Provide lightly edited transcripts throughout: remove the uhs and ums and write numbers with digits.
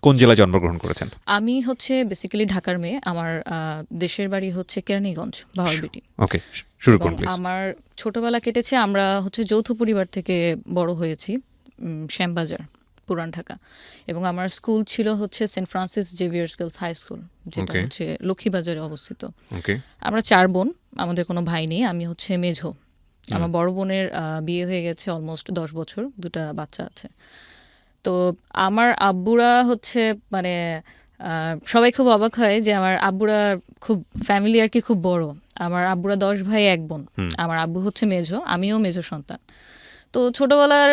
কোন জেলায় জন্মগ্রহণ করেছেন? আমি হচ্ছে বেসিক্যালি ঢাকার মেয়ে। আমার দেশের বাড়ি হচ্ছে কেরানীগঞ্জ, বাহারবিটি। ওকে, শুরু এবং করুন প্লিজ। আমার ছোটবেলা কেটেছে, আমরা হচ্ছে যৌথ পরিবার থেকে বড় হয়েছি, শ্যামবাজার, পুরান ঢাকা। এবং আমার স্কুল ছিল হচ্ছে Saint Francis Xavier's girls high school, যেটা Okay. হচ্ছে লক্ষ্মীবাজারে অবস্থিত। ওকে, আমরা 4 বোন, আমাদের কোনো ভাই নেই। আমি হচ্ছে মেঝো। আমার বড় বোনের বিয়ে হয়ে গেছে অলমোস্ট 10 বছর, 2টা বাচ্চা আছে। তো আমার আব্বুরা হচ্ছে মানে সবাই খুব অবাক হয় যে আমার আব্বুরা খুব ফ্যামিলি আর কি খুব বড়। আমার আব্বুরা 10 ভাই 1 বোন। আমার আব্বু হচ্ছে মেঝো, আমিও মেঝো সন্তান। তো ছোটবেলার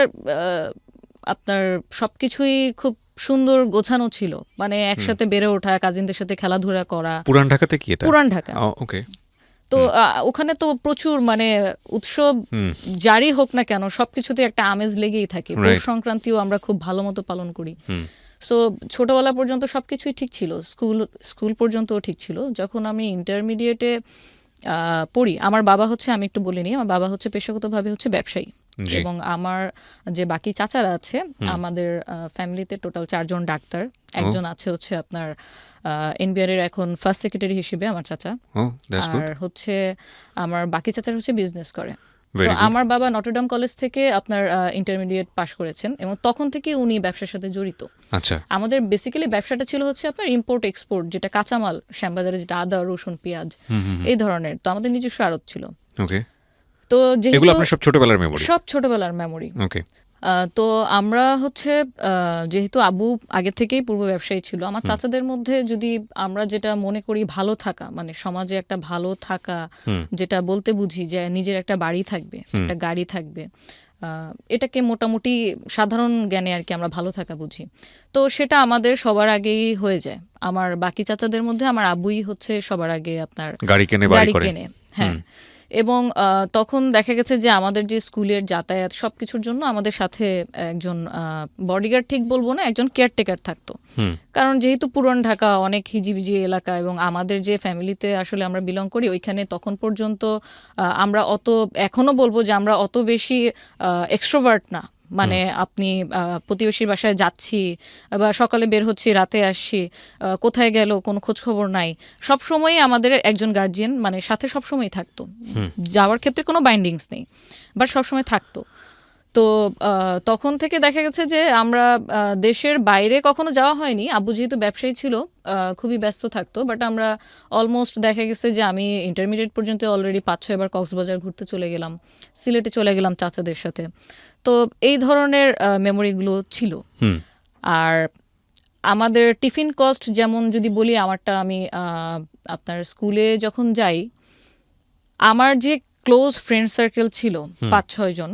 আপনার সবকিছুই খুব সুন্দর গোছানো ছিল, মানে একসাথে বেড়ে ওঠা, কাজিনদের সাথে খেলাধুলা করা। পুরান ঢাকাতে কি এটা? পুরান ঢাকা। ওকে, তো ওখানে তো প্রচুর মানে উৎসব জারি হোক না কেন সবকিছুতে একটা আমেজ লেগেই থাকে। পৌষ সংক্রান্তিও আমরা খুব ভালো মতো পালন করি। সো ছোটবেলা পর্যন্ত সবকিছুই ঠিক ছিল, স্কুল পর্যন্তও ঠিক ছিল। যখন আমি ইন্টারমিডিয়েটে পড়ি, আমার বাবা হচ্ছে, আমি একটু বলে নিই, আমার বাবা হচ্ছে পেশাগতভাবে হচ্ছে ব্যবসায়ী। এবং আমার যে বাকি চাচারা আছে, আমাদের ফ্যামিলিতে টোটাল 4 জন ডাক্তার। একজন আছে হচ্ছে আপনার এনবিআর এর এখন ফার্স্ট সেক্রেটারি হিসেবে আমার চাচা। আর হচ্ছে আমার বাকি চাচারা হচ্ছে বিজনেস করে। তো আমার বাবা নটরডাম কলেজ থেকে আপনার ইন্টারমিডিয়েট পাশ করেছেন এবং তখন থেকে উনি ব্যবসার সাথে জড়িত। আচ্ছা, আমাদের বেসিক্যালি ব্যবসাটা ছিল হচ্ছে আপনার ইম্পোর্ট এক্সপোর্ট, যেটা কাঁচামাল শ্যামবাজারে, যেটা আদা, রসুন, পেঁয়াজ এই ধরনের। তো আমাদের নিজস্ব আড়ত ছিল। ওকে, তো এগুলো আপনার সব ছোটবেলার মেমোরি? সব ছোটবেলার মেমোরি। ওকে। তো আমরা হচ্ছে যেহেতু আব্বু আগে থেকেই পূর্ব ব্যবসায়ী ছিল, আমার চাচাদের মধ্যে যদি আমরা যেটা মনে করি ভালো থাকা, মানে সমাজে একটা ভালো থাকা, যেটা বলতে বুঝি যে নিজের একটা বাড়ি থাকবে, একটা গাড়ি থাকবে, এটাকে মোটামুটি সাধারণ জ্ঞানে আর কি আমরা ভালো থাকা বুঝি। তো সেটা আমাদের সবার আগেই হয়ে যায়। আমার বাকি চাচাদের মধ্যে আমার আব্বুই হচ্ছে সবার আগে আপনার গাড়ি কেনে। হ্যাঁ। এবং তখন দেখা গেছে যে আমাদের যে স্কুলের যাতায়াত সবকিছুর জন্য আমাদের সাথে একজন বডিগার্ড ঠিক বলবো না, একজন কেয়ারটেকার থাকতো। কারণ যেহেতু পুরান ঢাকা অনেক হিজিবিজি এলাকা এবং আমাদের যে ফ্যামিলিতে আসলে আমরা বিলং করি, ওইখানে তখন পর্যন্ত আমরা অত, এখনো বলবো যে আমরা অত বেশি এক্সট্রোভার্ট না। মানে আপনি প্রতিবেশীর বাসায় যাচ্ছি বা সকালে বের হচ্ছি, রাতে আসছি, কোথায় গেল কোনো খোঁজ খবর নাই। সবসময়ই আমাদের একজন গার্জিয়ান মানে সাথে সবসময় থাকতো। যাওয়ার ক্ষেত্রে কোনো বাইন্ডিংস নেই, বাট সবসময় থাকতো। তো তখন থেকে দেখা গেছে যে আমরা দেশের বাইরে কখনো যাওয়া হয়নি। আব্বু যেহেতু ব্যবসায়ী ছিল, খুবই ব্যস্ত থাকতো, বাট আমরা অলমোস্ট দেখা গেছে যে আমি ইন্টারমিডিয়েট পর্যন্ত অলরেডি 5-6 বার কক্সবাজার ঘুরতে চলে গেলাম, সিলেটে চলে গেলাম চাচাদের সাথে। তো এই ধরনের মেমোরিগুলো ছিল। আর আমাদের টিফিন কস্ট যেমন যদি বলি, আমারটা আমি আপনার স্কুলে যখন যাই, আমার যে ক্লোজ ফ্রেন্ড সার্কেল ছিল 5-6 জন,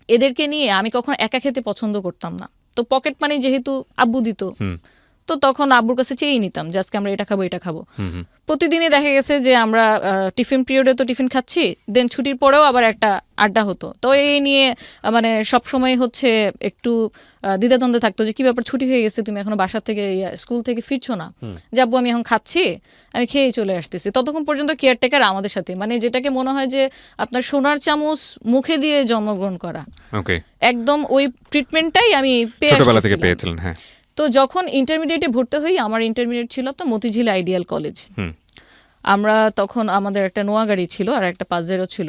এদেরকে নিয়ে আমি কখনো একা খেতে পছন্দ করতাম না। তো পকেট মানি যেহেতু আব্বু দিত, তো তখন আব্বুর কাছে চেয়েই নিতাম যে আজকে আমরা এটা খাবো এটা খাবো। প্রতিদিনই দেখা গেছে যে আমরা টিফিন পিরিয়ডে তো টিফিন খাচ্ছি, দেন ছুটির পরেও আবার একটা আড্ডা হতো। তো এই নিয়ে মানে সবসময় হচ্ছে একটু দ্বিধাদ্বন্দ্বে থাকতো যে কি ব্যাপার, ছুটি হয়ে গেছে, তুমি এখনো বাসা থেকে স্কুল থেকে ফিরছো না? যে আব্বু আমি এখন খাচ্ছি, আমি খেয়েই চলে আসতেছি। ততক্ষণ পর্যন্ত কেয়ারটেকার আমাদের সাথে, মানে যেটাকে মনে হয় যে আপনার সোনার চামচ মুখে দিয়ে জন্মগ্রহণ করা, একদম ওই ট্রিটমেন্টটাই আমি ছোটবেলা থেকে পেয়েছিলেন। হ্যাঁ। তো যখন ইন্টারমিডিয়েটে ভর্তি হই, আমার ইন্টারমিডিয়েট ছিল তো মতিঝিল আইডিয়াল কলেজ। আমরা তখন আমাদের একটা নোয়া গাড়ি ছিল আর একটা পাজেরো ছিল।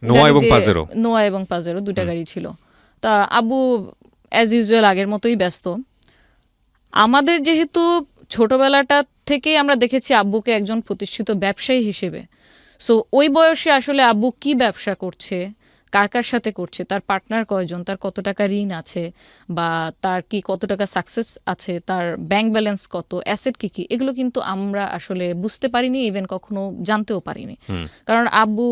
নোয়া এবং পাজেরো 2টা গাড়ি ছিল। তা আব্বু অ্যাজ ইউজুয়াল আগের মতোই ব্যস্ত। আমাদের যেহেতু ছোটবেলাটা থেকেই আমরা দেখেছি আব্বুকে একজন প্রতিষ্ঠিত ব্যবসায়ী হিসেবে, সো ওই বয়সে আসলে আব্বু কি ব্যবসা করছে, কার কার সাথে করছে, তার পার্টনার কয়জন, তার কত টাকা ঋণ আছে, বা তার কি কত টাকা সাকসেস আছে, তার ব্যাংক ব্যালেন্স কত, অ্যাসেট কি কি, এগুলো কিন্তু আমরা আসলে বুঝতে পারিনি, ইভেন কখনো জানতেও পারিনি। কারণ আব্বু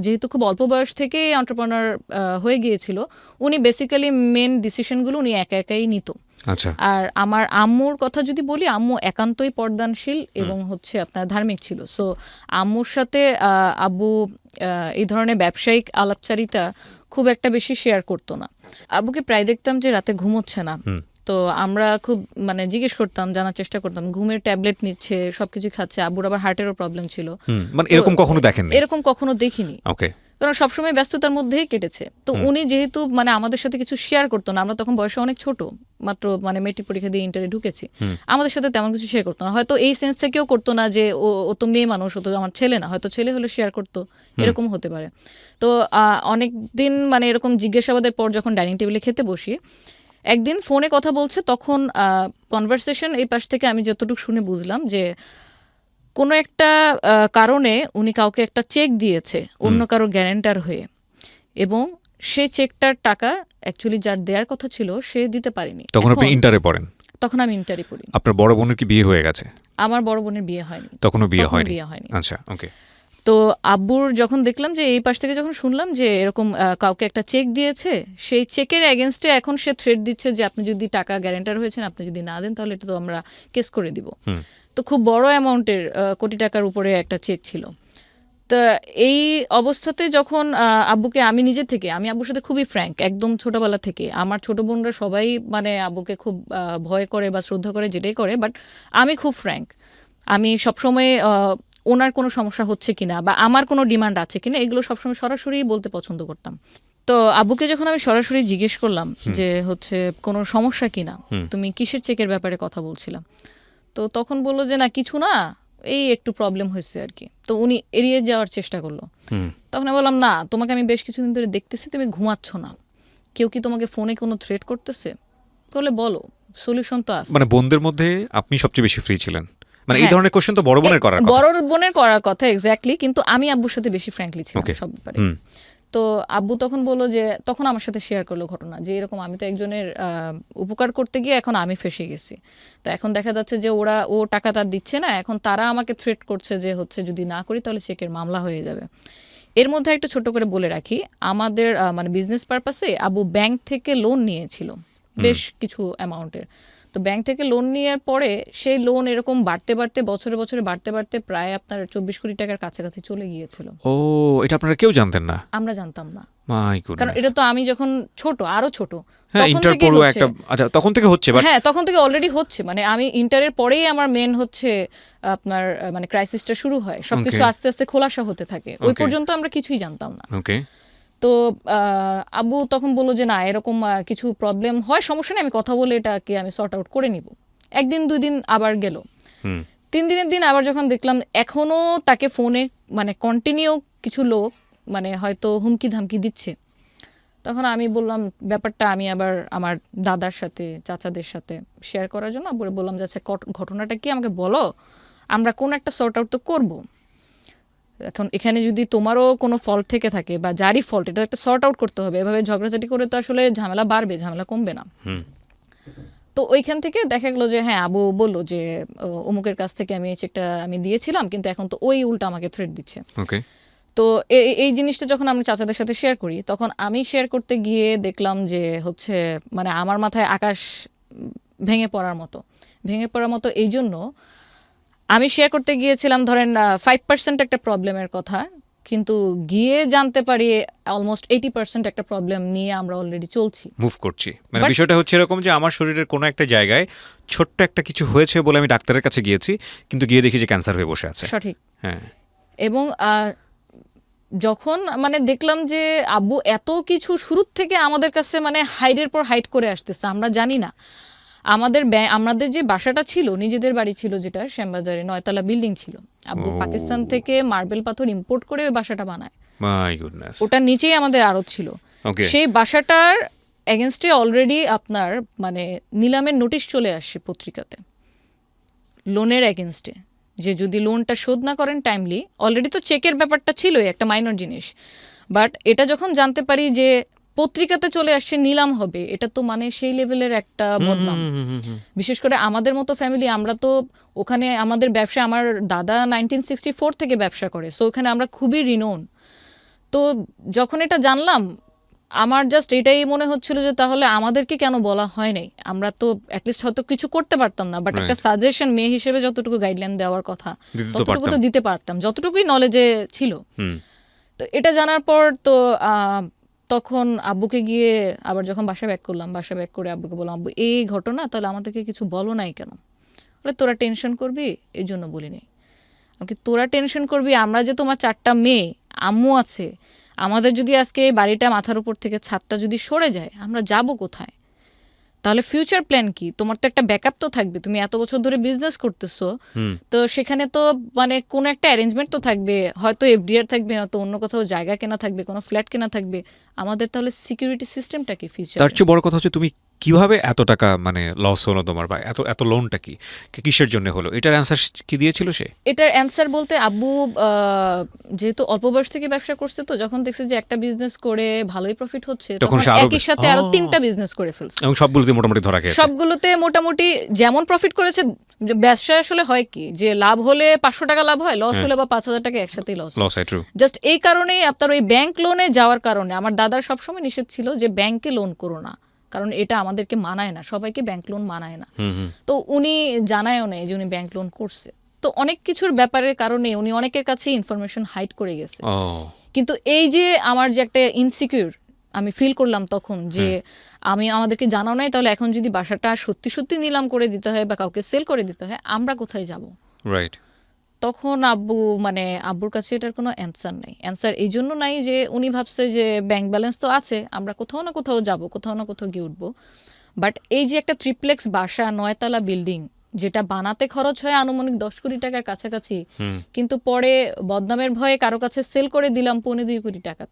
যেহেতু খুব অল্প বয়স থেকে এন্টারপ্রেনার হয়ে গিয়েছিল, উনি বেসিক্যালি মেন ডিসিশনগুলো উনি একা একাই নিত। আর আমার আম্মুর কথা যদি বলি, আম্মু একান্তই পর্দানশীল এবং হচ্ছে আপনার ধার্মিক ছিল। সো আম্মুর সাথে আব্বু এই ধরনের ব্যবসায়িক আলাপচারিতা খুব একটা বেশি শেয়ার করতো না। আব্বুকে প্রায় দেখতাম যে রাতে ঘুমোচ্ছে না, তো আমরা খুব মানে জিজ্ঞেস করতাম, জানার চেষ্টা করতাম, ঘুমের ট্যাবলেট নিচ্ছে, সবকিছু খাচ্ছে। আব্বুর আবার হার্টেরও প্রবলেম ছিল। মানে এরকম কখনো দেখেননি? এরকম কখনো দেখিনি। কারণ সবসময় ব্যস্ততার মধ্যেই কেটেছে। তো উনি যেহেতু মানে আমাদের সাথে কিছু শেয়ার করতো না, আমরা তখন বয়সে অনেক ছোট, মাত্র মানে মেট্রিক পরীক্ষা দিয়ে ইন্টারে ঢুকেছি, আমাদের সাথে তেমন কিছু শেয়ার করতো না। হয়তো এই সেন্স থেকেও করতো না যে ও তো মেয়ে মানুষ, ও তো আমার ছেলে না, হয়তো ছেলে হলে শেয়ার করতো, এরকম হতে পারে। তো অনেক দিন মানে এরকম জিজ্ঞাসাবাদের পর যখন ডাইনিং টেবিলে খেতে বসি, একদিন ফোনে কথা বলছে, তখন কনভারসেশন এই পাশ থেকে আমি যতটুকু শুনে বুঝলাম যে কোনো একটা কারণে উনি কাউকে একটা চেক দিয়েছে অন্য কারো গ্যারান্টার হয়ে, এবং সেই চেকটার টাকা অ্যাকচুয়ালি যার দেওয়ার কথা ছিল সে দিতে পারেনি। তখন আপনি ইন্টারে পড়েন? তখন আমি ইন্টারে পড়ি। আপনার বড় বোনের কি বিয়ে হয়ে গেছে? আমার বড় বোনের বিয়ে হয়নি। তখনও বিয়ে হয়নি। আচ্ছা, ওকে। তো আব্বুর যখন দেখলাম যে এই পাশ থেকে যখন শুনলাম যে এরকম কাউকে একটা চেক দিয়েছে, সেই চেকের এগেনস্টে এখন সে থ্রেট দিচ্ছে যে আপনি যদি টাকা গ্যারান্টার হয়েছেন, আপনি যদি না দেন তাহলে এটা তো আমরা কেস করে দিব। তো খুব বড় অ্যামাউন্টের, কোটি টাকার উপরে একটা চেক ছিল। তা এই অবস্থাতে যখন আব্বুকে আমি নিজে থেকে, আমি আব্বুর সাথে খুবই ফ্র্যাঙ্ক একদম ছোটবেলা থেকে। আমার ছোট বোনরা সবাই মানে আব্বুকে খুব ভয় করে বা শ্রদ্ধা করে, যেটাই করে, বাট আমি খুব ফ্র্যাঙ্ক। আমি সবসময় ওনার কোনো সমস্যা হচ্ছে কিনা বা আমার কোনো ডিমান্ড আছে কিনা এগুলো সবসময় সরাসরি বলতে পছন্দ করতাম। তো আব্বুকে যখন আমি সরাসরি জিজ্ঞেস করলাম যে হচ্ছে কোনো সমস্যা কিনা, তুমি কিসের চেকের ব্যাপারে কথা বলছিলাম, তো তখন বললো যে না কিছু না, এই একটু প্রবলেম হয়েছে আর কি। তো উনি এড়িয়ে যাওয়ার চেষ্টা করলো। তখন আমি বললাম না, তোমাকে আমি বেশ কিছুদিন ধরে দেখতেছি তুমি ঘুমাচ্ছ না, কেউ কি তোমাকে ফোনে কোনো থ্রেট করতেছে? বলে বলো, সলিউশন তো আছে। মানে বোনদের মধ্যে আপনি সবচেয়ে বেশি ফ্রি ছিলেন, মানে এই ধরনের কোশ্চেন তো বড় বোনের করার কথা। বড় বোনের করার কথা, এক্স্যাক্টলি, কিন্তু আমি আব্বুর সাথে বেশি ফ্র্যাঙ্কলি ছিলাম সব ব্যাপারে। তো আব্বু তখন বললো যে, তখন আমার সাথে শেয়ার করলো ঘটনা যে এরকম আমি তো একজনের উপকার করতে গিয়ে এখন আমি ফেসে গেছি। তো এখন দেখা যাচ্ছে যে ও টাকা তার দিচ্ছে না, এখন তারা আমাকে থ্রেট করছে যে হচ্ছে যদি না করি তাহলে চেকের মামলা হয়ে যাবে। এর মধ্যে একটা ছোট করে বলে রাখি, আমাদের মানে বিজনেস পারপাসে আব্বু ব্যাংক থেকে লোন নিয়েছিল বেশ কিছু অ্যামাউন্টের। তো ব্যাংক থেকে লোন নেওয়ার পরে সেই লোন এরকম বাড়তে বাড়তে বছরে বছরে বাড়তে বাড়তে প্রায় আপনার 24 কোটি টাকার কাছাকাছি চলে গিয়েছিল। ও, এটা আপনারা কেউ জানতেন না? আমরা জানতাম না, মাই গুডনেস। কারণ এটা তো আমি যখন ছোট, আরো ছোট, হ্যাঁ, ইন্টার পড়ো একটা, আচ্ছা তখন থেকে হচ্ছে। হ্যাঁ, তখন থেকে অলরেডি হচ্ছে, মানে আমি ইন্টারের পরেই আমার মেন হচ্ছে আপনার মানে ক্রাইসিসটা শুরু হয়, সবকিছু আস্তে আস্তে খোলাসা হতে থাকে। ওই পর্যন্ত আমরা কিছুই জানতাম না। ওকে। তো আব্বু তখন বললো যে না এরকম কিছু প্রবলেম হয়, সমস্যা নেই, আমি কথা বলে এটাকে আমি সর্ট আউট করে নিব। একদিন দুই দিন আবার গেল, 3 দিনের দিন আবার যখন দেখলাম এখনো তাকে ফোনে মানে কন্টিনিউ কিছু লোক মানে হয়তো হুমকি ধামকি দিচ্ছে, তখন আমি বললাম ব্যাপারটা আমি আবার আমার দাদার সাথে চাচাদের সাথে শেয়ার করার জন্য আব্বুরে বললাম যে আচ্ছা ঘটনাটা কি আমাকে বলো, আমরা কোন একটা সর্ট আউট তো করবো। এখন এখানে যদি তোমারও কোনো ফল্ট থেকে থাকে বা যারই ফল্ট, এটা একটা সর্ট আউট করতে হবে। এভাবে ঝগড়াঝাটি করে তো আসলে ঝামেলা বাড়বে, ঝামেলা কমবে না। তো ওইখান থেকে দেখা গেলো যে হ্যাঁ, আবু বললো যে অমুকের কাছ থেকে আমি এই চেকটা আমি দিয়েছিলাম, কিন্তু এখন তো ওই উল্টা আমাকে থ্রেট দিচ্ছে। তো এই জিনিসটা যখন আমি চাচাদের সাথে শেয়ার করি, তখন আমি শেয়ার করতে গিয়ে দেখলাম যে হচ্ছে মানে আমার মাথায় আকাশ ভেঙে পড়ার মতো এই জন্য আমি শেয়ার করতে গিয়েছিলাম ধরেন 5% একটা প্রবলেমের কথা, কিন্তু গিয়ে জানতে পারি অলমোস্ট 80% একটা প্রবলেম নিয়ে আমরা অলরেডি চলছি, মুভ করছি। মানে বিষয়টা হচ্ছে এরকম যে আমার শরীরের কোনো একটা জায়গায় ছোট্ট একটা কিছু হয়েছে বলে আমি ডাক্তারের কাছে গিয়েছি, কিন্তু গিয়ে দেখি যে ক্যান্সার হয়ে বসে আছে। সঠিক। হ্যাঁ। এবং যখন মানে দেখলাম যে আব্বু এত কিছু শুরুর থেকে আমাদের কাছে মানে হাইডের পর হাইড করে আসতেছে, আমরা জানি না। আমাদের যে বাসাটা ছিল, নিজেদের বাড়ি ছিল যেটা শ্যামবাজারে 9 তলা বিল্ডিং ছিল, আব্বু পাকিস্তান থেকে মার্বেল পাথর ইম্পোর্ট করে ওই বাসাটা বানায়। My goodness. ওটার নিচেই আমাদের আড়ত ছিল। সেই বাসাটার এগেনস্টে অলরেডি আপনার মানে নিলামের নোটিশ চলে আসছে পত্রিকাতে লোনের এগেনস্টে, যে যদি লোনটা শোধ না করেন টাইমলি, অলরেডি তো চেকের ব্যাপারটা ছিলই একটা মাইনর জিনিস, বাট এটা যখন জানতে পারি যে পত্রিকাতে চলে আসছে নিলাম হবে, এটা তো মানে সেই লেভেলের একটা বদনাম। বিশেষ করে আমাদের মতো ফ্যামিলি, আমরা তো ওখানে আমাদের ব্যবসা, আমার দাদা 1964 থেকে ব্যবসা করে, সো ওখানে আমরা খুবই রিনোন। তো যখন এটা জানলাম আমার জাস্ট এটাই মনে হচ্ছিল যে তাহলে আমাদেরকে কেন বলা হয় নাই, আমরা তো অ্যাটলিস্ট হয়তো কিছু করতে পারতাম না, বাট একটা সাজেশন মেয়ে হিসেবে যতটুকু গাইডলাইন দেওয়ার কথা ততটুকু তো দিতে পারতাম, যতটুকুই নলেজে ছিল। তো এটা জানার পর তো তখন আব্বুকে গিয়ে আবার যখন বাসা ব্যাক করে আব্বুকে বললাম, আব্বু এই ঘটনা, তাহলে আমাদেরকে কিছু বলো নাই কেন? বলে তোরা টেনশন করবি এই জন্য বলিনি। তোরা টেনশন করবি, আমরা যে তোমার 4টা মেয়ে, আম্মু আছে, আমাদের যদি আজকে এই বাড়িটা মাথার উপর থেকে ছাদটা যদি সরে যায়, আমরা যাব কোথায়? তাহলে ফিউচার প্ল্যান কি? তোমার তো একটা ব্যাকআপ তো থাকবে, তুমি এত বছর ধরে বিজনেস করতেছো, তো সেখানে তো মানে কোনো একটা অ্যারেঞ্জমেন্ট তো থাকবে, হয়তো এফডিআর থাকবে, নয়তো অন্য কোথাও জায়গা কেনা থাকবে, কোনো ফ্ল্যাট কেনা থাকবে। আমাদের তাহলে সিকিউরিটি সিস্টেমটা কি ফিউচার? তার চেয়ে বড় কথা হচ্ছে তুমি কিভাবে এত টাকা মানে লস হলো তোমার, বা এত এত লোনটা কি কিসের জন্য হলো, এটার অ্যান্সার কি দিয়েছিল সে? এটার অ্যান্সার বলতে আব্বু যেহেতু অল্প বয়স থেকে ব্যবসা করছে, তো যখন দেখছে যে একটা বিজনেস করে ভালোই প্রফিট হচ্ছে, তখন তখন সে আরো একই সাথে আরো 3টা বিজনেস করে ফেলছে। এবং সবগুলোতে মোটামুটি ধরা খেয়েছে। সবগুলোতে মোটামুটি যেমন প্রফিট করেছে, ব্যবসা আসলে হয় কি যে লাভ হলে 500 টাকা লাভ হয়, লস হলে বা 5,000 টাকা একসাথেই লস। লস হয়, ট্রু। জাস্ট এই কারণেই আপনার ওই ব্যাংক লোনে যাওয়ার কারণে আমার দাদার সবসময় নিষেধ ছিল যে ব্যাংকে লোন করো না, কারণ এটা আমাদেরকে মানায় না, সবাইকে ব্যাংক লোন মানায় না। তো উনি জানায়ও নেই যে উনি ব্যাংক লোন করছে। তো অনেক কিছুর ব্যাপারের কারণে উনি অনেকের কাছে ইনফরমেশন হাইড করে গেছে। ও কিন্তু এই যে আমার যে একটা ইনসিকিউর আমি ফিল করলাম তখন, যে আমাদেরকে জানাও নাই, তাহলে এখন যদি বাসাটা সত্যি সত্যি নিলাম করে দিতে হয় বা কাউকে সেল করে দিতে হয়, আমরা কোথায় যাব? রাইট। তখন আব্বুর কাছে এটার কোনো অ্যান্সার নাই। অ্যান্সার এই জন্য নাই যে উনি ভাবছে যে ব্যাংক ব্যালেন্স তো আছে, আমরা কোথাও না কোথাও যাব, কোথাও না কোথাও গিয়ে উঠবো। বাট এই যে একটা ট্রিপ্লেক্স বাসা, 9 তলা বিল্ডিং, যেটা বানাতে খরচ হয় আনুমানিক 10 কোটি টাকার কাছাকাছি, কিন্তু পরে বদনামের ভয়ে কারো কাছে সেল করে দিলাম 1.25 কোটি টাকা,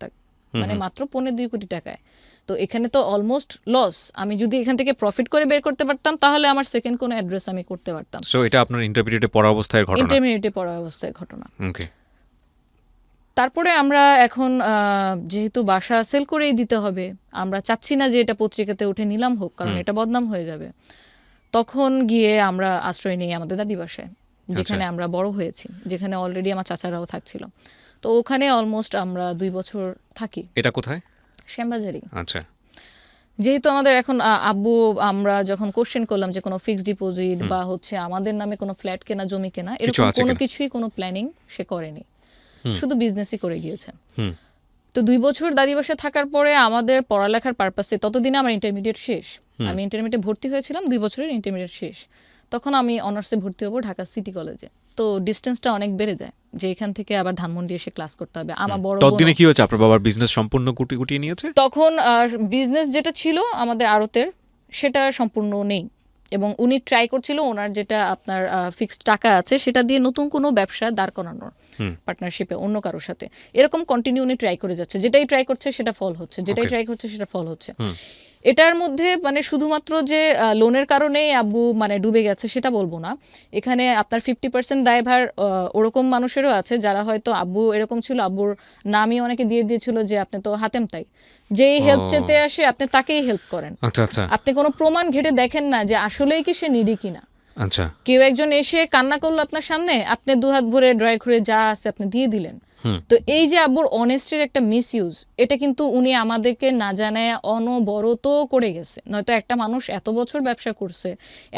মানে মাত্র 1.25 কোটি টাকায়। তো এখানে তো অলমোস্ট লস। আমি যদি এখান থেকে প্রফিট করে বের করতে পারতাম, তাহলে আমার সেকেন্ড কোনো অ্যাড্রেস আমি করতে পারতাম। সো এটা আপনার ইন্টারমিডিয়েটে পড়া অবস্থায় ঘটনা? ইন্টারমিডিয়েটে পড়া অবস্থায় ঘটনা। ওকে। তারপরে আমরা এখন যেহেতু বাসা সেল করেই দিতে হবে, আমরা চাচ্ছি না যে এটা পত্রিকাতে উঠে নিলাম হোক, কারণ এটা বদনাম হয়ে যাবে। তখন গিয়ে আমরা আশ্রয় নিই আমাদের দাদি বাসায়, যেখানে আমরা বড় হয়েছি, যেখানে অলরেডি আমার চাচারাও থাকছিল। তো ওখানে অলমোস্ট আমরা 2 বছর থাকি। এটা কোথায়? শ্যামবাজারি। আচ্ছা। যেহেতু আমাদের এখন আব্বু, আমরা যখন কোশ্চেন করলাম যে কোনো ফিক্সড ডিপোজিট বা হচ্ছে আমাদের নামে কোনো ফ্ল্যাট কেনা, জমি কেনা, এরকম কোনো কিছুই, কোনো প্ল্যানিং সে করেনি, শুধু বিজনেসই করে গিয়েছে। তো 2 বছর দাদি বাসায় থাকার পরে আমাদের পড়ালেখার পারপাসে, ততদিনে আমার ইন্টারমিডিয়েট শেষ, আমি ইন্টারমিডিয়েটে ভর্তি হয়েছিলাম, 2 বছরের ইন্টারমিডিয়েট শেষ। তখন আমি অনার্সে ভর্তি হবো ঢাকা সিটি কলেজে। তো ডিস্টেন্সটা অনেক বেড়ে যায়, যে এখান থেকে আবার ধানমন্ডি এসে ক্লাস করতে হবে। আমার বড় ততদিনে কি হয়েছে, আপনার বাবার বিজনেস সম্পূর্ণ গুটিয়ে নিয়েছে? তখন বিজনেস যেটা ছিল আমাদের আড়তের, সেটা সম্পূর্ণ নেই, এবং উনি ট্রাই করছিল ওনার যেটা আপনার ফিক্সড টাকা আছে সেটা দিয়ে নতুন কোনো ব্যবসা দাঁড় করানোর, পার্টনারশিপে অন্য কারোর সাথে। এরকম কন্টিনিউ উনি ট্রাই করে যাচ্ছে, যেটাই ট্রাই করছে সেটা ফল হচ্ছে, যেটাই ট্রাই করছে সেটা ফল হচ্ছে। এটার মধ্যে মানে শুধুমাত্র যে লোনের কারণেই আব্বু মানে ডুবে গেছে সেটা বলবো না। এখানে আপনার 50% দায়ভার ওরকম মানুষেরও আছে যারা হয়তো, আব্বু এরকম ছিল, আব্বুর নামই অনেকে দিয়ে দিয়েছিল যে আপনি তো হাতেম তাই, যেই হেল্প চেতে আসে আপনি তাকেই হেল্প করেন। আচ্ছা আচ্ছা। আপনি কোনো প্রমাণ ঘেটে দেখেন না যে আসলেই কি সে নিডি কিনা। আচ্ছা। কেউ একজন এসে কান্না করলো আপনার সামনে, আপনি 2 হাত ভরে ড্রাই করে যা আছে আপনি দিয়ে দিলেন। তো এই যে আব্বুর অনেস্টির একটা মিসইউজ, এটা কিন্তু উনি আমাদেরকে না জানায় অনবরত করে গেছে। নয়তো একটা মানুষ এত বছর ব্যবসা করছে,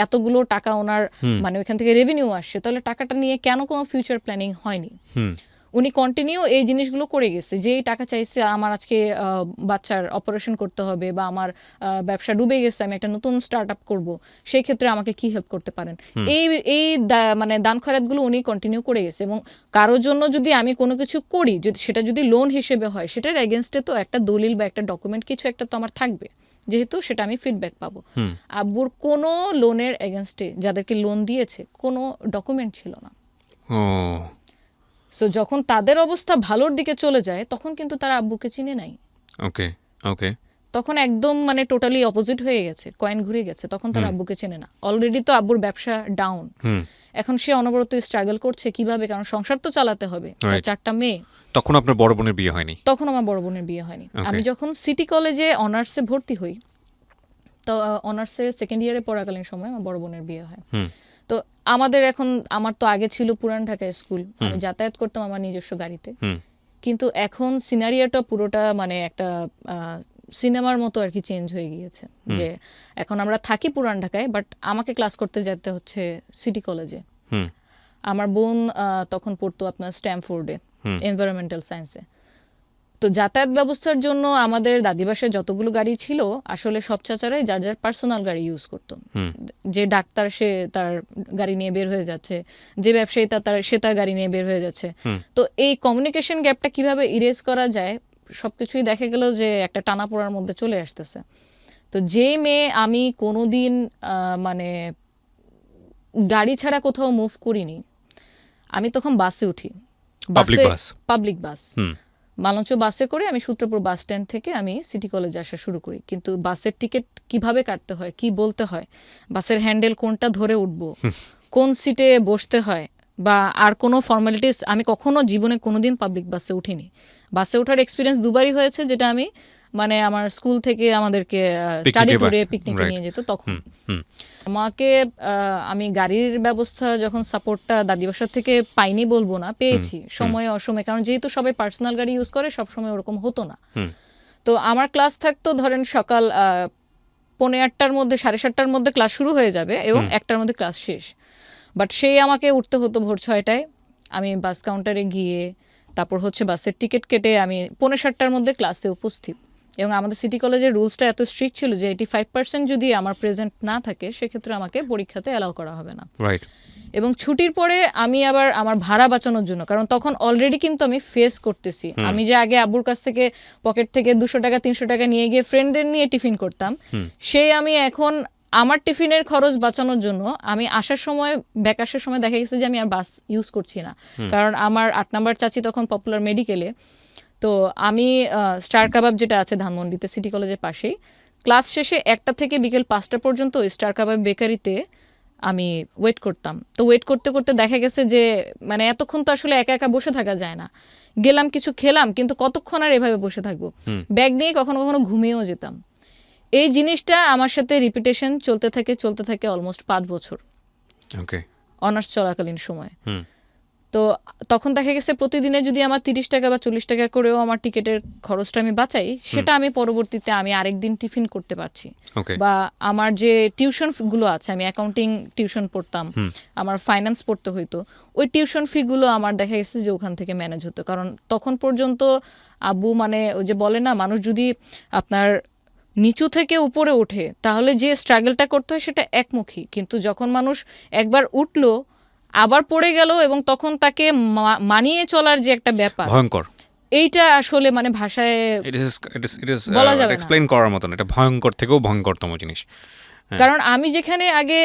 এতগুলো টাকা ওনার মানে ওইখান থেকে রেভিনিউ আসছে, তাহলে টাকাটা নিয়ে কেন কোনো ফিউচার প্ল্যানিং হয়নি? উনি কন্টিনিউ এই জিনিসগুলো করে গেছে, যে এই টাকা চাইছে, আমার আজকে বাচ্চার অপারেশন করতে হবে, বা আমার ব্যবসা ডুবে গেছে, আমি একটা নতুন স্টার্ট আপ করবো, সেই ক্ষেত্রে আমাকে কি হেল্প করতে পারেন? এই মানে দান খয়রাতগুলো উনি কন্টিনিউ করে গেছে। এবং কারোর জন্য যদি আমি কোনো কিছু করি, যদি সেটা যদি লোন হিসেবে হয়, সেটার এগেনস্টে তো একটা দলিল বা একটা ডকুমেন্ট কিছু একটা তো আমার থাকবে, যেহেতু সেটা আমি ফিডব্যাক পাবো। আব্বুর কোনো লোনের এগেনস্টে যাদেরকে লোন দিয়েছে কোনো ডকুমেন্ট ছিল না। সো যখন তাদের অবস্থা ভালোর দিকে চলে যায়, তখন কিন্তু তারা আব্বুকে চিনে নাই। ওকে ওকে। তখন একদম মানে টোটালি অপোজিট হয়ে গেছে, কয়েন ঘুরে গেছে, তখন তারা আব্বুকে চেনে না। অলরেডি তো আব্বুর ব্যবসা ডাউন, এখন সে অনবরত স্ট্রাগল করছে কিভাবে, কারণ সংসার তো চালাতে হবে, তার 4টা মেয়ে। তখন আপনার বড় বোনের বিয়ে হয়নি? তখন আমার বড় বোনের বিয়ে হয়নি। আমি যখন সিটি কলেজে অনার্সে ভর্তি হই, তো অনার্সের সেকেন্ড ইয়ারে পড়াকালীন সময় আমার বড় বোনের বিয়ে হয়। তো আমার তো আগে ছিল পুরান ঢাকায় স্কুল, আমি যাতায়াত করতাম আমার নিজস্ব গাড়িতে। কিন্তু এখন সিনারিওটা পুরোটা মানে একটা সিনেমার মতো আর কি চেঞ্জ হয়ে গিয়েছে, যে এখন আমরা থাকি পুরান ঢাকায়, বাট আমাকে ক্লাস করতে যেতে হচ্ছে সিটি কলেজে। আমার বোন তখন পড়তো আপনার স্ট্যামফোর্ডে, এনভায়রনমেন্টাল সায়েন্সে। তো যাতায়াত ব্যবস্থার জন্য আমাদের দাদিবাসায় যতগুলো গাড়ি ছিল, আসলে সব চাচারাই যার যার পার্সোনাল গাড়ি ইউজ করতো। যে ডাক্তার সে তার গাড়ি নিয়ে বের হয়ে যাচ্ছে, যে ব্যবসায়ী সে তার গাড়ি নিয়ে বের হয়ে যাচ্ছে। তো এই কমিউনিকেশন গ্যাপটা কিভাবে ইরেজ করা যায়, সবকিছুই দেখা গেল যে একটা টানাপোড়ার মধ্যে চলে আসতেছে। তো যেই মেয়ে আমি কোনোদিন মানে গাড়ি ছাড়া কোথাও মুভ করিনি, আমি তখন বাসে উঠি। Public bus? পাবলিক বাস, মালঞ্চ বাসে করে আমি সূত্রপুর বাস স্ট্যান্ড থেকে আমি সিটি কলেজে আসা শুরু করি। কিন্তু বাসের টিকিট কিভাবে কাটতে হয়, কি বলতে হয়, বাসের হ্যান্ডেল কোনটা ধরে উঠবো, কোন সিটে বসতে হয়, বা আর কোনো ফর্মালিটিস আমি কখনো জীবনে কোনোদিন পাবলিক বাসে উঠিনি। বাসে ওঠার এক্সপিরিয়েন্স দুবারই হয়েছে, যেটা আমি মানে আমার স্কুল থেকে আমাদেরকে স্টাডি ট্যুরে পিকনিকে নিয়ে যেত তখন। আমাকে আমি গাড়ির ব্যবস্থা যখন সাপোর্টটা দাদি বাসার থেকে পাইনি বলবো না, পেয়েছি সময়ে অসময়ে, কারণ যেহেতু সবাই পার্সোনাল গাড়ি ইউজ করে সব সময় ওরকম হতো না। তো আমার ক্লাস থাকতো ধরেন সকাল 8:45-র মধ্যে, 7:30-র মধ্যে ক্লাস শুরু হয়ে যাবে এবং 1টার মধ্যে ক্লাস শেষ। বাট সেই আমাকে উঠতে হতো ভোর 6টায়, আমি বাস কাউন্টারে গিয়ে তারপর হচ্ছে বাসের টিকিট কেটে আমি 7:45-র মধ্যে ক্লাসে উপস্থিত। এবং আমাদের সিটি কলেজের রুলসটা এত স্ট্রিক্ট ছিল যে 85% যদি আমার প্রেজেন্ট না থাকে সেক্ষেত্রে আমাকে পরীক্ষাতে অ্যালাউ করা হবে না। রাইট। এবং ছুটির পরে আমি আবার আমার ভাড়া বাঁচানোর জন্য, কারণ তখন অলরেডি কিন্তু আমি ফেস করতেছি, আমি যে আগে আব্বুর কাছ থেকে পকেট থেকে 200 টাকা 300 টাকা নিয়ে গিয়ে ফ্রেন্ডদের নিয়ে টিফিন করতাম, সেই আমি এখন আমার টিফিনের খরচ বাঁচানোর জন্য আমি আসার সময়, ব্যাক আসার সময় দেখা গেছে যে আমি আর বাস ইউজ করছি না, কারণ আমার 8 নাম্বার চাচি তখন পপুলার মেডিকেলে। তো আমি স্টার কাবাব যেটা আছে ধানমন্ডিতে সিটি কলেজের পাশেই, ক্লাস শেষে 1টা থেকে বিকেল 5টা পর্যন্ত ওই স্টার কাবাব বেকারিতে আমি ওয়েট করতাম। তো ওয়েট করতে করতে দেখা গেছে যে মানে এতক্ষণ তো আসলে একা একা বসে থাকা যায় না, গেলাম কিছু খেলাম, কিন্তু কতক্ষণ আর এভাবে বসে থাকবো, ব্যাগ নিয়ে কখনো কখনো ঘুমিয়েও যেতাম। এই জিনিসটা আমার সাথে রিপিটেশন চলতে থাকে অলমোস্ট 5 বছর ওকে, অনার্স চলাকালীন সময়। তো তখন দেখা গেছে প্রতিদিনে যদি আমার 30 টাকা বা 40 টাকা করেও আমার টিকিটের খরচটা আমি বাঁচাই, সেটা আমি পরবর্তীতে আমি আরেকদিন টিফিন করতে পারছি। বা আমার যে টিউশন গুলো আছে, আমি অ্যাকাউন্টিং টিউশন পড়তাম, আমার ফাইন্যান্স পড়তে হইতো, ওই টিউশন ফিগুলো আমার দেখা গেছে যে ওখান থেকে ম্যানেজ হতো। কারণ তখন পর্যন্ত আব্বু মানে ওই যে বলে না, মানুষ যদি আপনার নিচু থেকে উপরে ওঠে তাহলে যে স্ট্রাগলটা করতে হয় সেটা একমুখী, কিন্তু যখন মানুষ একবার উঠলো আবার পড়ে গেল এবং তখন তাকে মানিয়ে চলার যে একটা ব্যাপার, ভয়ঙ্কর, এইটা আসলে মানে ভাষায় বলা যাবে না, এক্সপ্লেইন করার মতন। এটা ভয়ঙ্কর থেকেও ভয়ঙ্করতম জিনিস। কারণ আমি যেখানে আগে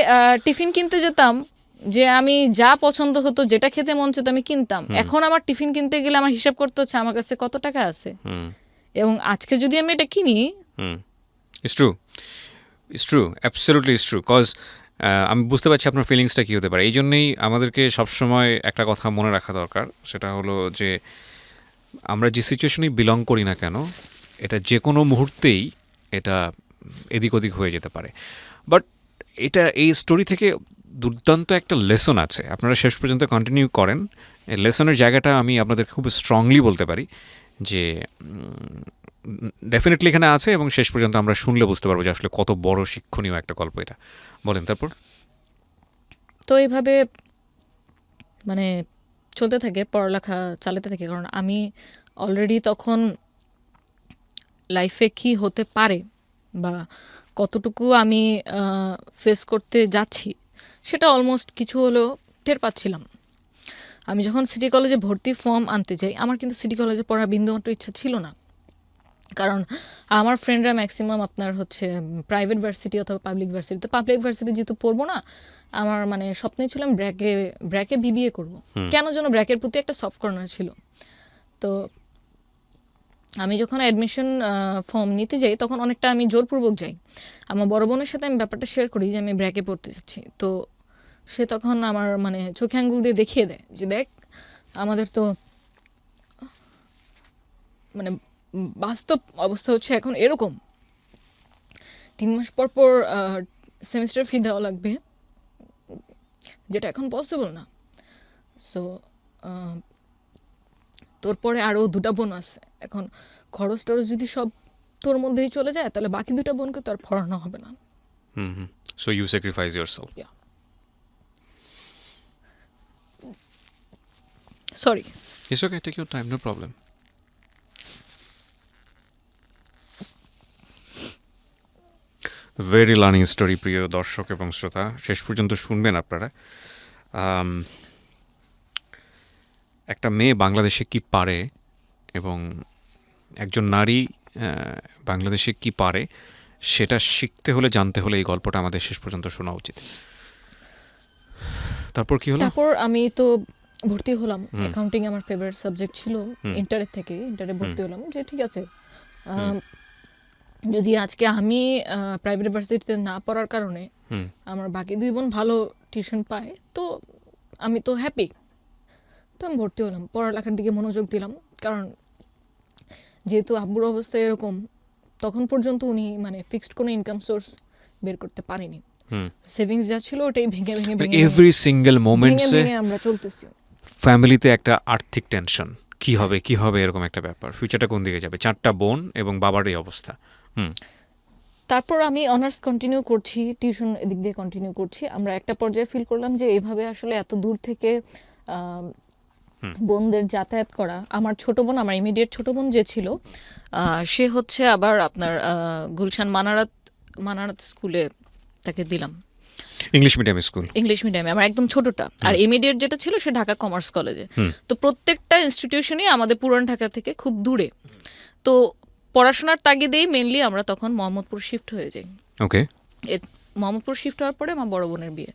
টিফিন কিনতে যেতাম, যে আমি যা পছন্দ হতো, যেটা খেতে মন চেত আমি কিনতাম, এখন আমার টিফিন কিনতে গেলে আমার হিসাব করতে হচ্ছে আমার কাছে কত টাকা আছে, এবং আজকে যদি আমি এটা কিনি, it's true, absolutely it's true. Cause আমি বুঝতে পারছি আপনার ফিলিংসটা কী হতে পারে। এই জন্যেই আমাদেরকে সবসময় একটা কথা মনে রাখা দরকার, সেটা হলো যে আমরা যে সিচুয়েশনেই বিলং করি না কেন, এটা যে কোনো মুহূর্তেই এটা এদিক ওদিক হয়ে যেতে পারে। বাট এটা এই স্টোরি থেকে দুর্দান্ত একটা লেসন আছে, আপনারা শেষ পর্যন্ত কন্টিনিউ করেন। এই লেসনের জায়গাটা আমি আপনাদের খুব স্ট্রংলি বলতে পারি যে ডেফিনেটলি এখানে আছে, এবং শেষ পর্যন্ত আমরা শুনলে বুঝতে পারবো যে আসলে কত বড় শিক্ষণীয় একটা গল্প এটা। বলেন তারপর। তো এইভাবে মানে চলতে থাকে, পড়ালেখা চালাতে থাকে, কারণ আমি অলরেডি তখন লাইফে কি হতে পারে বা কতটুকু আমি ফেস করতে যাচ্ছি সেটা অলমোস্ট কিছু হলেও টের পাচ্ছিলাম। আমি যখন সিটি কলেজে ভর্তি ফর্ম আনতে যাই, আমার কিন্তু সিটি কলেজে পড়ার বিন্দুমাত্র ইচ্ছা ছিল না, কারণ আমার ফ্রেন্ডরা ম্যাক্সিমাম আপনার হচ্ছে প্রাইভেট ভার্সিটি অথবা পাবলিক ভার্সিটি। তো পাবলিক ভার্সিটি যেহেতু পড়বো না, আমার মানে স্বপ্নে ছিলাম ব্র্যাকে বিবিএ করব। কেন যেন ব্র্যাকের প্রতি একটা সফট কর্নার ছিল। তো আমি যখন অ্যাডমিশন ফর্ম নিতে যাই তখন অনেকটা আমি জোরপূর্বক যাই। আমার বড় বোনের সাথে আমি ব্যাপারটা শেয়ার করি যে আমি ব্র্যাকে পড়তে যাচ্ছি। তো সে তখন আমার মানে চোখে আঙ্গুল দিয়ে দেখিয়ে দেয় যে দেখ, আমাদের তো মানে বাস্তব অবস্থা হচ্ছে এখন এরকম, 3 মাস পর পর সেমিস্টার ফি দেওয়া লাগবে, যেটা এখন পসিবল না। সো তোর পরে আরও 2টা বোন আছে, এখন খরচ টরচ যদি সব তোর মধ্যেই চলে যায় তাহলে বাকি 2টা বোনকে তো আর পড়ানো হবে না। So you sacrifice yourself. Sorry, it's okay, take your time, no problem. Very learning story প্রিয় দর্শক এবং শ্রোতা, শেষ পর্যন্ত শুনবেন আপনারা। একটা মেয়ে বাংলাদেশে কি পারে এবং একজন নারী বাংলাদেশে কি পারে সেটা শিখতে হলে জানতে হলে এই গল্পটা আমাদের শেষ পর্যন্ত শোনা উচিত। তারপর কি হলো? তারপর আমি তো ভর্তি হলাম, অ্যাকাউন্টিং আমার ফেভারিট সাবজেক্ট ছিল ইন্টারে ভর্তি হলাম যে ঠিক আছে, যদি আজকে আমি প্রাইভেট ইউনিভার্সিটিতে না পড়ার কারণে আমার বাকি 2 বোন ভালো টিউশন পায় তো আমি তো হ্যাপি। তো আমি ভর্তি হলাম, পড়ালেখার দিকে মনোযোগ দিলাম, কারণ যেহেতু আব্বুর অবস্থা এরকম, তখন পর্যন্ত উনি মানে ফিক্সড কোনো ইনকাম সোর্স বের করতে পারেনি। সেভিংস যা ছিল ওটাই ভেঙে ভেঙে ভেঙে এভরি সিঙ্গেল মোমেন্টসে ভেঙে আমরা চলতেছি। ফ্যামিলিতে একটা আর্থিক টেনশন, কি হবে এরকম একটা ব্যাপার, ফিউচারটা কোন দিকে যাবে, 4টা বোন এবং বাবার এই অবস্থা। তারপর আমি অনার্স কন্টিনিউ করছি, টিউশন এদিক দিয়ে কন্টিনিউ করছি। আমরা একটা পর্যায়ে ফিল করলাম যে এইভাবে আসলে এত দূর থেকে বোনদের যাতায়াত করা, আমার ছোট বোন, আমার ইমিডিয়েট ছোট বোন যে ছিল সে হচ্ছে আবার আপনার গুলশান মানারাত স্কুলে তাকে দিলাম, ইংলিশ মিডিয়ামে আমার একদম ছোটটা। আর ইমিডিয়েট যেটা ছিল সে ঢাকা কমার্স কলেজে। তো প্রত্যেকটা ইনস্টিটিউশনই আমাদের পুরান ঢাকা থেকে খুব দূরে। তো পড়াশোনার তাগিদেই মেনলি আমরা তখন মোহাম্মদপুর শিফট হয়ে যাই। ওকে। মোহাম্মদপুর শিফট হওয়ার পরে আমার বড় বোনের বিয়ে।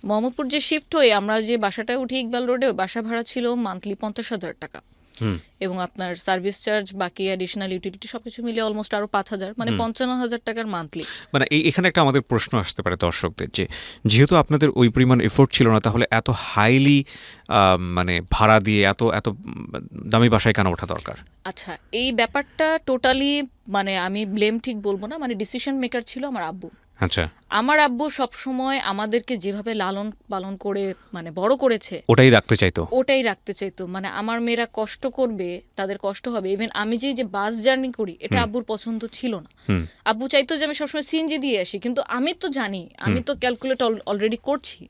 মোহাম্মদপুর যে শিফট হয়ে আমরা যে বাসাটায় উঠি ইকবাল রোডে, বাসা ভাড়া ছিল মান্থলি 50,000 টাকা, এবং আপনার সার্ভিস চার্জ বাকি অ্যাডিশনাল ইউটিলিটি সবকিছু মিলে অলমোস্ট আরো 5,000, মানে 55,000 টাকার মান্থলি। মানে এখানে একটা আমাদের প্রশ্ন আসতে পারে দর্শকদের, যে যেহেতু আপনাদের ওই পরিমাণ এফোর্ট ছিল না, তাহলে এত হাইলি মানে ভাড়া দিয়ে এত দামি বাসায় কেন ওঠা দরকার? আচ্ছা, এই ব্যাপারটা টোটালি মানে আমি ব্লেম ঠিক বলবো না, মানে ডিসিশন মেকার ছিল আমার আব্বু। আচ্ছা। আমার আব্বু সবসময় আমাদেরকে যেভাবে লালন পালন করে মানে বড় করেছে ওটাই রাখতে চাইতো। মানে আমার মেয়েরা কষ্ট করবে, তাদের কষ্ট হবে। ইভেন আমি যে বাস জার্নি করি এটা আব্বুর পছন্দ ছিল না। আব্বু চাইতো যে আমি সবসময় সিএনজি দিয়ে আসি, কিন্তু আমি তো জানি, আমি তো ক্যালকুলেট অলরেডি করছি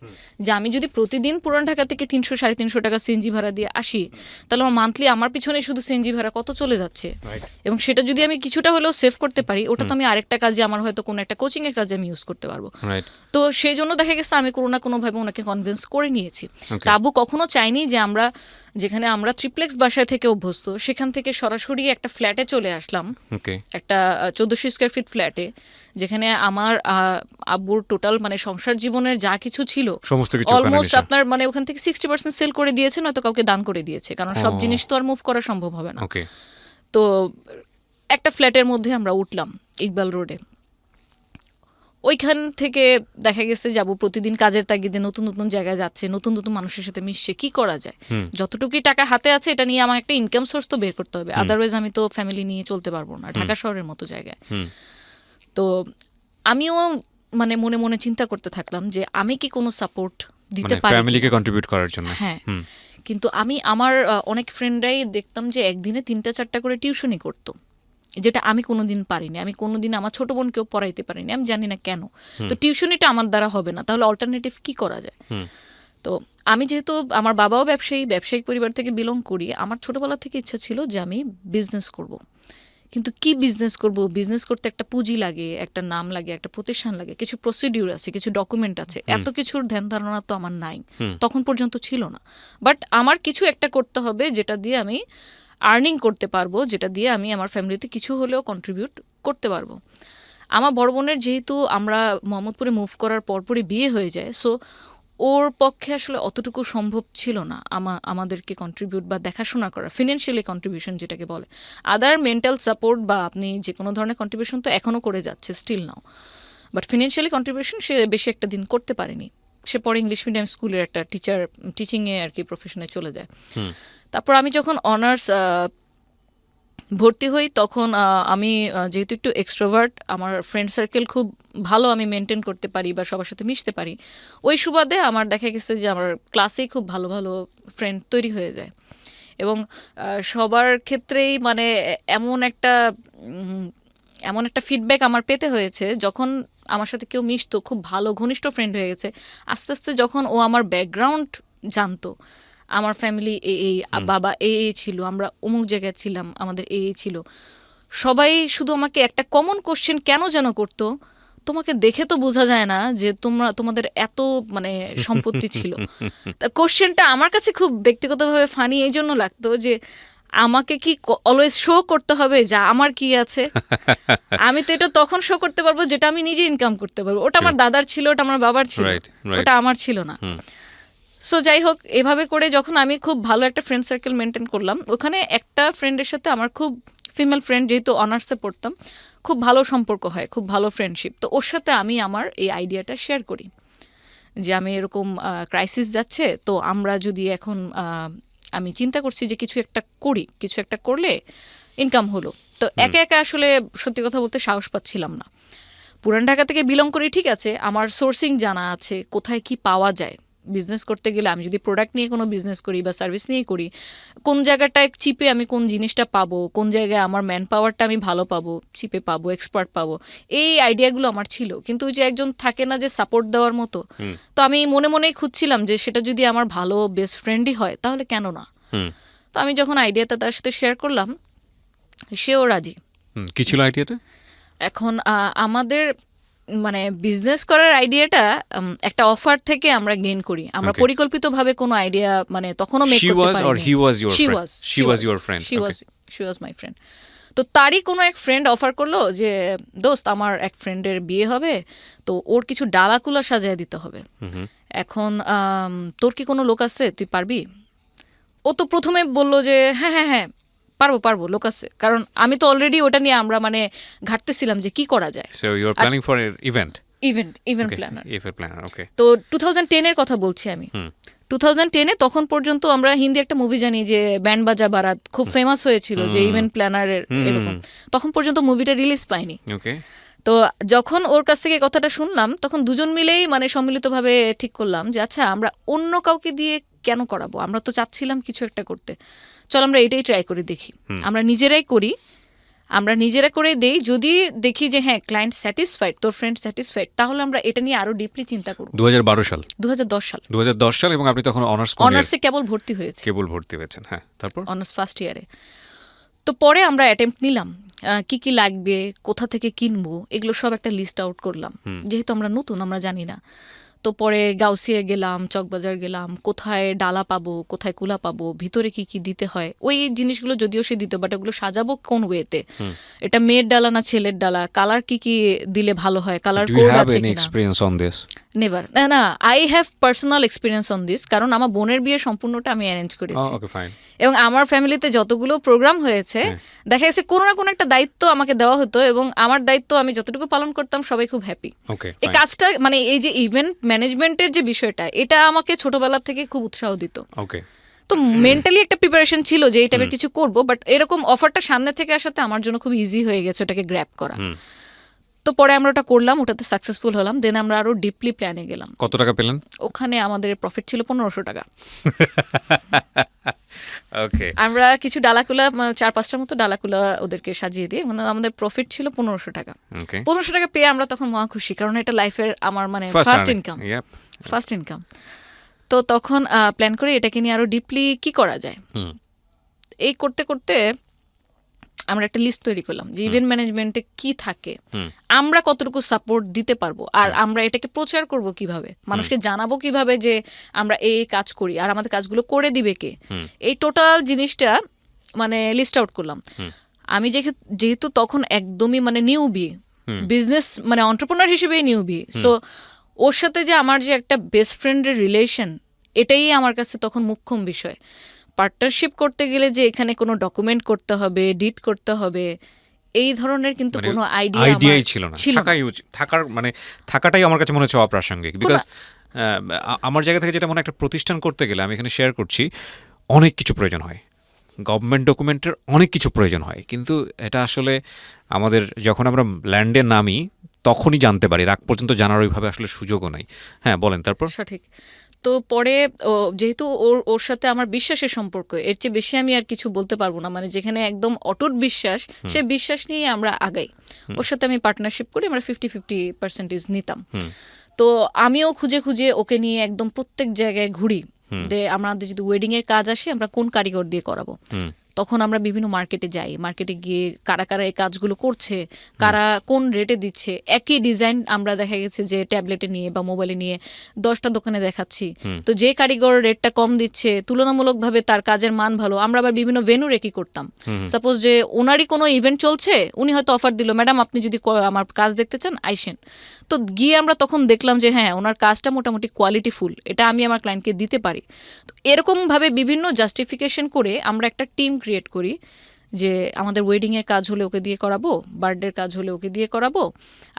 যে আমি যদি প্রতিদিন পুরান ঢাকা থেকে 300-350 টাকা সিএনজি ভাড়া দিয়ে আসি, তাহলে আমার মান্থলি আমার পিছনে শুধু সিএনজি ভাড়া কত চলে যাচ্ছে। এবং সেটা যদি আমি কিছুটা হলেও সেভ করতে পারি, ওটা তো আমি আরেকটা কাজে, আমার হয়তো কোনো একটা কোচিং এর কাজে আমি ইউজ করতে পারবো। তো সেই জন্য দেখা গেছে আমি কোনো না কোনো ভাবে ওনাকে কনভিন্স করে নিয়েছি। আব্বু কখনো চাইনি যে আমরা যেখানে আমরা ট্রিপ্লেক্স বাসায় থেকে অভ্যস্ত সেখান থেকে সরাসরি একটা ফ্ল্যাটে চলে আসলাম, একটা 1400 স্কয়ার ফিট ফ্ল্যাটে, যেখানে আমার আব্বুর টোটাল মানে সংসার জীবনের যা কিছু ছিল অলমোস্ট আপনার মানে ওখান থেকে 60% সেল করে দিয়েছে, নয়তো কাউকে দান করে দিয়েছে, কারণ সব জিনিস তো আর মুভ করা সম্ভব হবে না। তো একটা ফ্ল্যাটের মধ্যে আমরা উঠলাম ইকবাল রোডে। ওইখান থেকে দেখা গেছে যাব প্রতিদিন কাজের তাগিদে নতুন নতুন জায়গায় যাচ্ছে, নতুন নতুন মানুষের সাথে মিশছে। কি করা যায়, যতটুকুই টাকা হাতে আছে এটা নিয়ে আমার একটা ইনকাম সোর্স তো বের করতে হবে, আদারওয়াইজ আমি তো ফ্যামিলি নিয়ে চলতে পারবো না ঢাকা শহরের মতো জায়গায়। তো আমিও মানে মনে মনে চিন্তা করতে থাকলাম যে আমি কি কোনো সাপোর্ট দিতে পারি ফ্যামিলিকে কন্ট্রিবিউট করার জন্য। হ্যাঁ, কিন্তু আমি আমার অনেক ফ্রেন্ডরাই দেখতাম যে একদিনে 3টা-4টা করে টিউশনই করতো, যেটা আমি কোনোদিন পারিনি। আমি কোনোদিন আমার ছোট বোনকেও পড়াইতে পারিনি, আমি জানি না কেন। তো টিউশনিটা আমার দ্বারা হবে না, তাহলে অল্টারনেটিভ কি করা যায়? তো আমি যেহেতু আমার বাবাও ব্যবসায়িক পরিবার থেকে বিলং করি, আমার ছোটবেলা থেকে ইচ্ছা ছিল যে আমি বিজনেস করব। কিন্তু কি বিজনেস করব? বিজনেস করতে একটা পুঁজি লাগে, একটা নাম লাগে, একটা প্রতিষ্ঠান লাগে, কিছু প্রসিডিউর আছে, কিছু ডকুমেন্ট আছে। এত কিছুর ধ্যান ধারণা তো আমার নাই, তখন পর্যন্ত ছিল না। বাট আমার কিছু একটা করতে হবে যেটা দিয়ে আমি আর্নিং করতে পারবো, যেটা দিয়ে আমি আমার ফ্যামিলিতে কিছু হলেও কন্ট্রিবিউট করতে পারবো। আমার বড় বোনের যেহেতু আমরা মোহাম্মদপুরে মুভ করার পরপরই বিয়ে হয়ে যায়, সো ওর পক্ষে আসলে অতটুকু সম্ভব ছিল না আমাদেরকে কন্ট্রিবিউট বা দেখাশোনা করা, ফিনান্সিয়ালি কন্ট্রিবিউশন যেটাকে বলে। আদার মেন্টাল সাপোর্ট বা আপনি যে কোনো ধরনের কন্ট্রিবিউশন তো এখনও করে যাচ্ছে, still now, but financially contribution সে বেশি একটা দিন করতে পারেনি। সে পরে ইংলিশ মিডিয়াম স্কুলের একটা টিচিংয়ে আর কি প্রফেশনে চলে যায়। তারপর আমি যখন অনার্স ভর্তি হই তখন আমি যেহেতু একটু এক্সট্রোভার্ট, আমার ফ্রেন্ড সার্কেল খুব ভালো আমি মেনটেন করতে পারি বা সবার সাথে মিশতে পারি, ওই সুবাদে আমার দেখা গেছে যে আমার ক্লাসেই খুব ভালো ভালো ফ্রেন্ড তৈরি হয়ে যায়। এবং সবার ক্ষেত্রেই মানে এমন একটা ফিডব্যাক আমার পেতে হয়েছে, যখন আমার সাথে কেউ মিশতো, খুব ভালো ঘনিষ্ঠ ফ্রেন্ড হয়ে গেছে, আস্তে আস্তে যখন ও আমার ব্যাকগ্রাউন্ড জানতো, আমার ফ্যামিলি এই বাবা এই ছিল, আমরা অমুক জায়গায় ছিলাম, আমাদের এই ছিল, সবাই শুধু আমাকে একটা কমন কোশ্চেন কেন যেন করতো, তোমাকে দেখে তো বোঝা যায় না যে তোমাদের এত মানে সম্পত্তি ছিল। কোশ্চেনটা আমার কাছে খুব ব্যক্তিগতভাবে ফানি এই জন্য লাগতো যে আমাকে কি অলওয়েজ শো করতে হবে যে আমার কি আছে? আমি তো এটা তখন শো করতে পারবো যেটা আমি নিজে ইনকাম করতে পারবো। ওটা আমার দাদার ছিল, ওটা আমার বাবার ছিল, ওটা আমার ছিল না। সো যাই হোক, এভাবে করে যখন আমি খুব ভালো একটা ফ্রেন্ড সার্কেল মেনটেন করলাম, ওখানে একটা ফ্রেন্ডের সাথে আমার খুব ফিমেল ফ্রেন্ড, যেহেতু অনার্সে পড়তাম, খুব ভালো সম্পর্ক হয়, খুব ভালো ফ্রেন্ডশিপ। তো ওর সাথে আমি আমার এই আইডিয়াটা শেয়ার করি যে আমি এরকম ক্রাইসিস যাচ্ছে, তো আমরা যদি এখন আমি চিন্তা করছি যে কিছু একটা করি, কিছু একটা করলে ইনকাম হলো। তো একা একা আসলে সত্যি কথা বলতে সাহস পাচ্ছিলাম না। পুরান ঢাকা থেকে বিলং করি, ঠিক আছে, আমার সোর্সিং জানা আছে, কোথায় কি পাওয়া যায়। বিজনেস করতে গেলে আমি যদি প্রোডাক্ট নিয়ে কোনো বিজনেস করি বা সার্ভিস নিয়ে করি, কোন জায়গাটায় চিপে আমি কোন জিনিসটা পাবো, কোন জায়গায় আমার ম্যান পাওয়ারটা আমি ভালো পাবো, চিপে পাবো, এক্সপার্ট পাবো, এই আইডিয়াগুলো আমার ছিল। কিন্তু ওই যে একজন থাকে না যে সাপোর্ট দেওয়ার মতো, তো আমি মনে মনেই খুঁজছিলাম যে সেটা যদি আমার ভালো বেস্ট ফ্রেন্ডই হয় তাহলে কেন না। তো আমি যখন আইডিয়াটা তার সাথে শেয়ার করলাম, সেও রাজি। কি ছিল আইডিয়াটা? এখন আমাদের মানে বিজনেস করার আইডিয়াটা একটা অফার থেকে আমরা গেইন করি। আমরা পরিকল্পিতভাবে কোনো আইডিয়া মানে তখনও মেক করতে পারিনি। She was my friend. তো তারই কোনো এক ফ্রেন্ড অফার করলো যে দোস্ত, আমার এক ফ্রেন্ডের বিয়ে হবে, তো ওর কিছু ডালাকুলা সাজিয়ে দিতে হবে। এখন তোর কি কোনো লোক আছে, তুই পারবি? ও তো প্রথমে বললো যে হ্যাঁ হ্যাঁ হ্যাঁ পারবো, লোক আছে। কারণ আমি তো অলরেডি ওটা নিয়ে আমরা মানে ঘাটতেছিলাম যে কি করা যায়। So you are planning for an event planner. okay. তো 2010 এর কথা বলছি আমি। 2010-এ তখন পর্যন্ত আমরা হিন্দি একটা মুভি জানি যে ব্যান্ড বাজা বারাত, খুব ফেমাস হয়েছিল যে ইভেন্ট প্ল্যানারের এরকম। তখন পর্যন্ত মুভিটা রিলিজ পায়নি। তো যখন ওর কাছ থেকে কথাটা শুনলাম, তখন দুজন মিলেই মানে সম্মিলিতভাবে ঠিক করলাম যে আচ্ছা, আমরা অন্য কাউকে দিয়ে কেন করাবো, আমরা তো চাচ্ছিলাম কিছু একটা করতে, চল আমরা এটাই ট্রাই করে দেখি। আমরা নিজেরাই করি, আমরা নিজেরা করে দেই, যদি দেখি যে হ্যাঁ ক্লায়েন্ট স্যাটিসফাইড, তোর ফ্রেন্ড স্যাটিসফাইড, তাহলে আমরা এটা নিয়ে আরো ডিপলি চিন্তা করব। 2010 সাল এবং আপনি তখন অনার্সে কেবল ভর্তি হয়েছেন। হ্যাঁ, তারপর অনার্স ফার্স্ট ইয়ারে। তো পরে আমরা অ্যাটেম্প্ট নিলাম, কি কি লাগবে, কোথা থেকে কিনবো, এগুলো সব একটা লিস্ট আউট করলাম। যেহেতু আমরা নতুন, আমরা জানি না। তো পরে গাউসিয়া গেলাম, চকবাজার গেলাম, কোথায় ডালা পাবো, কোথায় কুলা পাবো, ভিতরে কি কি দিতে হয়, ওই জিনিসগুলো যদিও সে দিত, বাট ওগুলো সাজাবো কোন ওয়েতে, এটা মেয়ের ডালা না ছেলের ডালা, কালার কি কি দিলে ভালো হয়, কালার কোড আছে কিনা। নেভার, না, I have personal experience on this, কারণ আমার বোনের বিয়ে সম্পূর্ণটা আমি অ্যারেঞ্জ করেছি। এবং আমার ফ্যামিলিতে যতগুলো প্রোগ্রাম হয়েছে, দেখা গেছে কোনো না কোনো একটা দায়িত্ব আমাকে দেওয়া হতো, এবং আমার দায়িত্ব আমি যতটুকু পালন করতাম সবাই খুব হ্যাপি। এই কাজটা মানে এই যে ইভেন্ট ম্যানেজমেন্টের যে বিষয়টা, এটা আমাকে ছোটবেলা থেকে খুব উৎসাহ দিত। তো মেন্টালি একটা প্রিপারেশন ছিল যে এটা কিছু করব, বাট এরকম অফারটা সামনে থেকে আসাতে আমার জন্য খুব ইজি হয়ে গেছে ওটাকে গ্র্যাব করা। তো পরে আমরা ওটা করলাম, ওটাতে সাকসেসফুল হলাম। দেন আমরা আরো ডিপলি প্ল্যানে গেলাম। কত টাকা পেলেন ওখানে? আমাদের প্রফিট ছিল 1500 টাকা। আমরা কিছু ডালাকুলা 4-5টার মতো ডালাকুলা ওদেরকে সাজিয়ে দিয়ে, মানে আমাদের প্রফিট ছিল 1500 টাকা। 1500 টাকা পেয়ে আমরা তখন মহা খুশি, কারণ এটা লাইফের আমার মানে ফার্স্ট ইনকাম। তো তখন প্ল্যান করে এটাকে নিয়ে আরো ডিপলি কি করা যায়। এই করতে করতে আমরা একটা লিস্ট তৈরি করলাম যে ইভেন্ট ম্যানেজমেন্টে কি থাকে, আমরা কতটুকু সাপোর্ট দিতে পারবো, আর আমরা এটাকে প্রচার করব কিভাবে, মানুষকে জানাবো কিভাবে যে আমরা এই কাজ করি, আর আমাদের কাজগুলো করে দিবে কে। এই টোটাল জিনিসটা মানে লিস্ট আউট করলাম। আমি যেহেতু তখন একদমই মানে নিউবি, বিজনেস মানে এন্টারপ্রেনার হিসেবেই নিউবি, সো ওর সাথে যে আমার যে একটা বেস্ট ফ্রেন্ডের রিলেশন, এটাই আমার কাছে তখন মুখ্যম বিষয়। পার্টনারশিপ করতে গেলে যে এখানে কোনো ডকুমেন্ট করতে হবে, এডিট করতে হবে, এই ধরনের কিন্তু কোনো আইডিয়াই ছিল না। থাকাটাই আমার কাছে মনে হচ্ছে অপ্রাসঙ্গিক। বিকজ আমার জায়গা থেকে যেটা মনে একটা প্রতিষ্ঠান করতে গেলে, আমি এখানে শেয়ার করছি, অনেক কিছু প্রয়োজন হয়, গভর্নমেন্ট ডকুমেন্টের অনেক কিছু প্রয়োজন হয়। কিন্তু এটা আসলে আমাদের যখন আমরা ল্যান্ডে নামি তখনই জানতে পারি, রাগ পর্যন্ত জানার ওইভাবে আসলে সুযোগও নাই। হ্যাঁ, বলেন তারপর। সঠিক। তো পরে যেহেতু ওর সাথে আমার বিশ্বাসের সম্পর্ক, এর চেয়ে বেশি আমি আর কিছু বলতে পারবো না, মানে যেখানে একদম অটুট বিশ্বাস, সে বিশ্বাস নিয়ে আমরা আগাই। ওর সাথে আমি পার্টনারশিপ করি, আমরা 50-50% নিতাম। তো আমিও খুঁজে খুঁজে ওকে নিয়ে একদম প্রত্যেক জায়গায় ঘুরি যে আমাদের যদি ওয়েডিং এর কাজ আসে আমরা কোন কারিগর দিয়ে করাবো, তখন আমরা বিভিন্ন মার্কেটে যাই, মার্কেটে গিয়ে কারা কারা এই কাজগুলো করছে, কারা কোন রেটে দিচ্ছে, একই ডিজাইন আমরা দেখা গেছে যে ট্যাবলেটে নিয়ে বা মোবাইলে নিয়ে 10টা দোকানে দেখাচ্ছি। তো যে কারিগর রেটটা কম দিচ্ছে, তুলনামূলকভাবে তার কাজের মান ভালো, আমরা আবার বিভিন্ন ভেন্যুরে কি করতাম, সাপোজ যে ওনারই কোনো ইভেন্ট চলছে, উনি হয়তো অফার দিল, ম্যাডাম আপনি যদি আমার কাজ দেখতে চান আইসেন। তো গিয়ে আমরা তখন দেখলাম যে হ্যাঁ ওনার কাজটা মোটামুটি কোয়ালিটিফুল, এটা আমি আমার ক্লায়েন্টকে দিতে পারি। তো এরকমভাবে বিভিন্ন জাস্টিফিকেশন করে আমরা একটা টিম ক্রিয়েট করি যে আমাদের ওয়েডিংয়ের কাজ হলে ওকে দিয়ে করাবো, বার্থডের কাজ হলে ওকে দিয়ে করাবো,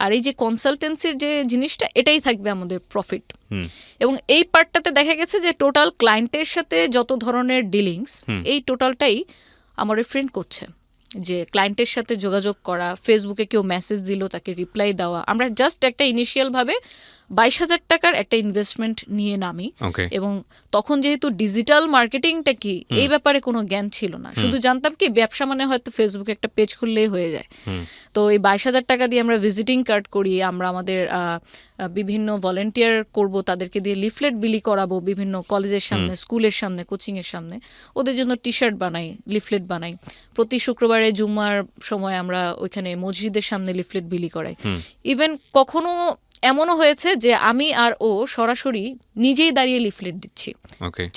আর এই যে কনসালটেন্সির যে জিনিসটা এটাই থাকবে আমাদের প্রফিট। এবং এই পার্টটাতে দেখা গেছে যে টোটাল ক্লায়েন্টের সাথে যত ধরনের ডিলিংস এই টোটালটাই আমার ফ্রেন্ড করছে, যে ক্লায়েন্টের সাথে যোগাযোগ করা, ফেসবুকে কেউ মেসেজ দিল তাকে রিপ্লাই দেওয়া। আমরা জাস্ট একটা ইনিশিয়ালভাবে 22,000 টাকার একটা ইনভেস্টমেন্ট নিয়ে নামি। এবং তখন যেহেতু ডিজিটাল মার্কেটিংটা কি এই ব্যাপারে কোনো জ্ঞান ছিল না, শুধু জানতাম কি ব্যবসা মানে হয়তো ফেসবুকে একটা পেজ খুললেই হয়ে যায়। তো এই 22,000 টাকা দিয়ে আমরা ভিজিটিং কার্ড করি, আমরা আমাদের বিভিন্ন ভলেন্টিয়ার করব, তাদেরকে দিয়ে লিফলেট বিলি করাবো বিভিন্ন কলেজের সামনে, স্কুলের সামনে, কোচিংয়ের সামনে, ওদের জন্য টি শার্ট বানাই, লিফলেট বানাই। প্রতি শুক্রবারে জুম্মার সময় আমরা ওইখানে মসজিদের সামনে লিফলেট বিলি করাই। ইভেন কখনো এমনও হয়েছে যে আমি আর ও সরাসরি নিজেই দাঁড়িয়ে লিফলেট দিচ্ছি,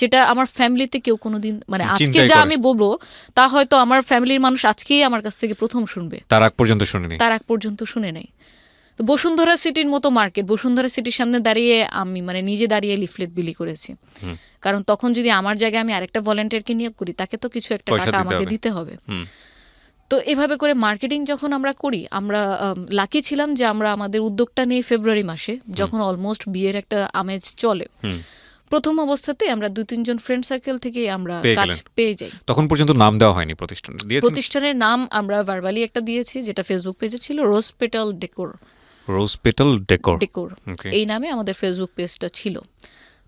যেটা আমার ফ্যামিলিতে কেউ কোনোদিন, মানে আজকে যা আমি বলবো তা হয়তো আমার ফ্যামিলির মানুষ আজকেই আমার কাছ থেকে প্রথম শুনবে, তার আগ পর্যন্ত শুনে নেই। তো বসুন্ধরা সিটির মতো মার্কেট, বসুন্ধরা সিটির সামনে দাঁড়িয়ে আমি মানে নিজে দাঁড়িয়ে লিফলেট বিলি করেছি, কারণ তখন যদি আমার জায়গায় আমি আরেকটা ভলেন্টিয়ারকে নিয়োগ করি তাকে তো কিছু একটা টাকা আমাকে দিতে হবে। তো এভাবে করে মার্কেটিং যখন আমরা করি, আমরা লাকি ছিলাম যে আমরা আমাদের উদ্যোগটা নেই ফেব্রুয়ারি মাসে, যখন অলমোস্ট বিয়ের একটা আমেজ চলে। প্রথম অবস্থাতে আমরা 2-3 জন ফ্রেন্ড সার্কেল থেকে আমরা কাজ পেয়ে যাই। তখন পর্যন্ত নাম দেওয়া হয়নি প্রতিষ্ঠানের নাম আমরা ভার্বালি একটা দিয়েছি, যেটা ফেসবুক পেজে ছিল, রোজ পেটাল ডেকোর, এই নামে আমাদের ফেসবুক পেজটা ছিল।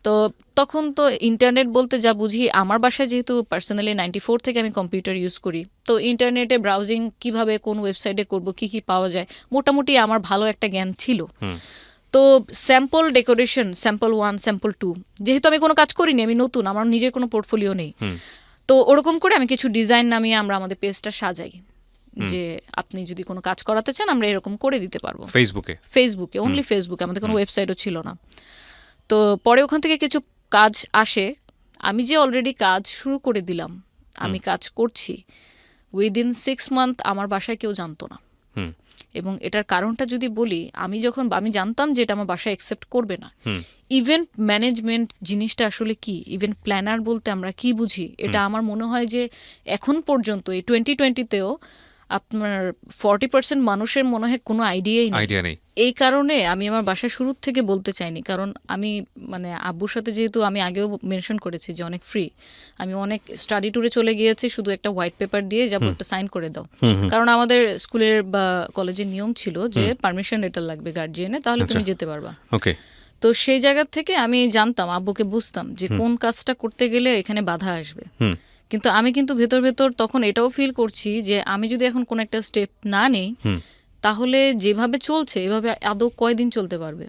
তো তখন তো ইন্টারনেট বলতে যা বুঝি, আমার বাসায় যেহেতু পার্সোনালি 94 থেকে আমি কম্পিউটার ইউজ করি, তো ইন্টারনেটে ব্রাউজিং কিভাবে কোন ওয়েবসাইটে করব, কি কি পাওয়া যায়, মোটামুটি আমার ভালো একটা জ্ঞান ছিল। তো স্যাম্পল ডেকোরেশন, স্যাম্পল 1, স্যাম্পল 2, যেহেতু আমি কোনো কাজ করিনি, আমি নতুন, আমার নিজের কোনো পোর্টফোলিও নেই, তো ওরকম করে আমি কিছু ডিজাইন নামিয়ে আমরা আমাদের পেজটা সাজাই, যে আপনি যদি কোনো কাজ করাতে চান আমরা এরকম করে দিতে পারবো। ফেসবুকে অনলি ফেসবুকে, আমাদের কোনো ওয়েবসাইটও ছিল না। তো পরে ওখান থেকে কিছু কাজ আসে, আমি যে অলরেডি কাজ শুরু করে দিলাম, আমি কাজ করছি, উইদিন 6 মান্থ আমার বাসায় কেউ জানতো না। এবং এটার কারণটা যদি বলি, আমি জানতাম যে এটা আমার বাসায় অ্যাকসেপ্ট করবে না। ইভেন্ট ম্যানেজমেন্ট জিনিসটা আসলে কি, ইভেন্ট প্ল্যানার বলতে আমরা কি বুঝি, এটা আমার মনে হয় যে এখন পর্যন্ত এই 2020-তেও আপনার 40% মানুষের মনে হয় কোনো আইডিয়াই নেই। এই কারণে আমি আমার বাসায় শুরু থেকে বলতে চাইনি, কারণ আমি মানে আব্বুর সাথে যেহেতু আমি আগেও মেনশন করেছি যে অনেক ফ্রি, আমি অনেক স্টাডি ট্যুরে চলে গিয়েছি, শুধু একটা হোয়াইট পেপার দিয়ে যাবো, একটা সাইন করে দাও, কারণ আমাদের স্কুলের বা কলেজের নিয়ম ছিল যে পারমিশন লেটার লাগবে গার্জিয়ানে, তাহলে তুমি যেতে পারবা। তো সেই জায়গা থেকে আমি জানতাম, আব্বুকে বুঝতাম যে কোন কাজটা করতে গেলে এখানে বাধা আসবে। কিন্তু আমি ভেতর তখন এটাও ফিল করছি যে আমি যদি এখন কোন একটা স্টেপ না নেই, তাহলে যেভাবে চলছে এভাবে আদৌ কয়দিন চলতে পারবে।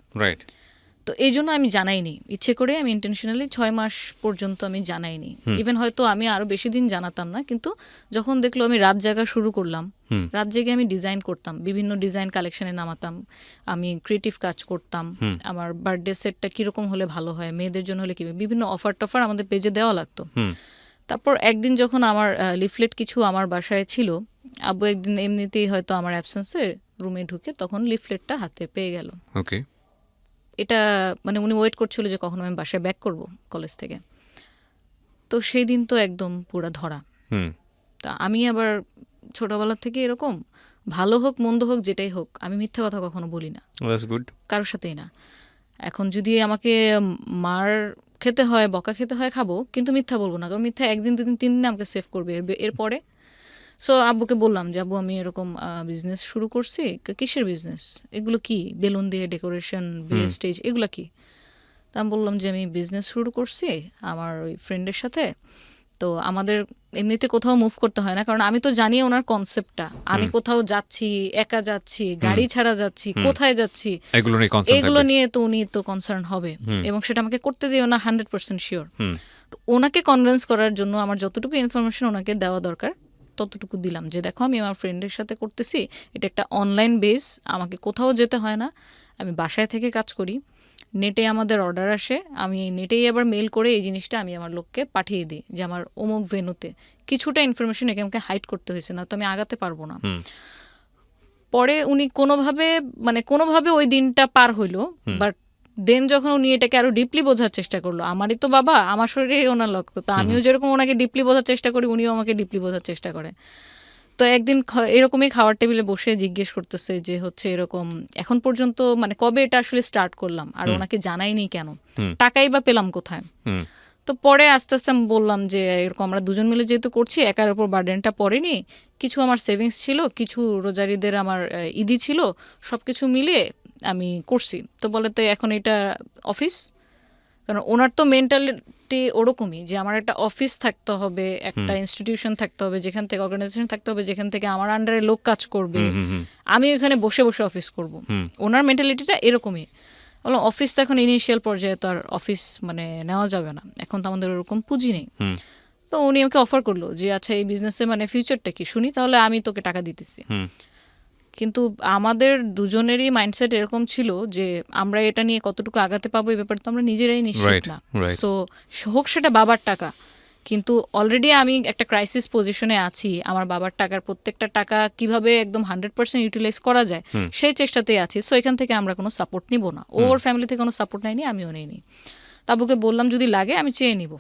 তো এই জন্য আমি জানাইনি, ইচ্ছে করে আমি ইন্টেনশনালি 6 মাস পর্যন্ত আমি জানাইনি। ইভেন হয়তো আমি আরো বেশি দিন জানাতাম না, কিন্তু যখন দেখলো আমি রাত জাগা শুরু করলাম, রাত জেগে আমি ডিজাইন করতাম, বিভিন্ন ডিজাইন কালেকশনে নামাতাম, আমি ক্রিয়েটিভ কাজ করতাম, আমার বার্থডে সেটটা কিরকম হলে ভালো হয়, মেয়েদের জন্য হলে কি, বিভিন্ন অফার টফার আমাদের পেজে দেওয়া লাগতো। তারপর একদিন যখন আমার লিফলেট কিছু আমার বাসায় ছিল, আব্বু একদিন এমনিতেই হয়তো আমার অ্যাবসেন্সে রুমে ঢুকে তখন লিফলেটটা হাতে পেয়ে গেল। এটা মানে উনি ওয়েট করছিল যে কখন আমি বাসায় ব্যাক করব কলেজ থেকে। তো সেই দিন তো একদম পুরো ধরা। তা আমি আবার ছোটবেলা থেকে এরকম, ভালো হোক মন্দ হোক যেটাই হোক, আমি মিথ্যা কথা কখনো বলি না, কারোর সাথেই না। এখন যদি আমাকে মার খেতে হয়, বকা খেতে হয়, খাবো, কিন্তু মিথ্যা বলবো না, কারণ মিথ্যা 1 দিন 2 দিন 3 দিনে আমাকে সেভ করবে এরপরে। সো আব্বুকে বললাম যে আব্বু আমি এরকম বিজনেস শুরু করছি। কিসের বিজনেস? এগুলো কি? বেলুন দিয়ে ডেকোরেশন, বিয়ের স্টেজ, এগুলো কি? তা আমি বললাম যে আমি বিজনেস শুরু করছি আমার ওই ফ্রেন্ডের সাথে। তো আমাদের এমনিতে কোথাও মুভ করতে হয় না, কারণ আমি তো জানি ওনার কনসেপ্টটা, আমি কোথাও যাচ্ছি, একা যাচ্ছি, গাড়ি ছাড়া যাচ্ছি, কোথায় যাচ্ছি, এগুলো নিয়ে তো উনি তো কনসার্ন হবে, এবং সেটা আমাকে করতে দিও না 100% শিওর। তো ওনাকে কনভিন্স করার জন্য আমার যতটুকু ইনফরমেশন ওনাকে দেওয়া দরকার ততটুকু দিলাম, যে দেখো আমি আমার ফ্রেন্ডের সাথে করতেছি, এটা একটা অনলাইন বেস, আমাকে কোথাও যেতে হয় না, আমি বাসায় থেকে কাজ করি, নেটে আমাদের অর্ডার আসে, আমি নেটেই আবার মেল করে এই জিনিসটা আমি আমার লোককে পাঠিয়ে দিই যে আমার অমুক ভেন্যুতে। কিছুটা ইনফরমেশন একে আমাকে হাইড করতে হয়েছে, না তো আমি আগাতে পারবো না। পরে উনি কোনোভাবে ওই দিনটা পার হইলো, বাট দেন যখন উনি এটাকে আরো ডিপলি বোঝার চেষ্টা করলো, আমারই তো বাবা, আমার শরীরে ওনার রক্ত, তো আমিও যেরকম ওনাকে ডিপলি বোঝার চেষ্টা করি, উনিও আমাকে ডিপলি বোঝার চেষ্টা করে। তো একদিন এরকমই খাওয়ার টেবিলে বসে জিজ্ঞেস করতেছে যে হচ্ছে এরকম এখন পর্যন্ত মানে কবে এটা আসলে স্টার্ট করলাম আর ওনাকে জানাইনি কেন, টাকাই বা পেলাম কোথায়। তো পরে আস্তে আস্তে আমি বললাম যে এরকম আমরা দুজন মিলে যেহেতু করছি, একার উপর বার্ডেনটা পড়েনি, কিছু আমার সেভিংস ছিল, কিছু রোজারিদের আমার ঈদি ছিল, সব কিছু মিলিয়ে আমি করছি। তো বলে তো এখন এটা অফিস, কারণ ওনার তো মেন্টালিটি ওরকমই যে আমার একটা অফিস থাকতে হবে, একটা ইনস্টিটিউশন থাকতে হবে, যেখান থেকে অর্গানাইজেশন থাকতে হবে, যেখান থেকে আমার আন্ডারে লোক কাজ করবে, আমি ওখানে বসে বসে অফিস করব। ওনার মেন্টালিটিটা এরকমই। বললাম অফিস তো এখন ইনিশিয়াল পর্যায়ে তো আর অফিস মানে নেওয়া যাবে না, এখন তো আমাদের ওরকম পুঁজি নেই। তো উনি আমাকে অফার করলো যে আচ্ছা এই বিজনেসে মানে ফিউচারটা কি শুনি, তাহলে আমি তোকে টাকা দিতেছি। কিন্তু আমাদের দুজনেরই মাইন্ডসেট এরকম ছিল যে আমরা এটা নিয়ে কতটুকু আগাতে পাবো এই ব্যাপারে তো আমরা নিজেরাই নিশ্চিত না। সো হোক সেটা বাবার টাকা, কিন্তু অলরেডি আমি একটা ক্রাইসিস পজিশনে আছি, আমার বাবার টাকার প্রত্যেকটা টাকা কিভাবে একদম 100% ইউটিলাইজ করা যায় সেই চেষ্টাতেই আছি। সো এখান থেকে আমরা কোনো সাপোর্ট নিব না, ওর ফ্যামিলি থেকে কোনো সাপোর্ট নেয়নি, আমিও নেইনি। তাবুকে বললাম যদি লাগে আমি চেয়ে নিব।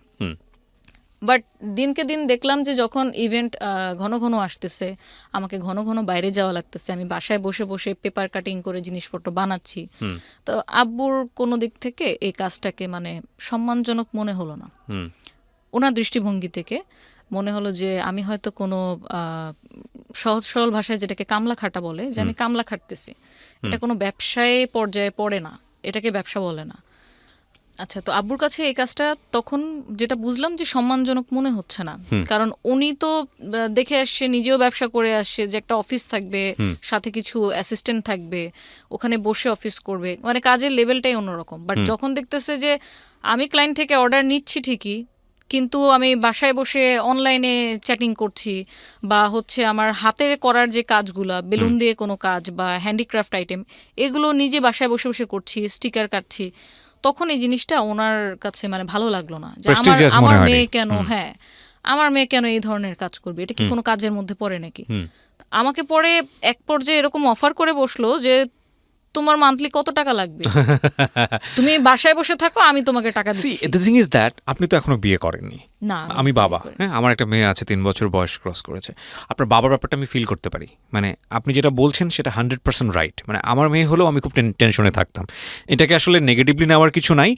বাট দিনকে দিন দেখলাম যে যখন ইভেন্ট ঘন ঘন আসতেছে, আমাকে ঘন ঘন বাইরে যাওয়া লাগতেছে, আমি বাসায় বসে বসে পেপার কাটিং করে জিনিসপত্র বানাচ্ছি, তো আব্বুর কোনো দিক থেকে এই কাজটাকে মানে সম্মানজনক মনে হলো না। ওনার দৃষ্টিভঙ্গি থেকে মনে হলো যে আমি হয়তো কোনো সহজ সরল ভাষায় যেটাকে কামলা খাটা বলে, যে আমি কামলা খাটতেছি, এটা কোনো ব্যবসায় পর্যায়ে পড়ে না, এটাকে ব্যবসা বলে না। আচ্ছা, তো আব্বুর কাছে এই কাজটা তখন যেটা বুঝলাম যে সম্মানজনক মনে হচ্ছে না, কারণ উনি তো দেখে আসছে, নিজেও ব্যবসা করে আসছে, যে একটা অফিস থাকবে, সাথে কিছু অ্যাসিস্ট্যান্ট থাকবে, ওখানে বসে অফিস করবে, মানে কাজের লেভেলটাই অন্যরকম। বাট যখন দেখতেছে যে আমি ক্লায়েন্ট থেকে অর্ডার নিচ্ছি ঠিকই, কিন্তু আমি বাসায় বসে অনলাইনে চ্যাটিং করছি, বা হচ্ছে আমার হাতের করার যে কাজগুলা, বেলুন দিয়ে কোনো কাজ বা হ্যান্ডিক্রাফট আইটেম, এগুলো নিজে বাসায় বসে বসে করছি, স্টিকার কাটছি, তখন এই জিনিসটা ওনার কাছে মানে ভালো লাগলো না যে আমার মেয়ে কেন, হ্যাঁ আমার মেয়ে কেন এই ধরনের কাজ করবে, এটা কি কোনো কাজের মধ্যে পড়ে নাকি। আমাকে পরে এক পর্যায়ে এরকম অফার করে বসলো যে তোমার মান্থলি কত টাকা লাগবে, তুমি বাসায় বসে থাকো, আমি তোমাকে টাকা দিচ্ছি। দ্য থিং ইজ দ্যাট আপনি তো এখনো বিয়ে করেননি। না, আমি বাবা, হ্যাঁ, আমার একটা মেয়ে আছে, 3 বছর বয়স ক্রস করেছে। আপনার বাবার ব্যাপারটা আমি ফিল করতে পারি, মানে আপনি যেটা বলছেন সেটা 100% রাইট। মানে আমার মেয়ে হলেও আমি খুব টেনশনে থাকতাম। এটাকে আসলে নেগেটিভলি নেওয়ার কিছু নাই,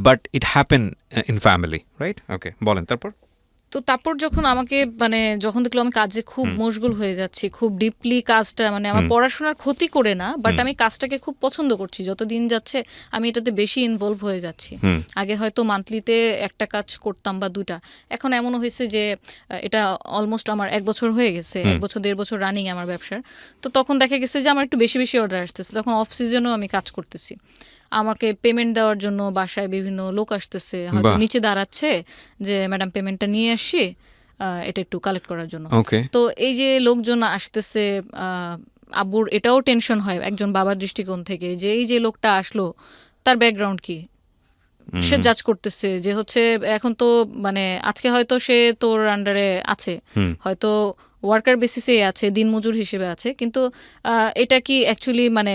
but it happen in family, right? Okay, বলেন তারপর। তো তারপর যখন আমাকে মানে যখন দেখলো আমি কাজে খুব মশগুল হয়ে যাচ্ছি, খুব ডিপলি কাজটা, মানে আমার পড়াশোনার ক্ষতি করে না, বাট আমি কাজটাকে খুব পছন্দ করছি, যত দিন যাচ্ছে আমি এটাতে বেশি ইনভলভ হয়ে যাচ্ছি। আগে হয়তো মান্থলিতে একটা কাজ করতাম বা দুটা, এখন এমনও হয়েছে যে এটা অলমোস্ট আমার 1 বছর হয়ে গেছে, 1 বছর 1.5 বছর রানিং আমার ব্যবসার। তো তখন দেখা গেছে যে আমার একটু বেশি বেশি অর্ডার আসতেছে, তখন অফ সিজনেও আমি কাজ করতেছি, আমাকে পেমেন্ট দেওয়ার জন্য বাসায় বিভিন্ন লোক আসতেছে, হয়তো নিচে দাঁড়াচ্ছে যে ম্যাডাম পেমেন্টটা নিয়ে আসছি, এটা একটু কালেক্ট করার জন্য। তো এই যে লোকজন আসতেছে, আব্বুর এটাও টেনশন হয় একজন বাবার দৃষ্টিকোণ থেকে, যে এই যে লোকটা আসলো তার ব্যাকগ্রাউন্ড কি, সে জাজ করতেছে যে হচ্ছে এখন তো মানে আজকে হয়তো সে তোর আন্ডারে আছে, হয়তো ওয়ার্কার বেসিসে আছে, দিনমজুর হিসেবে আছে, কিন্তু এটা কি অ্যাকচুয়ালি মানে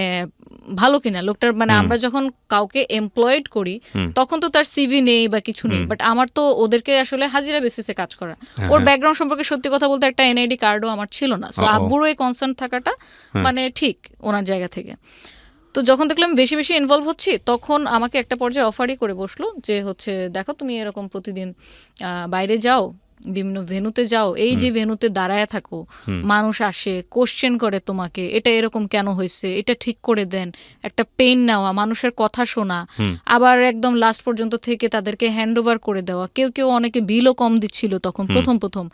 ভালো কিনা লোকটার, মানে আমরা যখন কাউকে এমপ্লয়েড করি তখন তো তার সিভি নেই বা কিছু নেই, বাট আমার তো ওদেরকে আসলে হাজিরা বেসিসে কাজ করা, ওর ব্যাকগ্রাউন্ড সম্পর্কে সত্যি কথা বলতে একটা এনআইডি কার্ডও আমার ছিল না। সো আব্বুরও এই কনসার্ন থাকাটা মানে ঠিক ওনার জায়গা থেকে। তো যখন দেখলাম বেশি বেশি ইনভলভ হচ্ছি, তখন আমাকে একটা পর্যায়ে অফারই করে বসলো যে হচ্ছে দেখো তুমি এরকম প্রতিদিন বাইরে যাও, বিভিন্ন ভেন্যুতে যাও, এই যে ভেন্যুতে দাঁড়ায় থাকো, মানুষ আসে কোশ্চেন করে তোমাকে, এটা এরকম কেন হয়েছে, এটা ঠিক করে দেন, একটা পেন নেওয়া, মানুষের কথা শোনা, আবার একদম লাস্ট পর্যন্ত থেকে তাদেরকে হ্যান্ড ওভার করে দেওয়া। কেউ কেউ অনেকে বিলও কম দিচ্ছিল তখন প্রথম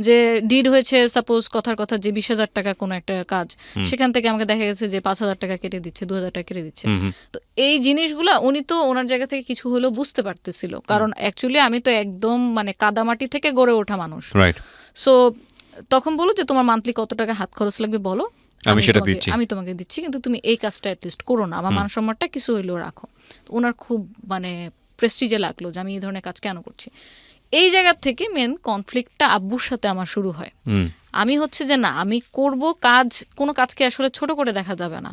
যে ডিড হয়েছে সাপোজ কথার কথা যে 20,000 টাকা কোনো একটা কাজ, সেখান থেকে আমাকে দেখা গেছে যে 5,000 টাকা কেটে দিচ্ছে, 2,000 টাকা কেটে দিচ্ছে। তো এই জিনিসগুলা উনি তো ওনার জায়গা থেকে কিছু হলেও বুঝতে পারতেছিল, কারণ অ্যাকচুয়ালি আমি তো একদম মানে কাদামাটি থেকে গড়ে ওঠা মানুষ। রাইট। সো তখন বলো যে তোমার মান্থলি কত টাকা হাত খরচ লাগবে বলো, আমি তোমাকে দিচ্ছি, কিন্তু তুমি এই কাজটা অ্যাটলিস্ট করো না, আমার মান সম্মানটা কিছু হইলেও রাখো। তো ওনার খুব মানে প্রেস্টিজে লাগলো যে আমি এই ধরনের কাজ কেন করছি। এই জায়গা থেকে মেন কনফ্লিক্টটা আব্বুর সাথে আমার শুরু হয়। আমি হচ্ছে যে না, আমি করব কাজ, কোনো কাজকে আসলে ছোট করে দেখা যাবে না।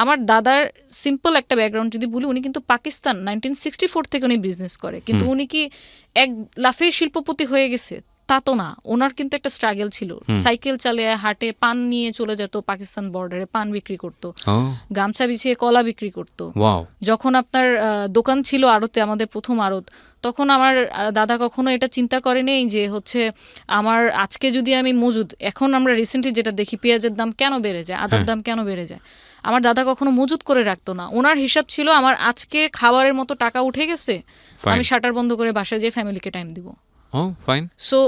আমার দাদার সিম্পল একটা ব্যাকগ্রাউন্ড যদি বলি, উনি কিন্তু পাকিস্তান 1964 থেকে উনি বিজনেস করে, কিন্তু উনি কি এক লাফে শিল্পপতি হয়ে গেছে তা তো না। ওনার কিন্তু একটা স্ট্রাগল ছিল, সাইকেল চালিয়ে হাটে পান নিয়ে চলে যেত, পাকিস্তান বর্ডারে পান বিক্রি করতো, গামছা বিছিয়ে কলা বিক্রি করতো। যখন আপনার দোকান ছিল আড়তে, আমাদের প্রথম আড়ত, তখন আমার দাদা কখনো এটা চিন্তা করেনি যে হচ্ছে আমার আজকে যদি আমি মজুদ, এখন আমরা রিসেন্টলি যেটা দেখি পেঁয়াজের দাম কেন বেড়ে যায়, আদার দাম কেন বেড়ে যায়, আমার দাদা কখনো মজুদ করে রাখতো না। ওনার হিসাব ছিল আমার আজকে খাবারের মতো টাকা উঠে গেছে, আমি শাটার বন্ধ করে বাসায় যেয়ে ফ্যামিলিকে টাইম দিব। সো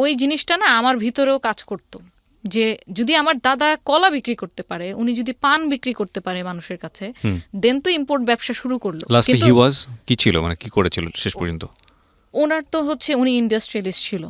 ওই জিনিসটা না আমার ভিতরেও কাজ করতো, যে যদি আমার দাদা কলা বিক্রি করতে পারে, উনি যদি পান বিক্রি করতে পারে মানুষের কাছে, দেন তো ইম্পোর্ট ব্যবসা শুরু করলো। কি ছিল মানে কি করেছিল শেষ পর্যন্ত? ওনার তো হচ্ছে উনি ইন্ডাস্ট্রিয়ালিস্ট ছিল,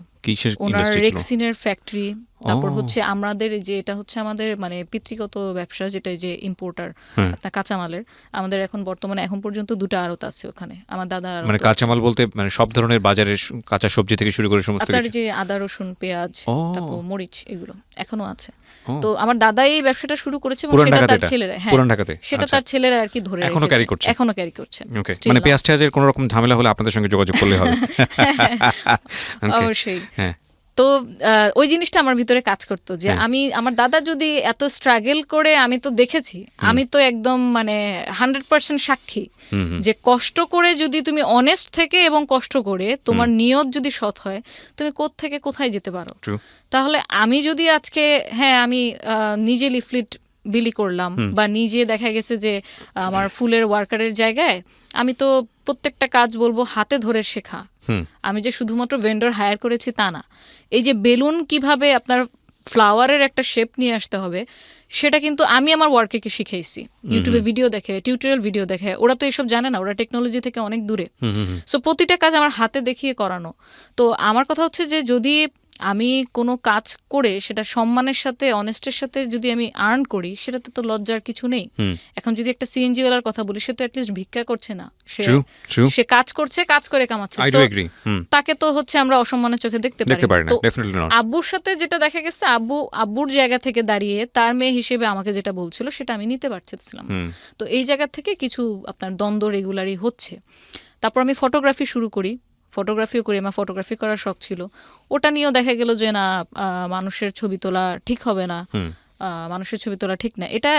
ওনার রেক্সিনের ফ্যাক্টরি, তারপর হচ্ছে আমাদের যে এটা হচ্ছে আমাদের মানে পিতৃগত ব্যবসা, যেটা যে ইম্পোর্টার আপনার কাঁচামালের, আমাদের এখন বর্তমানে এখন পর্যন্ত 2টা আড়ত আছে ওখানে আমার দাদার। মানে কাঁচামাল বলতে মানে সব ধরনের বাজারের কাঁচা সবজি থেকে শুরু করে সমস্ত কিছু, যে আদা রসুন পেঁয়াজ তারপর মরিচ এগুলো এখনো আছে। তো আমার দাদা এই ব্যবসাটা শুরু করেছে, সেটা তার ছেলেরা, সেটা তার ছেলেরা আর কি ধরে এখনো ক্যারি করছে। মানে পেঁয়াজ টেয়াজের কোনো রকম ঝামেলা হলে আপনাদের সঙ্গে যোগাযোগ করলে হবে। অবশ্যই। তো ওই জিনিসটা আমার ভিতরে কাজ করতো যে আমি আমার দাদা যদি এত স্ট্রাগল করে, আমি তো দেখেছি, আমি তো একদম মানে 100% সাক্ষী যে কষ্ট করে যদি তুমি অনেস্ট থেকে এবং কষ্ট করে তোমার নিয়ত যদি সৎ হয়, তুমি থেকে কোথায় যেতে পারো। তাহলে আমি যদি আজকে আমি নিজে লিফলেট বিলি করলাম, বা নিজে দেখা গেছে যে আমার ফুলের ওয়ার্কারের জায়গায় আমি তো প্রত্যেকটা কাজ বলবো হাতে ধরে শেখা, আমি যে শুধুমাত্র ভেন্ডর হায়ার করেছি তা না। এই যে বেলুন কিভাবে আপনার ফ্লাওয়ারের একটা শেপ নিয়ে আসতে হবে, সেটা কিন্তু আমি আমার ওয়ার্কারকে শিখাইছি। ইউটিউবে ভিডিও দেখে, টিউটোরিয়াল ভিডিও দেখে, ওরা তো এসব জানে না, ওরা টেকনোলজি থেকে অনেক দূরে। সো প্রতিটা কাজ আমার হাতে দেখিয়ে করানো। তো আমার কথা হচ্ছে যে যদি আমি কোনো কাজ করে সেটা সম্মানের সাথে, অনেস্টের সাথে যদি আমি আর্ন করি, সেটাতে তো লজ্জার কিছু নেই। এখন যদি একটা সিএনজি ওয়ালার কথা বলি, সে তো অ্যাটলিস্ট ভিক্ষা করছে না, সে কাজ করছে, কাজ করে কামাচ্ছে, তাকে তো হচ্ছে আমরা অসম্মানের চোখে দেখতে পারি না। তো আব্বুর সাথে যেটা দেখা গেছে, আব্বুর জায়গা থেকে দাঁড়িয়ে তার মেয়ে হিসেবে আমাকে যেটা বলছিল সেটা আমি নিতে পারছিলাম। তো এই জায়গা থেকে কিছু আপনার দ্বন্দ্ব রেগুলারই হচ্ছে। তারপর আমি ফটোগ্রাফি শুরু করি, ফটোগ্রাফিও করি, আমার ফটোগ্রাফি করার শখ ছিল। ওটা নিয়েও দেখা গেল যে না, মানুষের ছবি তোলা ঠিক হবে না, মানুষের ছবি তোলা ঠিক না, এটা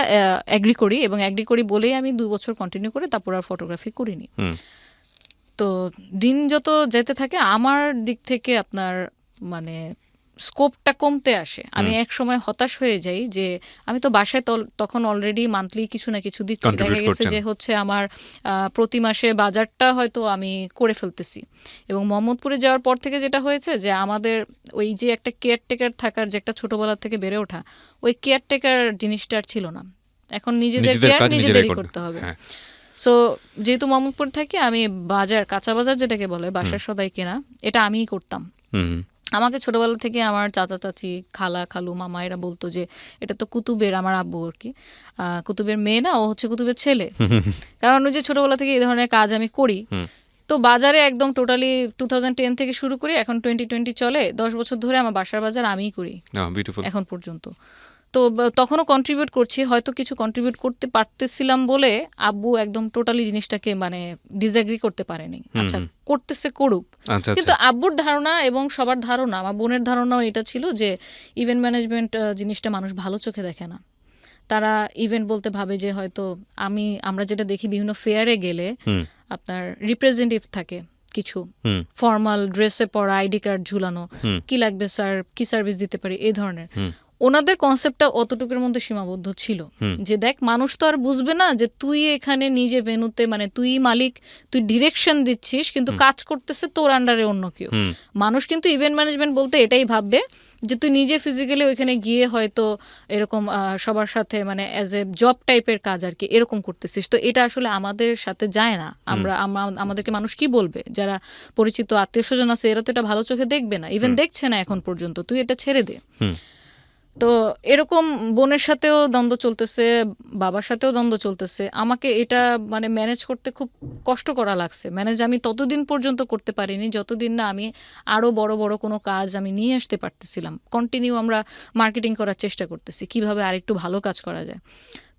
অ্যাগ্রি করি, এবং অ্যাগ্রি করি বলেই আমি 2 বছর কন্টিনিউ করে তারপর আর ফটোগ্রাফি করিনি। তো দিন যত যেতে থাকে আমার দিক থেকে আপনার মানে স্কোপটা কমতে আসে। আমি এক সময় হতাশ হয়ে যাই যে আমি তো বাসায় তখন অলরেডি মান্থলি কিছু না কিছু দিচ্ছি, দেখা গেছে যে হচ্ছে আমার প্রতি মাসে বাজারটা হয়তো আমি করে ফেলতেছি। এবং মোহাম্মদপুরে যাওয়ার পর থেকে যেটা হয়েছে যে আমাদের ওই যে একটা কেয়ারটেকার থাকার যে একটা ছোটবেলা থেকে বেড়ে ওঠা, ওই কেয়ারটেকার জিনিসটা আর ছিল না। এখন নিজেদের কেয়ার নিজেদেরই করতে হবে। সো যেহেতু মোহাম্মদপুর থাকি, আমি বাজার, কাঁচা বাজার যেটাকে বলে, বাসার সদাই কেনা, এটা আমিই করতাম। আমাকে ছোটবেলা থেকে আমার চাচা চাচি, খালা খালু, মামা এরা বলতো যে এটা তো কুতুবের, আমার আব্বু আর কি কুতুবের মেয়ে না, ও হচ্ছে কুতুবের ছেলে। কারণ ওই যে ছোটবেলা থেকে এই ধরনের কাজ আমি করি। তো বাজারে একদম টোটালি 2010 থেকে শুরু করি, এখন 2020 চলে, 10 বছর ধরে আমার বাসার বাজার আমিই করি এখন পর্যন্ত। তো তখনও কন্ট্রিবিউট করছি, হয়তো কিছু কন্ট্রিবিউট করতে পারতেছিলাম বলে আব্বু একদম টোটালি জিনিসটাকে মানে ডিসএগ্রি করতে পারেনি। আচ্ছা করতেছে করুক, কিন্তু আব্বুর ধারণা এবং সবার ধারণা, আমার বোনের ধারণাও এটা ছিল যে ইভেন্ট ম্যানেজমেন্ট জিনিসটা মানুষ ভালো চোখে দেখে না। তারা ইভেন্ট বলতে ভাবে যে হয়তো আমরা যেটা দেখি বিভিন্ন ফেয়ারে গেলে আপনার রিপ্রেজেন্টেটিভ থাকে, কিছু হুম ফর্মাল ড্রেসে পরা, আইডি কার্ড ঝুলানো, হুম কি লাগবে স্যার, কি সার্ভিস দিতে পারি, এই ধরনের। হুম ওনাদের কনসেপ্টটা অতটুকুর মধ্যে সীমাবদ্ধ ছিল হুম যে দেখ মানুষ তো আর বুঝবে না যে তুই এখানে নিজে ভেনুতে মানে তুই মালিক, তুই ডিরেকশন দিচ্ছিস কিন্তু কাজ করতেছে তোর আন্ডারে অন্য কেউ। হুম মানুষ কিন্তু ইভেন্ট ম্যানেজমেন্ট বলতে এটাই ভাববে যে তুই নিজে ফিজিক্যালি ওইখানে গিয়ে হয়তো এরকম সবার সাথে মানে অ্যাজ এ জব টাইপের কাজ আর কি এরকম করতেছিস। তো এটা আসলে আমাদের সাথে যায় না। আমাদেরকে মানুষ কি বলবে, যারা পরিচিত আত্মীয় স্বজন আছে এরা তো এটা ভালো চোখে দেখবে না, ইভেন দেখছে না এখন পর্যন্ত, তুই এটা ছেড়ে দে। হুম তো এরকম বোনের সাথেও দ্বন্দ্ব চলতেছে, বাবার সাথেও দ্বন্দ্ব চলতেছে। আমাকে এটা মানে ম্যানেজ করতে খুব কষ্ট করা লাগছে। ম্যানেজ আমি ততদিন পর্যন্ত করতে পারিনি যতদিন না আমি আরও বড় বড় কোনো কাজ আমি নিয়ে আসতে পারতেছিলাম। কন্টিনিউ আমরা মার্কেটিং করার চেষ্টা করতেছি কিভাবে আরেকটু ভালো কাজ করা যায়।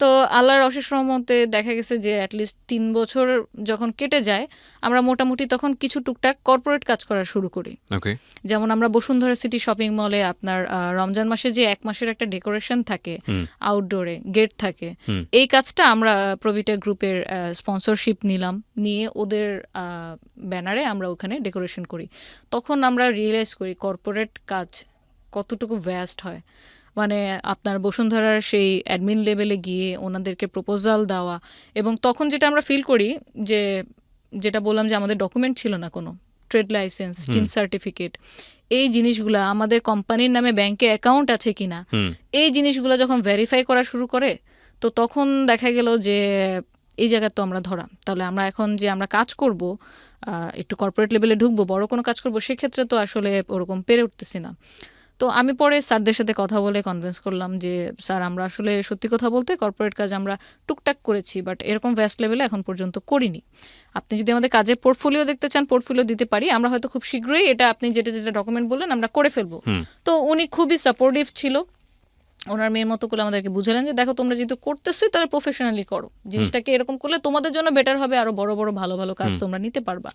তো আল্লাহর অশেষ রহমতে দেখা গেছে যে অ্যাটলিস্ট 3 বছর যখন কেটে যায় আমরা মোটামুটি তখন কিছু টুকটাক কর্পোরেট কাজ করা শুরু করি। ওকে যেমন আমরা বসুন্ধরা সিটি শপিং মলে আপনার রমজান মাসে যে 1 মাসের একটা ডেকোরেশন থাকে আউটডোরে, গেট থাকে, এই কাজটা আমরা প্রভিটা গ্রুপের স্পন্সরশিপ নিলাম, নিয়ে ওদের ব্যানারে আমরা ওখানে ডেকোরেশন করি। তখন আমরা রিয়েলাইজ করি কর্পোরেট কাজ কতটুকু ভ্যাস্ট হয়। মানে আপনার বসুন্ধরার সেই অ্যাডমিন লেভেলে গিয়ে ওনাদেরকে প্রপোজাল দেওয়া, এবং তখন যেটা আমরা ফিল করি যে যেটা বললাম যে আমাদের ডকুমেন্ট ছিল না কোনো, ট্রেড লাইসেন্স, টিন সার্টিফিকেট, এই জিনিসগুলো আমাদের কোম্পানির নামে ব্যাংকে অ্যাকাউন্ট আছে কিনা, এই জিনিসগুলো যখন ভেরিফাই করা শুরু করে তো তখন দেখা গেল যে এই জায়গায় তো আমরা ধরা। তাহলে আমরা এখন যে আমরা কাজ করব, একটু কর্পোরেট লেভেলে ঢুকবো, বড় কোনো কাজ করব, সেক্ষেত্রে তো আসলে ওরকম পেরে উঠতেছি না। তো আমি পরে স্যারদের সাথে কথা বলে কনভিন্স করলাম যে স্যার আমরা আসলে সত্যি কথা বলতে কর্পোরেট কাজ আমরা টুকটাক করেছি, বাট এরকম ভ্যাস্ট লেভেলে এখন পর্যন্ত করিনি। আপনি যদি আমাদের কাজের পোর্টফোলিও দেখতে চান, পোর্টফোলিও দিতে পারি আমরা, হয়তো খুব শীঘ্রই এটা আপনি যেটা যেটা ডকুমেন্ট বললেন আমরা করে ফেলবো। তো উনি খুবই সাপোর্টিভ ছিল, ওনার মেয়ের মতো করে আমাদেরকে বুঝালেন যে দেখো তোমরা যেহেতু করতেছোই তাহলে প্রফেশনালি করো, জিনিসটাকে এরকম করলে তোমাদের জন্য বেটার হবে, আরো বড় বড় ভালো ভালো কাজ তোমরা নিতে পারবা।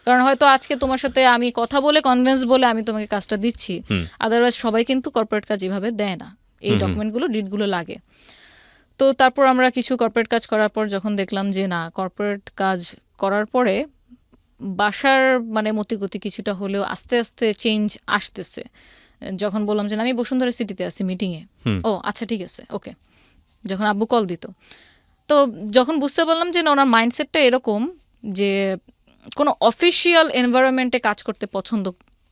কারণ হয়তো আজকে তোমার সাথে আমি কথা বলে কনভিন্স বলে আমি তোমাকে কাজটা দিচ্ছি, আদারওয়াইজ সবাই কিন্তু কর্পোরেট কাজ এভাবে দেয় না, এই ডকুমেন্টগুলো ডিটগুলো লাগে। তো তারপর আমরা কিছু কর্পোরেট কাজ করার পর যখন দেখলাম যে না, কর্পোরেট কাজ করার পরে বাসার মানে মতিগতি কিছুটা হলেও আস্তে আস্তে চেঞ্জ আসতেছে। যখন বললাম যে আমি বসুন্ধরা সিটিতে আছি মিটিংয়ে, ও আচ্ছা ঠিক আছে ওকে, যখন আব্বু কল দিত, তো যখন বুঝতে পারলাম যে না ওনার মাইন্ডসেটটা এরকম যে কোনো অফিসিয়াল এনভায়রনমেন্টে কাজ করতে পছন্দ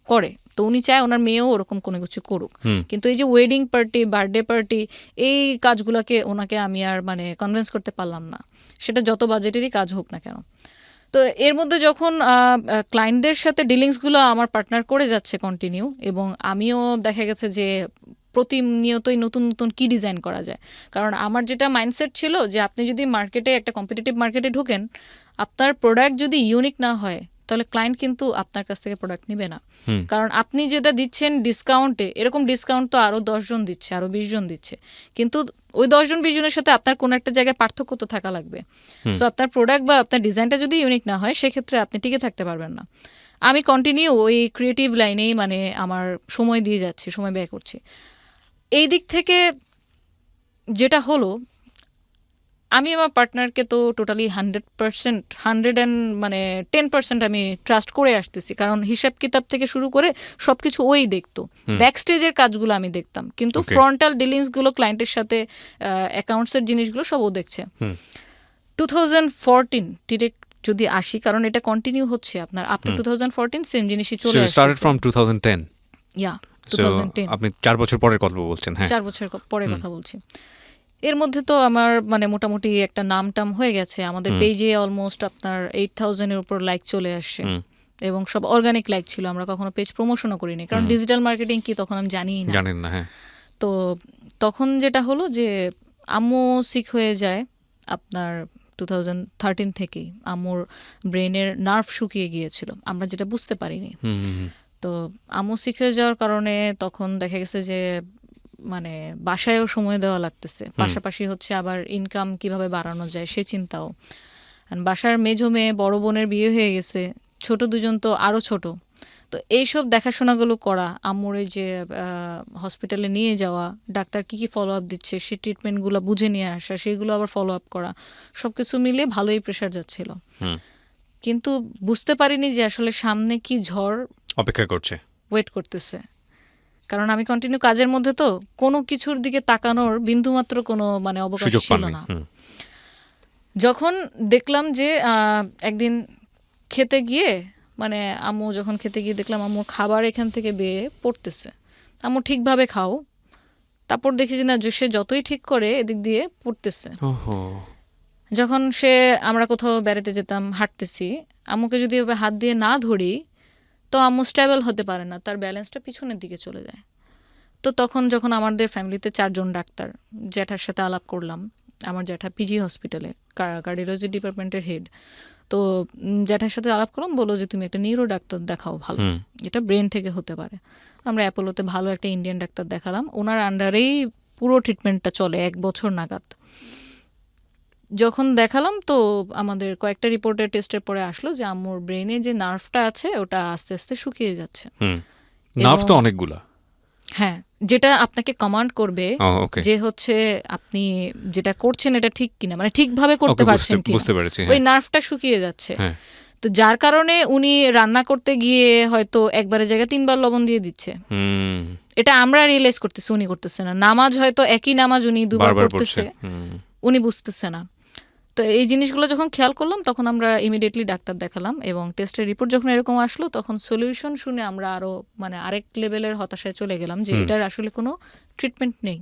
করে, তো উনি চায় ওনার মেয়েও ওরকম কোনো কিছু করুক। কিন্তু এই যে ওয়েডিং পার্টি, বার্থডে পার্টি, এই কাজগুলোকে ওনাকে আমি আর মানে কনভিন্স করতে পারলাম না, সেটা যত বাজেটেরই কাজ হোক না কেন। তো এর মধ্যে যখন ক্লায়েন্টদের সাথে ডিলিংসগুলো আমার পার্টনার করে যাচ্ছে কন্টিনিউ, এবং আমিও দেখা গেছে যে প্রতিনিয়তই নতুন নতুন কি ডিজাইন করা যায়। কারণ আমার যেটা মাইন্ডসেট ছিল যে আপনি যদি মার্কেটে একটা কম্পিটিটিভ মার্কেটে ঢোকেন, আপনার প্রোডাক্ট যদি ইউনিক না হয় তাহলে ক্লায়েন্ট কিন্তু আপনার কাছ থেকে প্রোডাক্ট নেবে না। কারণ আপনি যেটা দিচ্ছেন ডিসকাউন্টে, এরকম ডিসকাউন্ট তো আরও 10 জন দিচ্ছে, আরও 20 জন দিচ্ছে, কিন্তু ওই 10 জন 20 জনের সাথে আপনার কোনো একটা জায়গায় পার্থক্য তো থাকা লাগবে। সো আপনার প্রোডাক্ট বা আপনার ডিজাইনটা যদি ইউনিক না হয় সেক্ষেত্রে আপনি টিকে থাকতে পারবেন না। আমি কন্টিনিউ ওই ক্রিয়েটিভ লাইনেই মানে আমার সময় দিয়ে যাচ্ছি, সময় ব্যয় করছি। এই দিক থেকে যেটা হলো, আমি আমার পার্টনারকে তো টোটালি 100% 10% আমি ট্রাস্ট করে আসতেছি, কারণ হিসাব কিতাব থেকে শুরু করে সবকিছু ওই দেখতো, ব্যাক স্টেজের কাজগুলো আমি দেখতাম, কিন্তু ফ্রন্টাল ডিলিংসগুলো ক্লায়েন্টের সাথে অ্যাকাউন্টসের জিনিসগুলো সব ও দেখছে। 2014 ডিরেক্ট যদি আসি, কারণ এটা কন্টিনিউ হচ্ছে আপনার আপ টু 2014 সেম জিনিসই চলে আসছে। Started from 2010। ইয়া 2010। আপনি 4 বছর পরের কথা বলছেন। হ্যাঁ 4 বছর পরে কথা বলছি। এর মধ্যে তো আমার মানে মোটামুটি একটা নাম টাম হয়ে গেছে, আমাদের পেজে অলমোস্ট আপনার 8000 এর উপর লাইক চলে আসছে, এবং সব অর্গানিক লাইক ছিল, আমরা কখনো পেজ প্রমোশনও করিনি, কারণ ডিজিটাল মার্কেটিং কি তখন আমি জানিই না, জানেন না। হ্যাঁ তো তখন যেটা হলো যে আম্মু সিক হয়ে যায় আপনার 2013 থেকেই। আম্মুর ব্রেনের নার্ভ শুকিয়ে গিয়েছিল, আমরা যেটা বুঝতে পারিনি। তো আম্মু সিক হয়ে যাওয়ার কারণে তখন দেখা গেছে যে মানে বাসায়ও সময় দেওয়া লাগতেছে, পাশাপাশি হচ্ছে আবার ইনকাম কিভাবে বাড়ানো যায় সে চিন্তাও। বাসার মেজো মেয়ে, বড় বোনের বিয়ে হয়ে গেছে, ছোট দুজন তো আরও ছোট, তো এইসব দেখাশোনাগুলো করা, আম্মুর যে হসপিটালে নিয়ে যাওয়া, ডাক্তার কী কী ফলো আপ দিচ্ছে সেই ট্রিটমেন্টগুলো বুঝে নিয়ে আসা, সেগুলো আবার ফলো আপ করা, সব কিছু মিলে ভালোই প্রেশার যাচ্ছিল। কিন্তু বুঝতে পারিনি যে আসলে সামনে কি ঝড় অপেক্ষা করছে। ওয়েট করতেছে। কারণ আমি কন্টিনিউ কাজের মধ্যে, তো কোনো কিছুর দিকে তাকানোর বিন্দুমাত্র কোনো মানে অবকাশ সুযোগ ছিল পাননি। না। যখন দেখলাম যে একদিন খেতে গিয়ে, মানে আম্মু যখন খেতে গিয়ে দেখলাম আম্মুর খাবার এখান থেকে বেয়ে পড়তেছে। আম্মু ঠিকভাবে খাও, তারপর দেখি যে না, যে সে যতই ঠিক করে এদিক দিয়ে পড়তেছে। ওহো। যখন আমরা কোথাও বেড়াতে যেতাম, হাঁটতেছি, আম্মুকে যদি এভাবে হাত দিয়ে না ধরি তো আম্মু স্টেবল হতে পারে না, তার ব্যালেন্সটা পিছনের দিকে চলে যায়। তো তখন যখন আমাদের ফ্যামিলিতে 4 জন ডাক্তার, জ্যাঠার সাথে আলাপ করলাম। আমার জ্যাঠা পিজি হসপিটালে কার্ডিওলজি ডিপার্টমেন্টের হেড। তো জ্যাঠার সাথে আলাপ করলাম, বললো যে তুমি একটা নিউরো ডাক্তার দেখাও, ভালো, এটা ব্রেন থেকে হতে পারে। আমরা অ্যাপোলোতে ভালো একটা ইন্ডিয়ান ডাক্তার দেখালাম, ওনার আন্ডারেই পুরো ট্রিটমেন্টটা চলে 1 বছর নাগাদ। যখন দেখালাম তো আমাদের কয়েকটা রিপোর্টের টেস্টের পরে আসলো যে আম্মুর ব্রেনে যে নার্ভটা আছে ওটা আস্তে আস্তে শুকিয়ে যাচ্ছে। নার্ভ তো অনেকগুলা। হ্যাঁ, যেটা আপনাকে কমান্ড করবে যে হচ্ছে আপনি যেটা করছেন এটা ঠিক কিনা, মানে ঠিকভাবে করতে পারছেন কিনা, বুঝতে পেরেছি। ওই নার্ভটা শুকিয়ে যাচ্ছে। তো যার কারণে উনি রান্না করতে গিয়ে হয়তো একবারের জায়গায় 3 বার লবণ দিয়ে দিচ্ছে। এটা আমরা রিয়েলাইজ করতেছি, উনি করতেছে না। নামাজ হয়তো একই নামাজ উনি 2 বার পড়তেছে, উনি বুঝতেছে না। তো এই জিনিসগুলো যখন খেয়াল করলাম তখন আমরা ইমিডিয়েটলি ডাক্তার দেখালাম, এবং টেস্টের রিপোর্ট যখন এরকম আসলো তখন সলিউশন শুনে আমরা আরো মানে আরেক লেভেলের হতাশায় চলে গেলাম যে এটার আসলে কোনো ট্রিটমেন্ট নেই।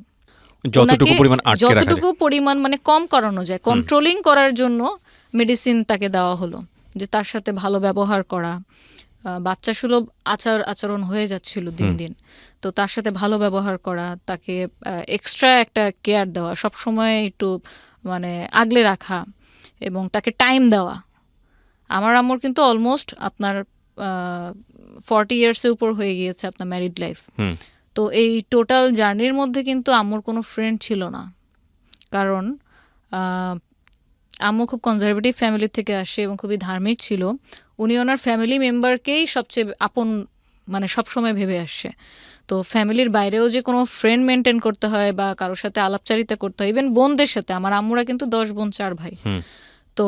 যতটুকু পরিমাণ মানে কম করানো যায়, কন্ট্রোলিং করার জন্য মেডিসিন তাকে দেওয়া হলো, যে তার সাথে ভালো ব্যবহার করা, বাচ্চা সুলভ আচরণ হয়ে যাচ্ছিল দিন দিন, তো তার সাথে ভালো ব্যবহার করা, তাকে এক্সট্রা একটা কেয়ার দেওয়া, সব সময় একটু মানে আগলে রাখা, এবং তাকে টাইম দেওয়া। আমার আম্মুর কিন্তু অলমোস্ট আপনার 40 ইয়ার্সের উপর হয়ে গিয়েছে আপনার ম্যারিড লাইফ। তো এই টোটাল জার্নির মধ্যে কিন্তু আম্মুর কোনো ফ্রেন্ড ছিল না, কারণ আম্মু খুব কনজারভেটিভ ফ্যামিলি থেকে আসে এবং খুবই ধার্মিক ছিল। উনি ওনার ফ্যামিলি মেম্বারকেই সবচেয়ে আপন মানে সবসময় ভেবে আসছে। তো ফ্যামিলির বাইরেও যে কোনো ফ্রেন্ড মেনটেন করতে হয় বা কারোর সাথে আলাপচারিতা করতে হয়, ইভেন বোনদের সাথে, আমার আম্মুরা কিন্তু 10 বোন 4 ভাই, তো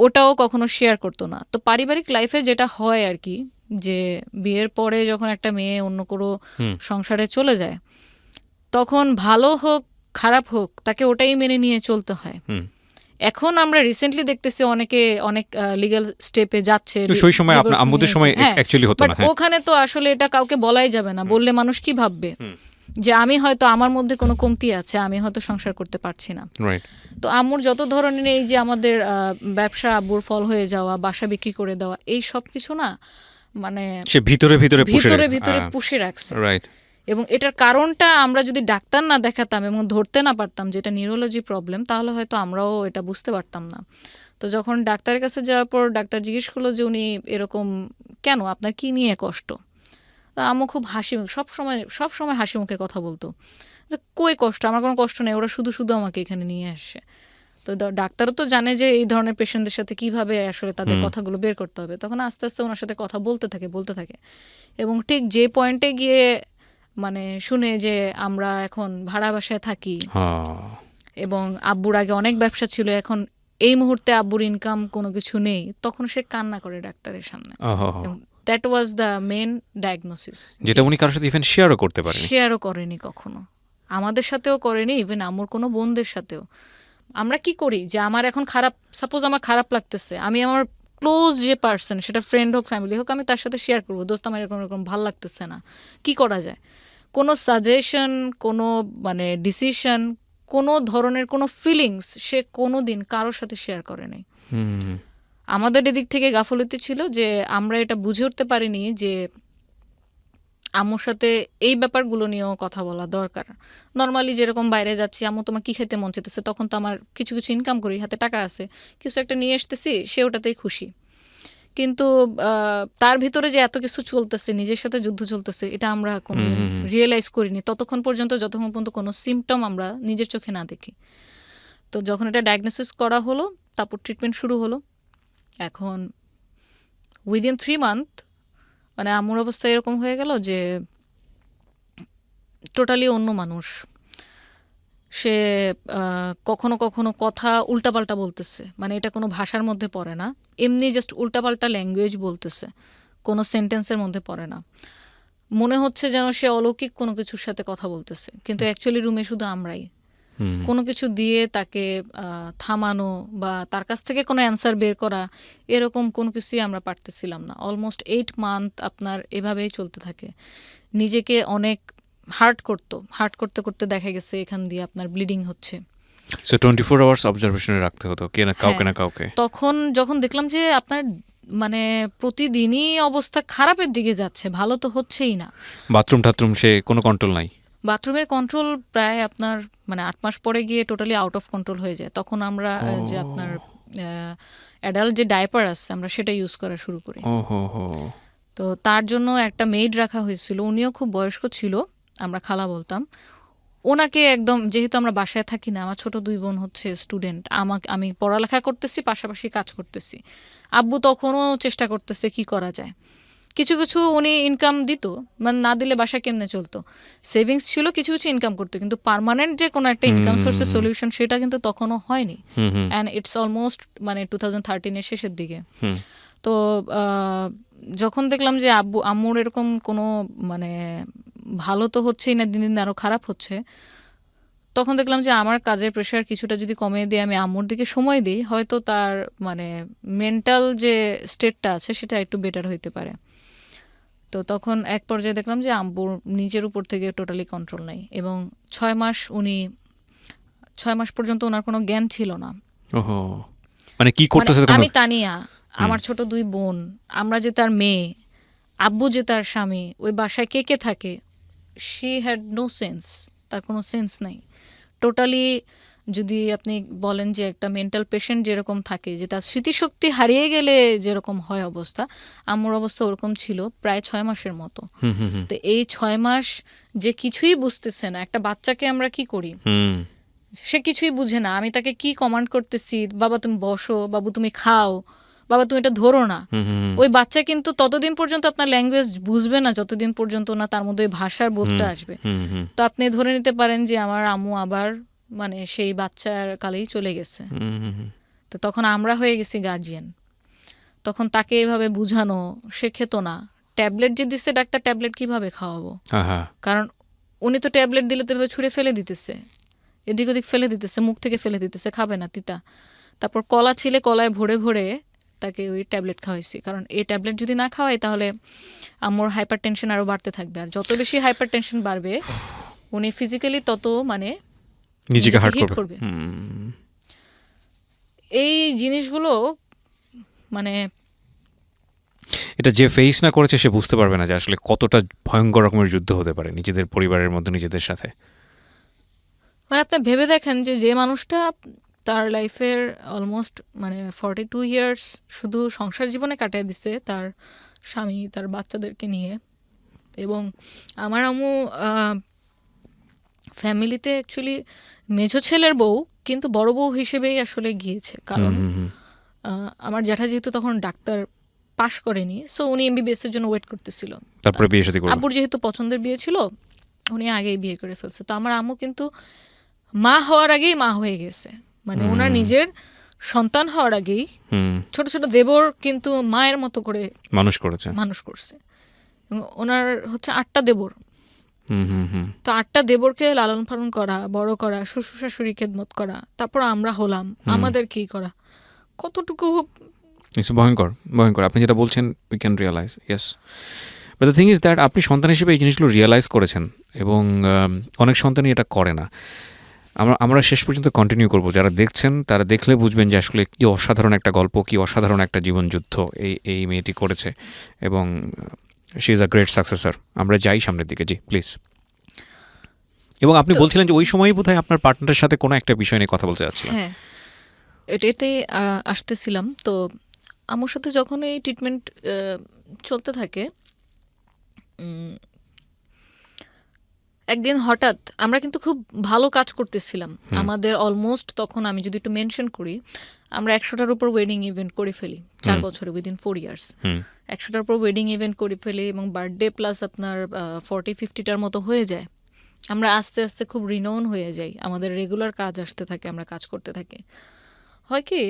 ওটাও কখনো শেয়ার করতো না। তো পারিবারিক লাইফে যেটা হয় আর কি, যে বিয়ের পরে যখন একটা মেয়ে অন্য কোনো সংসারে চলে যায়, তখন ভালো হোক খারাপ হোক তাকে ওটাই মেনে নিয়ে চলতে হয়। এখন আমরা রিসেন্টলি দেখতেছি অনেকে অনেক লিগ্যাল স্টেপে যাচ্ছে, সেই সময় আপনার আম্মুদের সময় অ্যাকচুয়ালি হতো না। ওখানে তো আসলে এটা কাউকে বলাই যাবে না, বললে মানুষ কি ভাববে যে আমি হয়তো আমার মধ্যে কোনো কমতি আছে, আমি হয়তো সংসার করতে পারছি না। তো আম্মুর যত ধরনের এই যে আমাদের ব্যবসা আব্বুর ফল হয়ে যাওয়া, বাসা বিক্রি করে দেওয়া, এই সব কিছু না মানে সে ভিতরে পুষে রাখছে। এবং এটার কারণটা আমরা যদি ডাক্তার না দেখাতাম এবং ধরতে না পারতাম যেটা নিউরোলজি প্রবলেম, তাহলে হয়তো আমরাও এটা বুঝতে পারতাম না। তো যখন ডাক্তারের কাছে যাওয়ার পর ডাক্তার জিজ্ঞেস করলো যে উনি এরকম কেন, আপনার কি নিয়ে কষ্ট? আম্মু খুব সবসময় হাসি মুখে কথা বলতো যে কই কষ্ট, আমার কোনো কষ্ট নেই, ওরা শুধু শুধু আমাকে এখানে নিয়ে আসছে। তো ডাক্তারও তো জানে যে এই ধরনের পেশেন্টদের সাথে কিভাবে আসলে তাদের কথাগুলো বের করতে হবে। তখন আস্তে আস্তে ওনার সাথে কথা বলতে থাকে, এবং ঠিক যে পয়েন্টে গিয়ে মানে শুনে যে আমরা এখন ভাড়া বাসায় থাকি এবং আব্বুর আগে অনেক ব্যবসা ছিল, এখন এই মুহূর্তে আব্বুর ইনকাম কোনো কিছু নেই, তখন সে কান্না করে ডাক্তারের সামনে। That was the main diagnosis, যেটা উনি কারোর সাথে ইভেন শেয়ারও করেনি কখনো, আমাদের সাথেও করেনি, ইভেন আম্মুর কোনো বোনদের সাথেও। আমরা কি করি যে আমার এখন সাপোজ আমার খারাপ লাগতেছে, আমি আমার ক্লোজ যে পার্সন, সেটা ফ্রেন্ড হোক ফ্যামিলি হোক, আমি তার সাথে শেয়ার করবো, দোস্ত আমার এরকম ভালো লাগতেছে না, কি করা যায়? কোনো সাজেশন, কোনো মানে ডিসিশন, কোনো ধরনের কোনো ফিলিংস সে কোনো দিন কারোর সাথে শেয়ার করে নাই। আমাদের এদিক থেকে গাফলতি ছিল যে আমরা এটা বুঝে উঠতে পারিনি যে আম্মুর সাথে এই ব্যাপারগুলো নিয়েও কথা বলা দরকার। নর্মালি যেরকম বাইরে যাচ্ছি, আম্মু তোমার কি খেতে মন চাইতেছে, তখন তো আমার কিছু ইনকাম করি, হাতে টাকা আছে, কিছু একটা নিয়ে আসতেছি, সে ওটাতেই খুশি। কিন্তু তার ভিতরে যে এত কিছু চলতেছে, নিজের সাথে যুদ্ধ চলতেছে, এটা আমরা কোনো রিয়েলাইজ করিনি যতক্ষণ পর্যন্ত কোনো সিমটম আমরা নিজের চোখে না দেখি। তো যখন এটা ডায়াগনোসিস করা হলো, তারপর ট্রিটমেন্ট শুরু হলো। এখন উইদিন 3 মান্থ মানে আম্মুর অবস্থা এরকম হয়ে গেল যে টোটালি অন্য মানুষ। সে কখনো কখনো কথা উল্টাপাল্টা বলতেছে, মানে এটা কোনো ভাষার মধ্যে পড়ে না, এমনি জাস্ট উল্টাপাল্টা ল্যাঙ্গুয়েজ বলতেছে, কোনো সেন্টেন্সের মধ্যে পড়ে না। মনে হচ্ছে যেন সে অলৌকিক কোনো কিছুর সাথে কথা বলতেছে, কিন্তু অ্যাকচুয়ালি রুমে শুধু আমরাই। কোনো কিছু দিয়ে তাকে থামানো বা তার কাছ থেকে কোনো অ্যান্সার বের করা, এরকম কোনো কিছুই আমরা পারতেছিলাম না। অলমোস্ট 8 মান্থ আপনার এভাবেই চলতে থাকে। নিজেকে অনেক হার্ট করতে করতে দেখা গেছে এখান দিয়ে আপনার ব্লিডিং হচ্ছে। সো 24 আওয়ার্স অবজারভেশনে রাখতে হতো কে না কাউকে না কাউকে। তখন যখন দেখলাম যে আপনার মানে প্রতিদিনই অবস্থা খারাপের দিকে যাচ্ছে, ভালো তো হচ্ছেই না। বাথরুম টাথরুম সে কোনো কন্ট্রোল নাই? বাথরুমের কন্ট্রোল প্রায় আপনার মানে 8 মাস পরে গিয়ে টোটালি আউট অফ কন্ট্রোল হয়ে যায়। তখন আমরা যে আপনার অ্যাডাল্ট যে ডাইপার আছে আমরা সেটা ইউজ করা শুরু করি। তো তার জন্য একটা মেইড রাখা হয়েছিল, উনিও খুব বয়স্ক ছিল, আমরা খালা বলতাম। ওনাকে একদম, যেহেতু আমরা বাসায় থাকি না, আমার ছোট 2 বোন হচ্ছে স্টুডেন্ট, আমি পড়ালেখা করতেছি, পাশাপাশি কাজ করতেছি। আব্বু তখনও চেষ্টা করতেছে কি করা যায়। কিছু কিছু উনি ইনকাম দিত, মানে না দিলে বাসা কেমনে চলতো। সেভিংস ছিল, কিছু কিছু ইনকাম করতো, কিন্তু পার্মানেন্ট যে কোনো একটা ইনকাম সোর্সের সলিউশন সেটা কিন্তু তখনও হয়নি। অ্যান্ড ইটস অলমোস্ট মানে 2013-এর শেষের দিকে। তো যখন দেখলাম যে আম্মুর এরকম কোনো মানে ভালো তো হচ্ছেই না, দিন দিন আরও খারাপ হচ্ছে, তখন দেখলাম যে আমার কাজের প্রেশার কিছুটা যদি কমিয়ে দিয়ে আমি আম্মুর দিকে সময় দিই, হয়তো তার মানে মেন্টাল যে স্টেটটা আছে সেটা একটু বেটার হইতে পারে। তো তখন এক পর্যায়ে দেখলাম যে আম্মুর নিজের উপর থেকে টোটালি কন্ট্রোল নেই, এবং 6 মাস পর্যন্ত ওনার কোনো জ্ঞান ছিল না। মানে কি করতেছে? আমি তানিয়া, আমার ছোট 2 বোন, আমরা যে তার মেয়ে, আব্বু যে তার স্বামী, ওই বাসায় কে কে থাকে, শি হ্যাড নো সেন্স, তার কোনো সেন্স নাই টোটালি। যদি আপনি বলেন যে একটা মেন্টাল পেশেন্ট যেরকম থাকে, যে তার স্মৃতিশক্তি হারিয়ে গেলে যেরকম হয় অবস্থা, আম্মুর অবস্থা ওরকম ছিল প্রায় 6 মাসের মতো। তো এই 6 মাস যে কিছুই বুঝতেছে না, একটা বাচ্চাকে আমরা কি করি, সে কিছুই বুঝে না। আমি তাকে কি কমান্ড করতেছি, বাবা তুমি বসো, বাবু তুমি খাও, বাবা তুমি এটা ধরো না, ওই বাচ্চা কিন্তু ততদিন পর্যন্ত আপনার ল্যাঙ্গুয়েজ বুঝবে না যতদিন পর্যন্ত না তার মধ্যে ভাষার বোধটা আসবে। তো আপনি ধরে নিতে পারেন যে আমার আম্মু আবার মানে সেই বাচ্চার কালেই চলে গেছে। তো তখন আমরা হয়ে গেছি গার্জিয়ান। তখন তাকে এভাবে বুঝানো, সে খেত না। ট্যাবলেট যে দিচ্ছে ডাক্তার, ট্যাবলেট কিভাবে খাওয়াবো, কারণ উনি তো ট্যাবলেট দিলে তো এভাবে ছুঁড়ে ফেলে দিতেছে, এদিক ওদিক ফেলে দিতেছে, মুখ থেকে ফেলে দিতেছে, খাবে না, তিতা। তারপর কলা ছিলে, কলায় ভরে ভরে তাকে ওই ট্যাবলেট খাওয়াইছি, কারণ এই ট্যাবলেট যদি না খাওয়াই তাহলে আমার হাইপার টেনশন আরও বাড়তে থাকবে, আর যত বেশি হাইপার টেনশন বাড়বে উনি ফিজিক্যালি তত মানে নিজেকে হার্ট করবে। এই জিনিসগুলো মানে এটা যে ফেস না করেছে সে বুঝতে পারবে না যে আসলে কতটা ভয়ঙ্কর রকমের যুদ্ধ হতে পারে নিজেদের পরিবারের মধ্যে, নিজেদের সাথে। মানে আপনি ভেবে দেখেন যে যে মানুষটা তার লাইফের অলমোস্ট মানে 42 ইয়ার্স শুধু সংসার জীবনে কাটিয়ে দিছে তার স্বামী তার বাচ্চাদেরকে নিয়ে, এবং আমার আম্মু ফ্যামিলিতে অ্যাকচুয়ালি মেঝো ছেলের বউ, কিন্তু বড় বউ হিসেবেই আসলে গিয়েছে, কারণ আমার জ্যাঠা যেহেতু তখন ডাক্তার পাশ করেনি, সো উনি এমবিবিএস এর জন্য ওয়েট করতেছিল। তারপরে বিয়ে শাদী করলো। আব্বুর যেহেতু পছন্দের বিয়ে ছিল, উনি আগেই বিয়ে করে ফেলছে। তো আমার আম্মু কিন্তু মা হওয়ার আগেই মা হয়ে গেছে, মানে ওনার নিজের সন্তান হওয়ার আগেই ছোট ছোট দেবর কিন্তু মায়ের মতো করে মানুষ করছে। ওনার হচ্ছে 8টা দেবর। তো 8টা দেবরকে লালন পালন করা, বড় করা, শ্বশুর শাশুড়ি খেদমত করা, তারপর আমরা হলাম, আমাদের কি করা, কতটুকু ভয়ঙ্কর ভয়ঙ্কর। আপনি যেটা বলছেন we can realise, yes. But the thing is that আপনি সন্তান হিসেবে এই জিনিসগুলো রিয়ালাইজ করেছেন, এবং অনেক সন্তানই এটা করে না। আমরা শেষ পর্যন্ত কন্টিনিউ করব, যারা দেখছেন তারা দেখলে বুঝবেন যে আসলে কী অসাধারণ একটা গল্প, কী অসাধারণ একটা জীবনযুদ্ধ এই মেয়েটি করেছে, এবং she is a great successor. আমরা যাই সামনের দিকে, জি প্লিজ। এবং আপনি বলছিলেন যে ওই সময়ই বোধহয় আপনার পার্টনারের সাথে কোনো একটা বিষয় নিয়ে কথা বলতে যাচ্ছিলেন। হ্যাঁ, এটাতে আসতেছিলাম। তো আমার সাথে যখন এই ট্রিটমেন্ট চলতে থাকে, একদিন হঠাৎ আমরা কিন্তু খুব ভালো কাজ করতেছিলাম। আমাদের অলমোস্ট তখন আমি যদি একটু মেনশন করি, আমরা 100টার উপর ওয়েডিং ইভেন্ট করে ফেলি 4 বছরে, উইদিন 4 ইয়ার্স 100টার উপর ওয়েডিং ইভেন্ট করে ফেলি, এবং বার্থডে প্লাস আপনার 40-50টার মতো হয়ে যায় আমরা আস্তে আস্তে খুব রিনোন হয়ে যাই, আমাদের রেগুলার কাজ আসতে থাকে, আমরা কাজ করতে থাকি। হয় কি,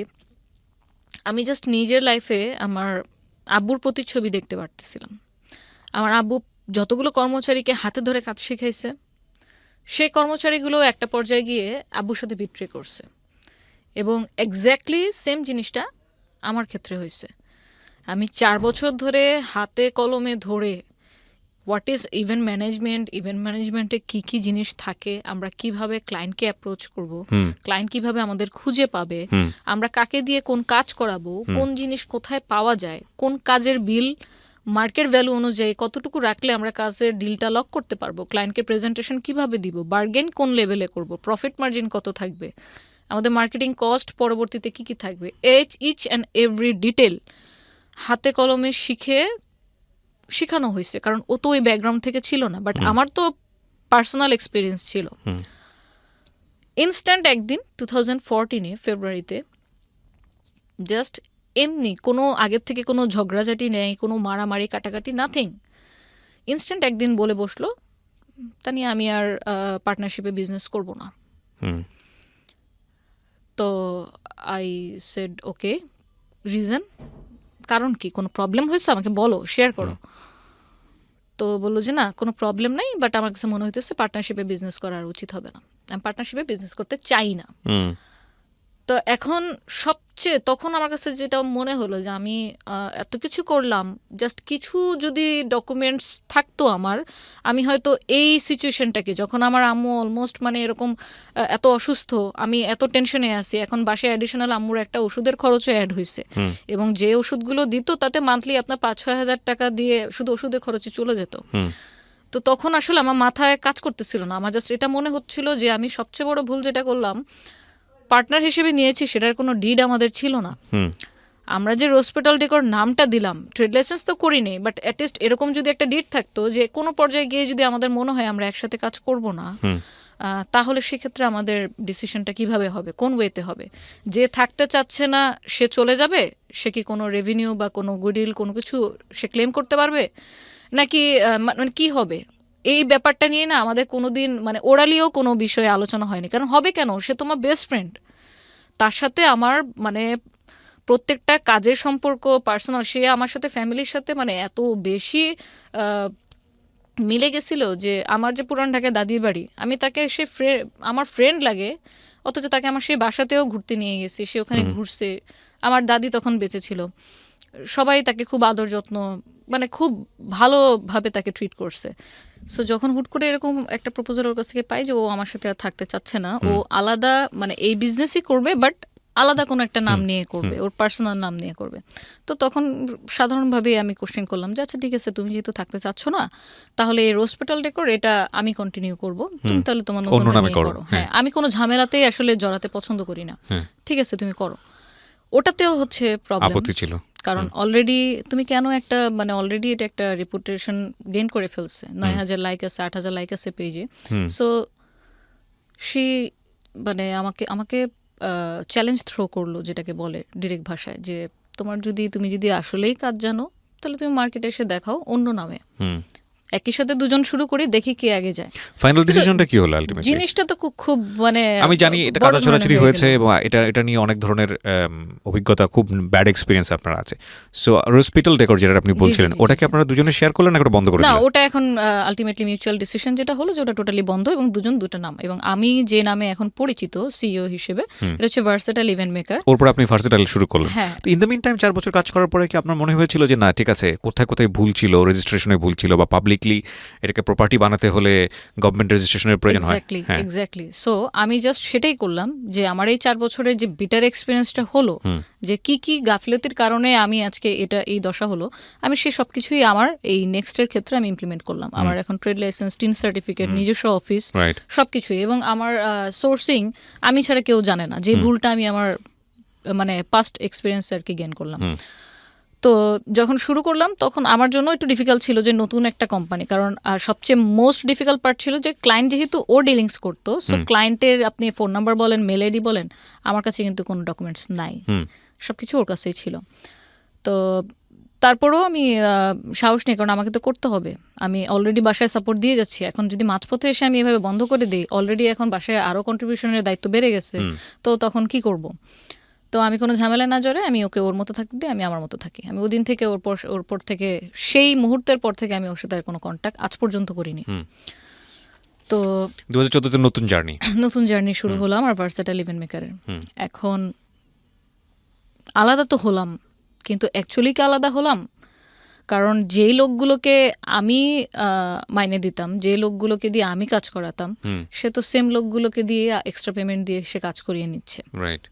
আমি জাস্ট নিজের লাইফে আমার আব্বুর প্রতিচ্ছবি দেখতে পারতেছিলাম। আমার আব্বু যতগুলো কর্মচারীকে হাতে ধরে কাজ শিখাইছে, সেই কর্মচারীগুলো একটা পর্যায়ে গিয়ে আব্বুর সাথে বিট্রে করছে, এবং এক্স্যাক্টলি সেম জিনিসটা আমার ক্ষেত্রে হয়েছে। আমি 4 বছর ধরে হাতে কলমে ধরে হোয়াট ইজ ইভেন্ট ম্যানেজমেন্টে কী কী জিনিস থাকে, আমরা কিভাবে ক্লায়েন্টকে অ্যাপ্রোচ করব, ক্লায়েন্ট কিভাবে আমাদের খুঁজে পাবে, আমরা কাকে দিয়ে কোন কাজ করাবো, কোন জিনিস কোথায় পাওয়া যায়, কোন কাজের বিল মার্কেট ভ্যালু অনুযায়ী কতটুকু রাখলে আমরা কাজের ডিলটা লক করতে পারবো, ক্লায়েন্টকে প্রেজেন্টেশন কিভাবে দিব, বার্গেন কোন লেভেলে করব, প্রফিট মার্জিন কত থাকবে, আমাদের মার্কেটিং কস্ট পরবর্তীতে কি কি থাকবে, ইচ অ্যান্ড এভরি ডিটেল হাতে কলমে শিখানো হয়েছে। কারণ ও তো ওই ব্যাকগ্রাউন্ড থেকে ছিল না, বাট আমার তো পার্সোনাল এক্সপিরিয়েন্স ছিল। ইনস্ট্যান্ট একদিন 2014 ফেব্রুয়ারিতে জাস্ট এমনি কোনো আগের থেকে কোনো ঝগড়াঝাটি নেই, কোনো মারামারি কাটাকাটি, নাথিং, ইনস্ট্যান্ট একদিন বলে বসলো, তা নিয়ে আমি আর পার্টনারশিপে বিজনেস করব না। তো আই সেড ওকে, রিজন, কারণ কি, কোনো প্রবলেম হয়েছে আমাকে বলো, শেয়ার করো। তো বললো যে না, কোনো প্রবলেম নাই, বাট আমার কাছে মনে হইতেছে পার্টনারশিপে বিজনেস করার উচিত হবে না, আমি পার্টনারশিপে বিজনেস করতে চাই না। তো এখন তখন আমার কাছে যেটা মনে হলো যে আমি এত কিছু করলাম, জাস্ট কিছু যদি ডকুমেন্টস থাকতো আমার, আমি হয়তো এই সিচুয়েশনটাকে, যখন আমার আম্মু অলমোস্ট মানে এরকম এত অসুস্থ, আমি এত টেনশনে আছি, এখন বাসায় অ্যাডিশনাল আম্মুর একটা ওষুধের খরচও অ্যাড হয়েছে, এবং যে ওষুধগুলো দিত তাতে মান্থলি আপনার 5-6 হাজার টাকা দিয়ে শুধু ওষুধের খরচে চলে যেত। তো তখন আসলে আমার মাথায় কাজ করতেছিল না, আমার জাস্ট এটা মনে হচ্ছিল যে আমি সবচেয়ে বড় ভুল যেটা করলাম, পার্টনার হিসেবে নিয়েছি, সেটার কোনো ডিড আমাদের ছিল না। আমরা যে হসপিটাল ডেকোর নামটা দিলাম, ট্রেড লাইসেন্স তো করিনি, বাট অ্যাটলিস্ট এরকম যদি একটা ডিড থাকতো যে কোনো পর্যায়ে গিয়ে যদি আমাদের মনে হয় আমরা একসাথে কাজ করব না, তাহলে সেক্ষেত্রে আমাদের ডিসিশনটা কিভাবে হবে, কোন ওয়েতে হবে, যে থাকতে চাচ্ছে না সে চলে যাবে, সে কি কোনো রেভিনিউ বা কোনো গুডউইল কোনো কিছু সে ক্লেম করতে পারবে, নাকি মানে কি হবে, এই ব্যাপারটা নিয়ে না আমাদের কোনোদিন মানে ওরালিও কোনো বিষয়ে আলোচনা হয়নি। কারণ হবে কেন, সে তোমার বেস্ট ফ্রেন্ড, তার সাথে আমার মানে প্রত্যেকটা কাজের সম্পর্ক পার্সোনাল, সে আমার সাথে ফ্যামিলির সাথে মানে এত বেশি মিলে গেছিল যে আমার যে পুরান ঢাকায় দাদির বাড়ি, আমি তাকে সে আমার ফ্রেন্ড লাগে, অথচ তাকে আমার সেই বাসাতেও ঘুরতে নিয়ে গেছি, সে ওখানে ঘুরছে, আমার দাদি তখন বেঁচে ছিল, সবাই তাকে খুব আদর যত্ন মানে খুব ভালোভাবে তাকে ট্রিট করছে। সো যখন হুট করে এরকম একটা প্রপোজাল ওর কাছ থেকে পাই যে ও আমার সাথে আর থাকতে চাচ্ছে না, ও আলাদা মানে এই বিজনেসই করবে, বাট আলাদা কোনো একটা নাম নিয়ে করবে, ওর পার্সোনাল নাম নিয়ে করবে। তো তখন সাধারণভাবে আমি কোশ্চেন করলাম যে আচ্ছা ঠিক আছে, তুমি যেহেতু থাকতে চাচ্ছ না, তাহলে এই হসপিটাল ডেকোর এটা আমি কন্টিনিউ করব, তুমি তাহলে তোমার নতুন নামে করো। হ্যাঁ, আমি কোনো ঝামেলাতেই আসলে জড়াতে পছন্দ করি না, ঠিক আছে তুমি করো। ওটাতেও হচ্ছে প্রবলেম ছিল, কারণ অলরেডি তুমি কেন একটা মানে অলরেডি এটা একটা রেপুটেশন গেইন করে ফেলছে, 9,000 লাইক আছে, 8,000 লাইক আছে পেজে। সো সে মানে আমাকে চ্যালেঞ্জ থ্রো করলো, যেটাকে বলে ডিরেক্ট ভাষায়, যে তুমি যদি আসলেই কাজ জানো, তাহলে তুমি মার্কেটে এসে দেখাও অন্য নামে, একই সাথে দুজন শুরু করি, দেখি কে আগে যায়। ফাইনাল ডিসিশনটা কি হলো আলটিমেটলি? জিনিসটা তো খুব মানে আমি জানি এটা কাদা ছোড়াছুড়ি হয়েছে এবং এটা নিয়ে অনেক ধরনের অভিজ্ঞতা, খুব ব্যাড এক্সপিরিয়েন্স আপনার আছে। সো হসপিটাল ডেকোর যেটা আপনি বলছিলেন, ওটা কি আপনারা দুজনে শেয়ার করলেন না বন্ধ করে দিলেন? না, ওটা এখন আলটিমেটলি মিউচুয়াল ডিসিশন যেটা হলো যে ওটা টোটালি বন্ধ, এবং দুটা নাম, এবং আমি যে নামে এখন পরিচিত সিইও হিসেবে, এটা হচ্ছে ভার্সেটাইল ইভেন্ট মেকার। ওরপর আপনি ভার্সেটাইল শুরু করলেন। তো ইন দ্য মিন টাইম 4 বছর কাজ করার পরে কি আপনার মনে হয়েছিল যে না ঠিক আছে, কোথায় কোথায় ভুল ছিল, রেজিস্ট্রেশনে ভুল ছিল, বা পাবলিকলি এটাকে প্রপার্টি বানাতে হলে গভর্নমেন্ট রেজিস্ট্রেশনের প্রয়োজন হয়? এক্স্যাক্টলি। সো আমি জাস্ট সেটাই করলাম যে আমার এই 4 বছরের যে বিটার এক্সপিরিয়েন্সটা হলো, যে কি গাফিলতির কারণে আমি আজকে এই দশা হলো, আমি সেই সব কিছুই আমার এই নেক্সটের ক্ষেত্রে আমি ইমপ্লিমেন্ট করলাম। আমার এখন ট্রেড লাইসেন্স, টিন সার্টিফিকেট, নিজস্ব অফিস, সবকিছুই, এবং আমার সোর্সিং আমি ছাড়া কেউ জানে না, যে ভুলটা আমি আমার মানে পাস্ট এক্সপিরিয়েন্স আর কি গেইন করলাম। তো যখন শুরু করলাম তখন আমার জন্য একটু ডিফিকাল্ট ছিল যে নতুন একটা কোম্পানি, কারণ সবচেয়ে মোস্ট ডিফিকাল্ট পার্ট ছিল যে ক্লায়েন্ট যেহেতু ও ডিলিংস করতো, সো ক্লায়েন্টের আপনি ফোন নাম্বার বলেন, মেল আইডি বলেন, আমার কাছে কিন্তু কোনো ডকুমেন্টস নাই, সবকিছু ওর কাছেই ছিল। তো তারপরেও আমি সাহস নেই, কারণ আমাকে তো করতে হবে। আমি অলরেডি বাসায় সাপোর্ট দিয়ে যাচ্ছি, এখন যদি মাঝপথে এসে আমি এভাবে বন্ধ করে দিই, অলরেডি এখন বাসায় আরও কন্ট্রিবিউশনের দায়িত্ব বেড়ে গেছে, তো তখন কি করব? তো আমি কোনো ঝামেলা না জড়ে আমি ওকে ওর মতো থাকতে দিই, আমি আমার মতো থাকি। আমি ওদিন থেকে ওর পর থেকে, সেই মুহূর্তের পর থেকে আমি ওর সাথে আর কোনো কন্ট্যাক্ট আজ পর্যন্ত করিনি। তো 2014 তে নতুন জার্নি শুরু হলো আমার ভার্সেটাইল ইভেন্ট মেকারের। এখন আলাদা তো হলাম, কিন্তু অ্যাকচুয়ালি কি আলাদা হলাম? কারণ যেই লোকগুলোকে আমি মাইনে দিতাম, যে লোকগুলোকে দিয়ে আমি কাজ করাতাম, সে তো সেম লোকগুলোকে দিয়ে এক্সট্রা পেমেন্ট দিয়ে সে কাজ করিয়ে নিচ্ছে। রাইট।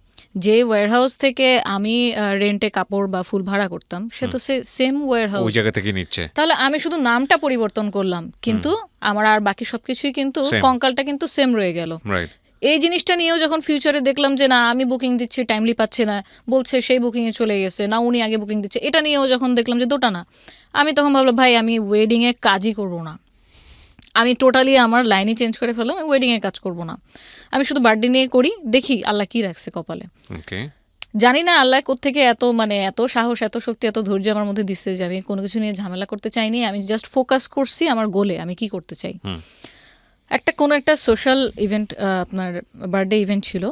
যে ওয়্যারহাউস থেকে আমি রেন্টে কাপড় বা ফুল ভাড়া করতাম, সে তো সেম ওয়্যারহাউস, ওই জায়গা থেকে নিচ্ছে। তাহলে আমি শুধু নামটা পরিবর্তন করলাম, কিন্তু আমার আর বাকি সবকিছুই কিন্তু, কঙ্কালটা কিন্তু সেম রয়ে গেল। রাইট। এই জিনিসটা নিয়েও যখন ফিউচারে দেখলাম যে না আমি বুকিং দিচ্ছি, টাইমলি পাচ্ছে না, বলছে সেই বুকিংয়ে চলে গেছে, না উনি আগে বুকিং দিচ্ছে, এটা নিয়েও যখন দেখলাম যে দোটা না, আমি তখন ভাবলাম ভাই আমি ওয়েডিংয়ে কাজই করব না, আমি টোটালি আমার লাইনই চেঞ্জ করে ফেললাম, আমি ওয়েডিংয়ে কাজ করব না, আমি শুধু বার্থডে নিয়ে করি, দেখি আল্লাহ কি রাখছে কপালে। ওকে। জানি না আল্লাহ কোত্থেকে এত এত সাহস, এত শক্তি, এত ধৈর্য আমার মধ্যে দিচ্ছে যে আমি কোনো কিছু নিয়ে ঝামেলা করতে চাইনি, আমি জাস্ট ফোকাস করছি আমার গোলে, আমি কি করতে চাই। কোনো একটা সোশ্যাল ইভেন্ট, আপনার বার্থডে ইভেন্ট ছিল,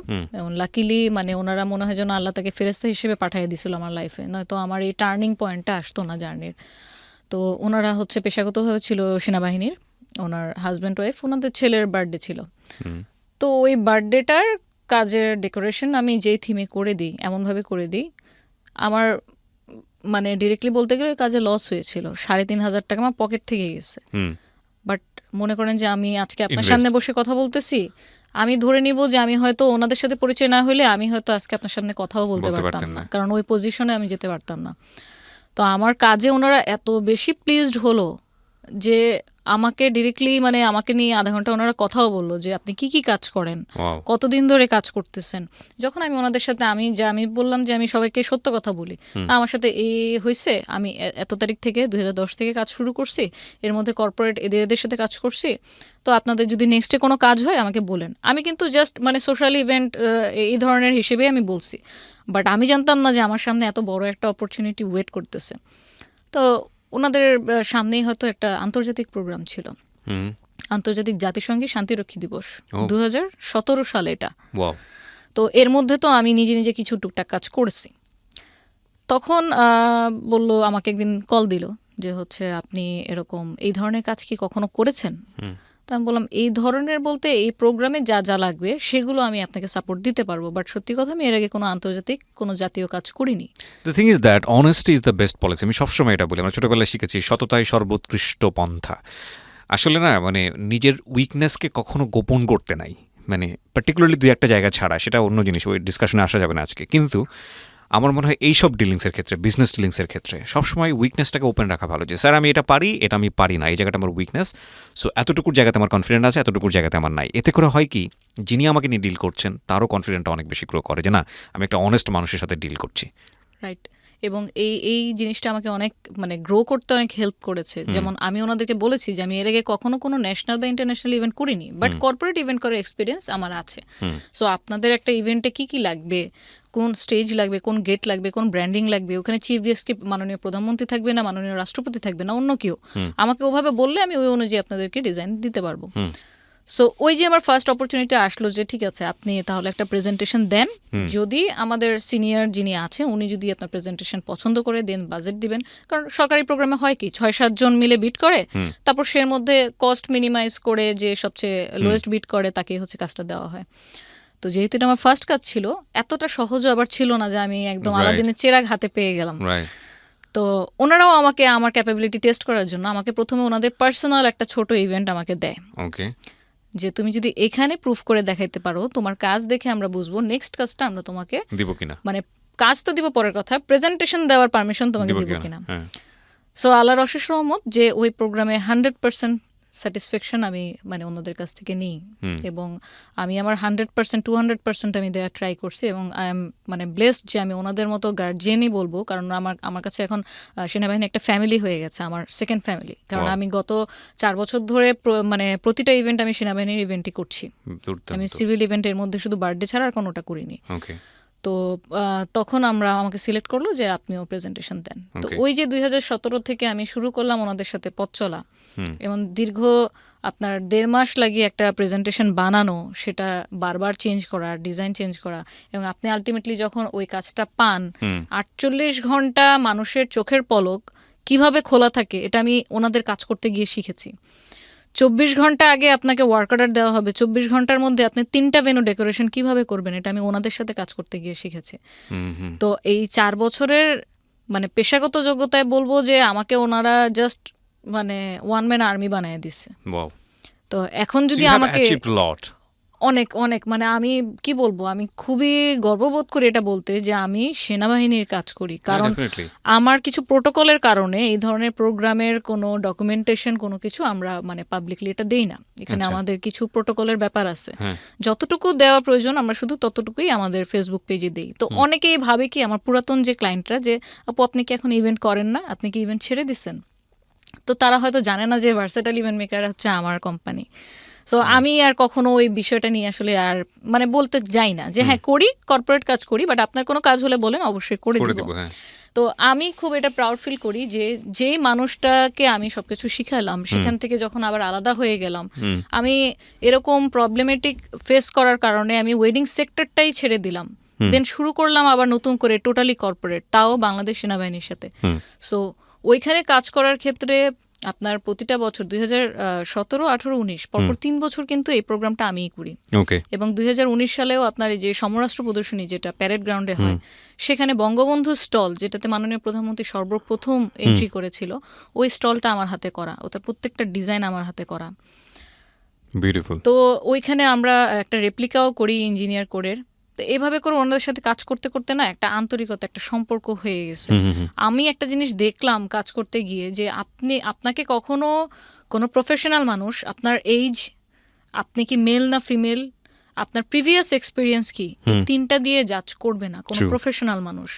লাকিলি ওনারা মনে হয় যেন আল্লাহ তাকে ফেরেস্তা হিসেবে পাঠিয়ে দিছিল আমার লাইফে, নয়তো আমার এই টার্নিং পয়েন্টটা আসতো না জার্নির। তো ওনারা পেশাগতভাবে ছিল সেনাবাহিনীর, ওনার হাজব্যান্ড ওয়াইফ, ওনাদের ছেলের বার্থডে ছিল। তো ওই বার্থডেটার কাজের ডেকোরেশন আমি যেই থিমে করে দিই, এমনভাবে করে দিই, আমার ডিরেক্টলি বলতে গেলে ওই কাজে লস হয়েছিল, 3,500 টাকা আমার পকেট থেকে গেছে। বাট মনে করেন যে আমি আজকে আপনার সামনে বসে কথা বলতেছি, আমি ধরে নিব যে আমি হয়তো ওনাদের সাথে পরিচয় না হলে আমি হয়তো আজকে আপনার সামনে কথাও বলতে পারতাম না, কারণ ওই পজিশনে আমি যেতে পারতাম না। তো আমার কাজে ওনারা এত বেশি প্লিজড হলো যে আমাকে ডিরেক্টলি আমাকে নিয়ে আধা ঘন্টা ওনারা কথাও বললো যে আপনি কি কি কাজ করেন, কতদিন ধরে কাজ করতেছেন। যখন আমি ওনাদের সাথে আমি বললাম যে আমি সবাইকে সত্য কথা বলি, আমার সাথে এই হয়েছে, আমি এত তারিখ থেকে 2010 থেকে কাজ শুরু করছি, এর মধ্যে কর্পোরেট এদের সাথে কাজ করছি, তো আপনাদের যদি নেক্সটে কোনো কাজ হয় আমাকে বলেন। আমি কিন্তু জাস্ট সোশ্যাল ইভেন্ট এই ধরনের হিসেবে আমি বলছি, বাট আমি জানতাম না যে আমার সামনে এত বড় একটা অপরচুনিটি ওয়েট করতেছে। তো ওনাদের সামনেই হয়তো একটা আন্তর্জাতিক প্রোগ্রাম ছিল, আন্তর্জাতিক জাতিসংঘের শান্তিরক্ষী দিবস, 2017 সালে এটা। তো এর মধ্যে তো আমি নিজে নিজে কিছু টুকটাক কাজ করেছি। তখন বলল, আমাকে একদিন কল দিল যে আপনি এরকম এই ধরনের কাজ কি কখনো করেছেন? তো আমি বললাম এই ধরনের বলতে এই প্রোগ্রামে যা যা লাগবে সেগুলো আমি আপনাকে সাপোর্ট দিতে পারবো, বাট সত্যি কথা আমি এর আগে কোনো আন্তর্জাতিক কোনো জাতীয় কাজ করিনি। The thing is that honesty is the best policy. আমি সবসময় এটা বলি, আমরা ছোটোবেলায় শিখেছি সততাই সর্বোৎকৃষ্ট পন্থা। আসলে না নিজের উইকনেসকে কখনো গোপন করতে নাই, পার্টিকুলারলি 2-1 জায়গা ছাড়া, সেটা অন্য জিনিস, ওই ডিসকাশনে আসা যাবে না আজকে। কিন্তু আমার মনে হয় এইসব ডিলিংসের ক্ষেত্রে, বিজনেস ডিলিংসের ক্ষেত্রে সবসময় উইকনেসটাকে ওপেন রাখা ভালো, যে স্যার আমি এটা পারি, এটা আমি পারি না, এই জায়গাটা আমার উইকনেস, সো এতটুকুর জায়গাতে আমার কনফিডেন্ট আছে, এতটুকুর জায়গাতে আমার নাই। এতে করে হয় কি, যিনি আমাকে নিয়ে ডিল করছেন তারও কনফিডেন্টটা অনেক বেশি গ্রো করে যে না আমি একটা অনেস্ট মানুষের সাথে ডিল করছি। রাইট। এবং এই জিনিসটা আমাকে অনেক গ্রো করতে অনেক হেল্প করেছে। যেমন আমি ওনাদেরকে বলেছি যে আমি এর আগে কখনো কোনো ন্যাশনাল বা ইন্টারন্যাশনাল ইভেন্ট করিনি, বাট কর্পোরেট ইভেন্ট করার এক্সপিরিয়েন্স আমার আছে। সো আপনাদের একটা ইভেন্টে কি কি লাগবে, কোন স্টেজ লাগবে, কোন গেট লাগবে, কোন ব্র্যান্ডিং লাগবে, ওখানে চিফ গেস্ট কি মাননীয় প্রধানমন্ত্রী থাকবে না মাননীয় রাষ্ট্রপতি থাকবে না অন্য কেউ, আমাকে ওভাবে বললে আমি ওই অনুযায়ী আপনাদেরকে ডিজাইন দিতে পারবো। সো ওই যে আমার ফার্স্ট অপরচুনিটি আসলো যে ঠিক আছে আপনি তাহলে একটা প্রেজেন্টেশন দেন, যদি আমাদের সিনিয়র যিনি আছে উনি যদি আপনার প্রেজেন্টেশন পছন্দ করে দেন বাজেট দিবেন, কারণ সরকারি প্রোগ্রামে হয় কি 6-7 জন মিলে বিট করে, তারপর সের মধ্যে কস্ট মিনিমাইজ করে যে সবচেয়ে লোয়েস্ট বিট করে তাকেই কাজটা দেওয়া হয়। তো যেহেতু এটা আমার ফার্স্ট কাজ ছিল, এতটা সহজও আবার ছিল না যে আমি একদম আলাদিনের চেরাগ হাতে পেয়ে গেলাম। তো ওনারাও আমাকে আমার ক্যাপাবিলিটি টেস্ট করার জন্য আমাকে প্রথমে ওনাদের পার্সোনাল একটা ছোট ইভেন্ট আমাকে দেয়, যে তুমি যদি এখানে প্রুফ করে দেখাইতে পারো, তোমার কাজ দেখে আমরা বুঝবো নেক্সট কাজটা আমরা তোমাকে দিব কিনা, কাজ তো দিব পরের কথা, প্রেজেন্টেশন দেওয়ার পারমিশন তোমাকে দিব কিনা। সো আল্লাহর অশেষ রহমত যে ওই প্রোগ্রামে 100% স্যাটিসফ্যাকশন আমি অন্যদের কাছ থেকে নিই, এবং আমি আমার 100% 200% আমি দেওয়ার ট্রাই করছি, এবং আই এম ব্লেসড যে আমি ওনাদের মতো গার্জিয়ানই বলবো, কারণ আমার কাছে এখন সেনাবাহিনী একটা ফ্যামিলি হয়ে গেছে, আমার সেকেন্ড ফ্যামিলি। কারণ আমি গত 4 বছর ধরে প্রতিটা ইভেন্ট আমি সেনাবাহিনীর ইভেন্টই করছি, আমি সিভিল ইভেন্টের মধ্যে শুধু বার্থডে ছাড়া আর কোনোটা করিনি। তো তখন আমাকে সিলেক্ট করলো যে আপনিও প্রেজেন্টেশন দেন। তো Okay. ওই যে 2017 থেকে আমি শুরু করলাম ওনাদের সাথে পথ চলা, এবং দীর্ঘ আপনার 1.5 মাস লাগিয়ে একটা প্রেজেন্টেশন বানানো, সেটা বারবার চেঞ্জ করা, ডিজাইন চেঞ্জ করা, এবং আপনি আলটিমেটলি যখন ওই কাজটা পান, 48 ঘন্টা মানুষের চোখের পলক কিভাবে খোলা থাকে এটা আমি ওনাদের কাজ করতে গিয়ে শিখেছি। 24 ঘন্টা আগে আপনাকে ওয়ার্ক অর্ডার দেওয়া হবে, 24 ঘন্টার মধ্যে আপনি 3টা ভেন্যু ডেকোরেশন কিভাবে করবেন এটা আমি ওনাদের সাথে কাজ করতে গিয়ে শিখেছি। তো এই 4 বছরের মানে পেশাগত যোগ্যতায় বলবো যে আমাকে ওনারা জাস্ট মানে ওয়ান ম্যান আর্মি বানিয়ে দিচ্ছে। Wow. তো এখন So যদি you have আমাকে achieved a lot. অনেক অনেক মানে আমি কি বলবো, আমি খুবই গর্ববোধ করি এটা বলতে যে আমি সেনাবাহিনীর কাজ করি, কারণ definitely. আমার কিছু প্রোটোকলের কারণে এই ধরনের প্রোগ্রামের কোনো ডকুমেন্টেশন কোনো কিছু আমরা মানে পাবলিকলি এটা দেই না। এখানে আচ্ছা। আমাদের কিছু প্রোটোকলের ব্যাপার আছে, হ্যাঁ। যতটুকু দেওয়া প্রয়োজন আমরা শুধু ততটুকুই আমাদের ফেসবুক পেজে দেই। তো অনেকেই ভাবে কি আমার পুরাতন যে ক্লায়েন্টরা যে আপু আপনি কি এখন ইভেন্ট করেন না, আপনি কি ইভেন্ট ছেড়ে দিচ্ছেন? তো তারা হয়তো জানে না যে ভার্সেটাইল ইভেন্ট মেকার হচ্ছে আমার কোম্পানি। সো আমি আর কখনো ওই বিষয়টা নিয়ে আসলে আর মানে বলতে যাই না যে হ্যাঁ করি, কর্পোরেট কাজ করি, বাট আপনার কোনো কাজ হলে বলেন, অবশ্যই করে করে দিব। দিব, হ্যাঁ। তো আমি খুব এটা প্রাউড ফিল করি যে যেই মানুষটাকে আমি সবকিছু শিখালাম সেখান থেকে যখন আবার আলাদা হয়ে গেলাম, আমি এরকম প্রবলেমেটিক ফেস করার কারণে আমি ওয়েডিং সেক্টরটাই ছেড়ে দিলাম, দেন শুরু করলাম আবার নতুন করে টোটালি কর্পোরেট, তাও বাংলাদেশ সেনাবাহিনীর সাথে। সো ওইখানে কাজ করার ক্ষেত্রে আপনার প্রতিটা বছর 2017, 18, 19 পরপর 3 বছর কিন্তু এই প্রোগ্রামটা আমিই করি। ওকে। এবং 2019 সালেও আপনার এই যে সমরাষ্ট্র প্রদর্শনী যেটা প্যারেড গ্রাউন্ডে হয়, সেখানে বঙ্গবন্ধু স্টল, যেটাতে মাননীয় প্রধানমন্ত্রী সর্বপ্রথম এন্ট্রি করেছিল, ওই স্টলটা আমার হাতে করা, ওটার প্রত্যেকটা ডিজাইন আমার হাতে করা। বিউটিফুল। তো ওইখানে আমরা একটা রেপ্লিকাও করি ইঞ্জিনিয়ার কোডের। তো এভাবে করে ওনাদের সাথে কাজ করতে করতে না একটা আন্তরিকতা, একটা সম্পর্ক হয়ে গেছে। আমি একটা জিনিস দেখলাম কাজ করতে গিয়ে যে আপনাকে কখনো কোনো প্রফেশনাল মানুষ আপনার এইজ, আপনি কি মেল না ফিমেল, আপনার প্রিভিয়াস এক্সপিরিয়েন্স কি, এই 3টা দিয়ে জাজ করবে না কোনো True. প্রফেশনাল মানুষ।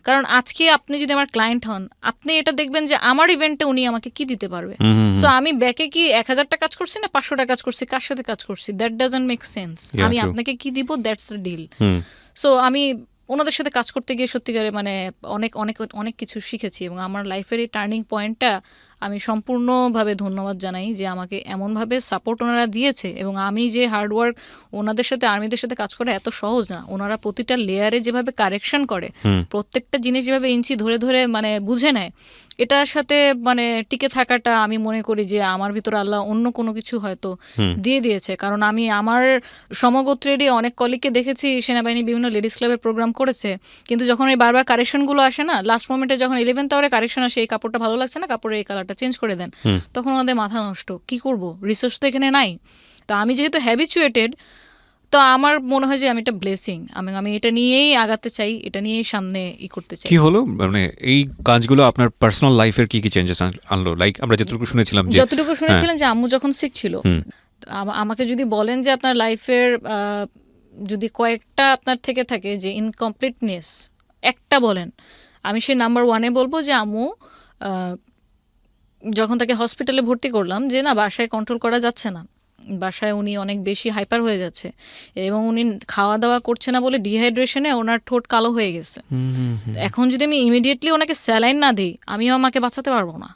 কারণ আজকে আপনি যদি আমার ক্লায়েন্ট হন, আপনি এটা দেখবেন যে আমার ইভেন্টে উনি আমাকে কি দিতে পারবে। সো আমি ব্যাকে কি 1000টা কাজ করছি না 500টা কাজ করছি, কার সাথে কাজ করছি, that doesn't make sense. Yeah, আমি true. আপনাকে কি দিব, দ্যাটস দ্য ডিল। সো আমি ওনাদের সাথে কাজ করতে গিয়ে সত্যিকারে মানে অনেক অনেক অনেক কিছু শিখেছি, এবং আমার লাইফের এই টার্নিং পয়েন্টটা আমি সম্পূর্ণভাবে ধন্যবাদ জানাই যে আমাকে এমনভাবে সাপোর্ট ওনারা দিয়েছে। এবং আমি যে হার্ডওয়ার্ক, ওনাদের সাথে আর্মিদের সাথে কাজ করা এত সহজ না। ওনারা প্রতিটা লেয়ারে যেভাবে কারেকশন করে, প্রত্যেকটা জিনিস যেভাবে ইঞ্চি ধরে ধরে মানে বুঝে নেয়, এটার সাথে মানে টিকে থাকাটা আমি মনে করি যে আমার ভিতর আল্লাহ অন্য কোনো কিছু হয়তো দিয়ে দিয়েছে। কারণ আমি আমার সমগোত্রেরই অনেক কলিগকে দেখেছি সেনাবাহিনী বিভিন্ন লেডিস ক্লাবের প্রোগ্রাম করেছে, কিন্তু যখন এই বারবার কারেকশনগুলো আসে না, লাস্ট মোমেন্টে যখন 11th আওয়ারে কারেকশন আসে, এই কাপড়টা ভালো লাগছে না, কাপড়ের এই কালারটা চেঞ্জ করে দেন, তখন আমাদের মাথা নষ্ট, কি করব, রিসোর্স তো এখানে নাই। তো আমি যেহেতু হ্যাবিচুয়েটেড, তো আমার মনে হয় যে আমি এটা ব্লেসিং, আমি এটা নিয়েই আগাতে চাই, এটা নিয়েই সামনে করতে চাই। কি হলো মানে এই কাজগুলো আপনার পার্সোনাল লাইফের কি কি চেঞ্জেস আনলো? লাইক আমরা যতটুকু শুনেছিলাম যে যে আম্মু যখন সিক ছিল, আমাকে যদি বলেন যে আপনার লাইফের যদি কয়েকটা আপনার থেকে থাকে যে ইনকমপ্লিটনেস একটা বলেন, আমি সেই নাম্বার 1-এ বলবো যে আম্মু যখন তাকে হসপিটালে ভর্তি করলাম, যে না বাসায় কন্ট্রোল করা যাচ্ছে না, বাসায় উনি অনেক বেশি হাইপার হয়ে যাচ্ছে, এবং উনি খাওয়া দাওয়া করছে না বলে ডিহাইড্রেশনে ওনার ঠোঁট কালো হয়ে গেছে। এখন যদি আমি ইমিডিয়েটলি ওনাকে স্যালাইন না দিই, আমিও আমাকে বাঁচাতে পারবো না।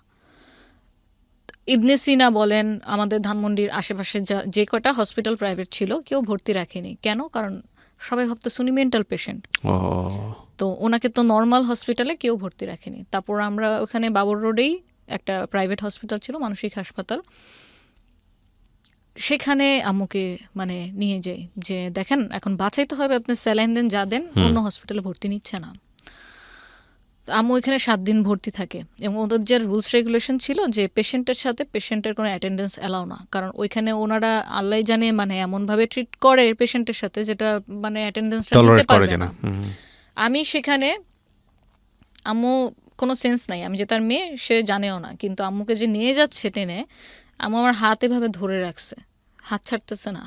ইবনে সিনা বলেন, আমাদের ধানমন্ডির আশেপাশে যে কয়টা হসপিটাল প্রাইভেট ছিল, কেউ ভর্তি রাখেনি। কেন? কারণ সবাই ভাবতেছে উনি মেন্টাল পেশেন্ট। তো ওনাকে তো নর্মাল হসপিটালে কেউ ভর্তি রাখেনি। তারপর আমরা ওখানে বাবর রোডেই একটা প্রাইভেট হসপিটাল ছিল, মানসিক হাসপাতাল, সেখানে আম্মুকে মানে নিয়ে যাই যে দেখেন এখন বাঁচাইতে হবে, আপনি স্যালাইন দেন, যা দেন, অন্য হসপিটালে ভর্তি নিচ্ছে না। আম্মু এখানে 7 দিন ভর্তি থাকে, এবং ওদের যে রুলস রেগুলেশন ছিল যে পেশেন্টের সাথে পেশেন্টের কোনো অ্যাটেন্ডেন্স অ্যালাউ না, কারণ ওইখানে ওনারা আল্লাহ জানে মানে এমনভাবে ট্রিট করে পেশেন্টের সাথে যেটা মানে অ্যাটেন্ডেন্সটা দিতে পারবে না। আমি সেখানে, আম্মু কোনো সেন্স নাই, আমি যে তার মেয়ে সে জানেও না, কিন্তু আম্মুকে যে নিয়ে যাচ্ছে টেনে, আম্মু আমার হাত এভাবে ধরে রাখছে, হাত ছাড়তেছে না,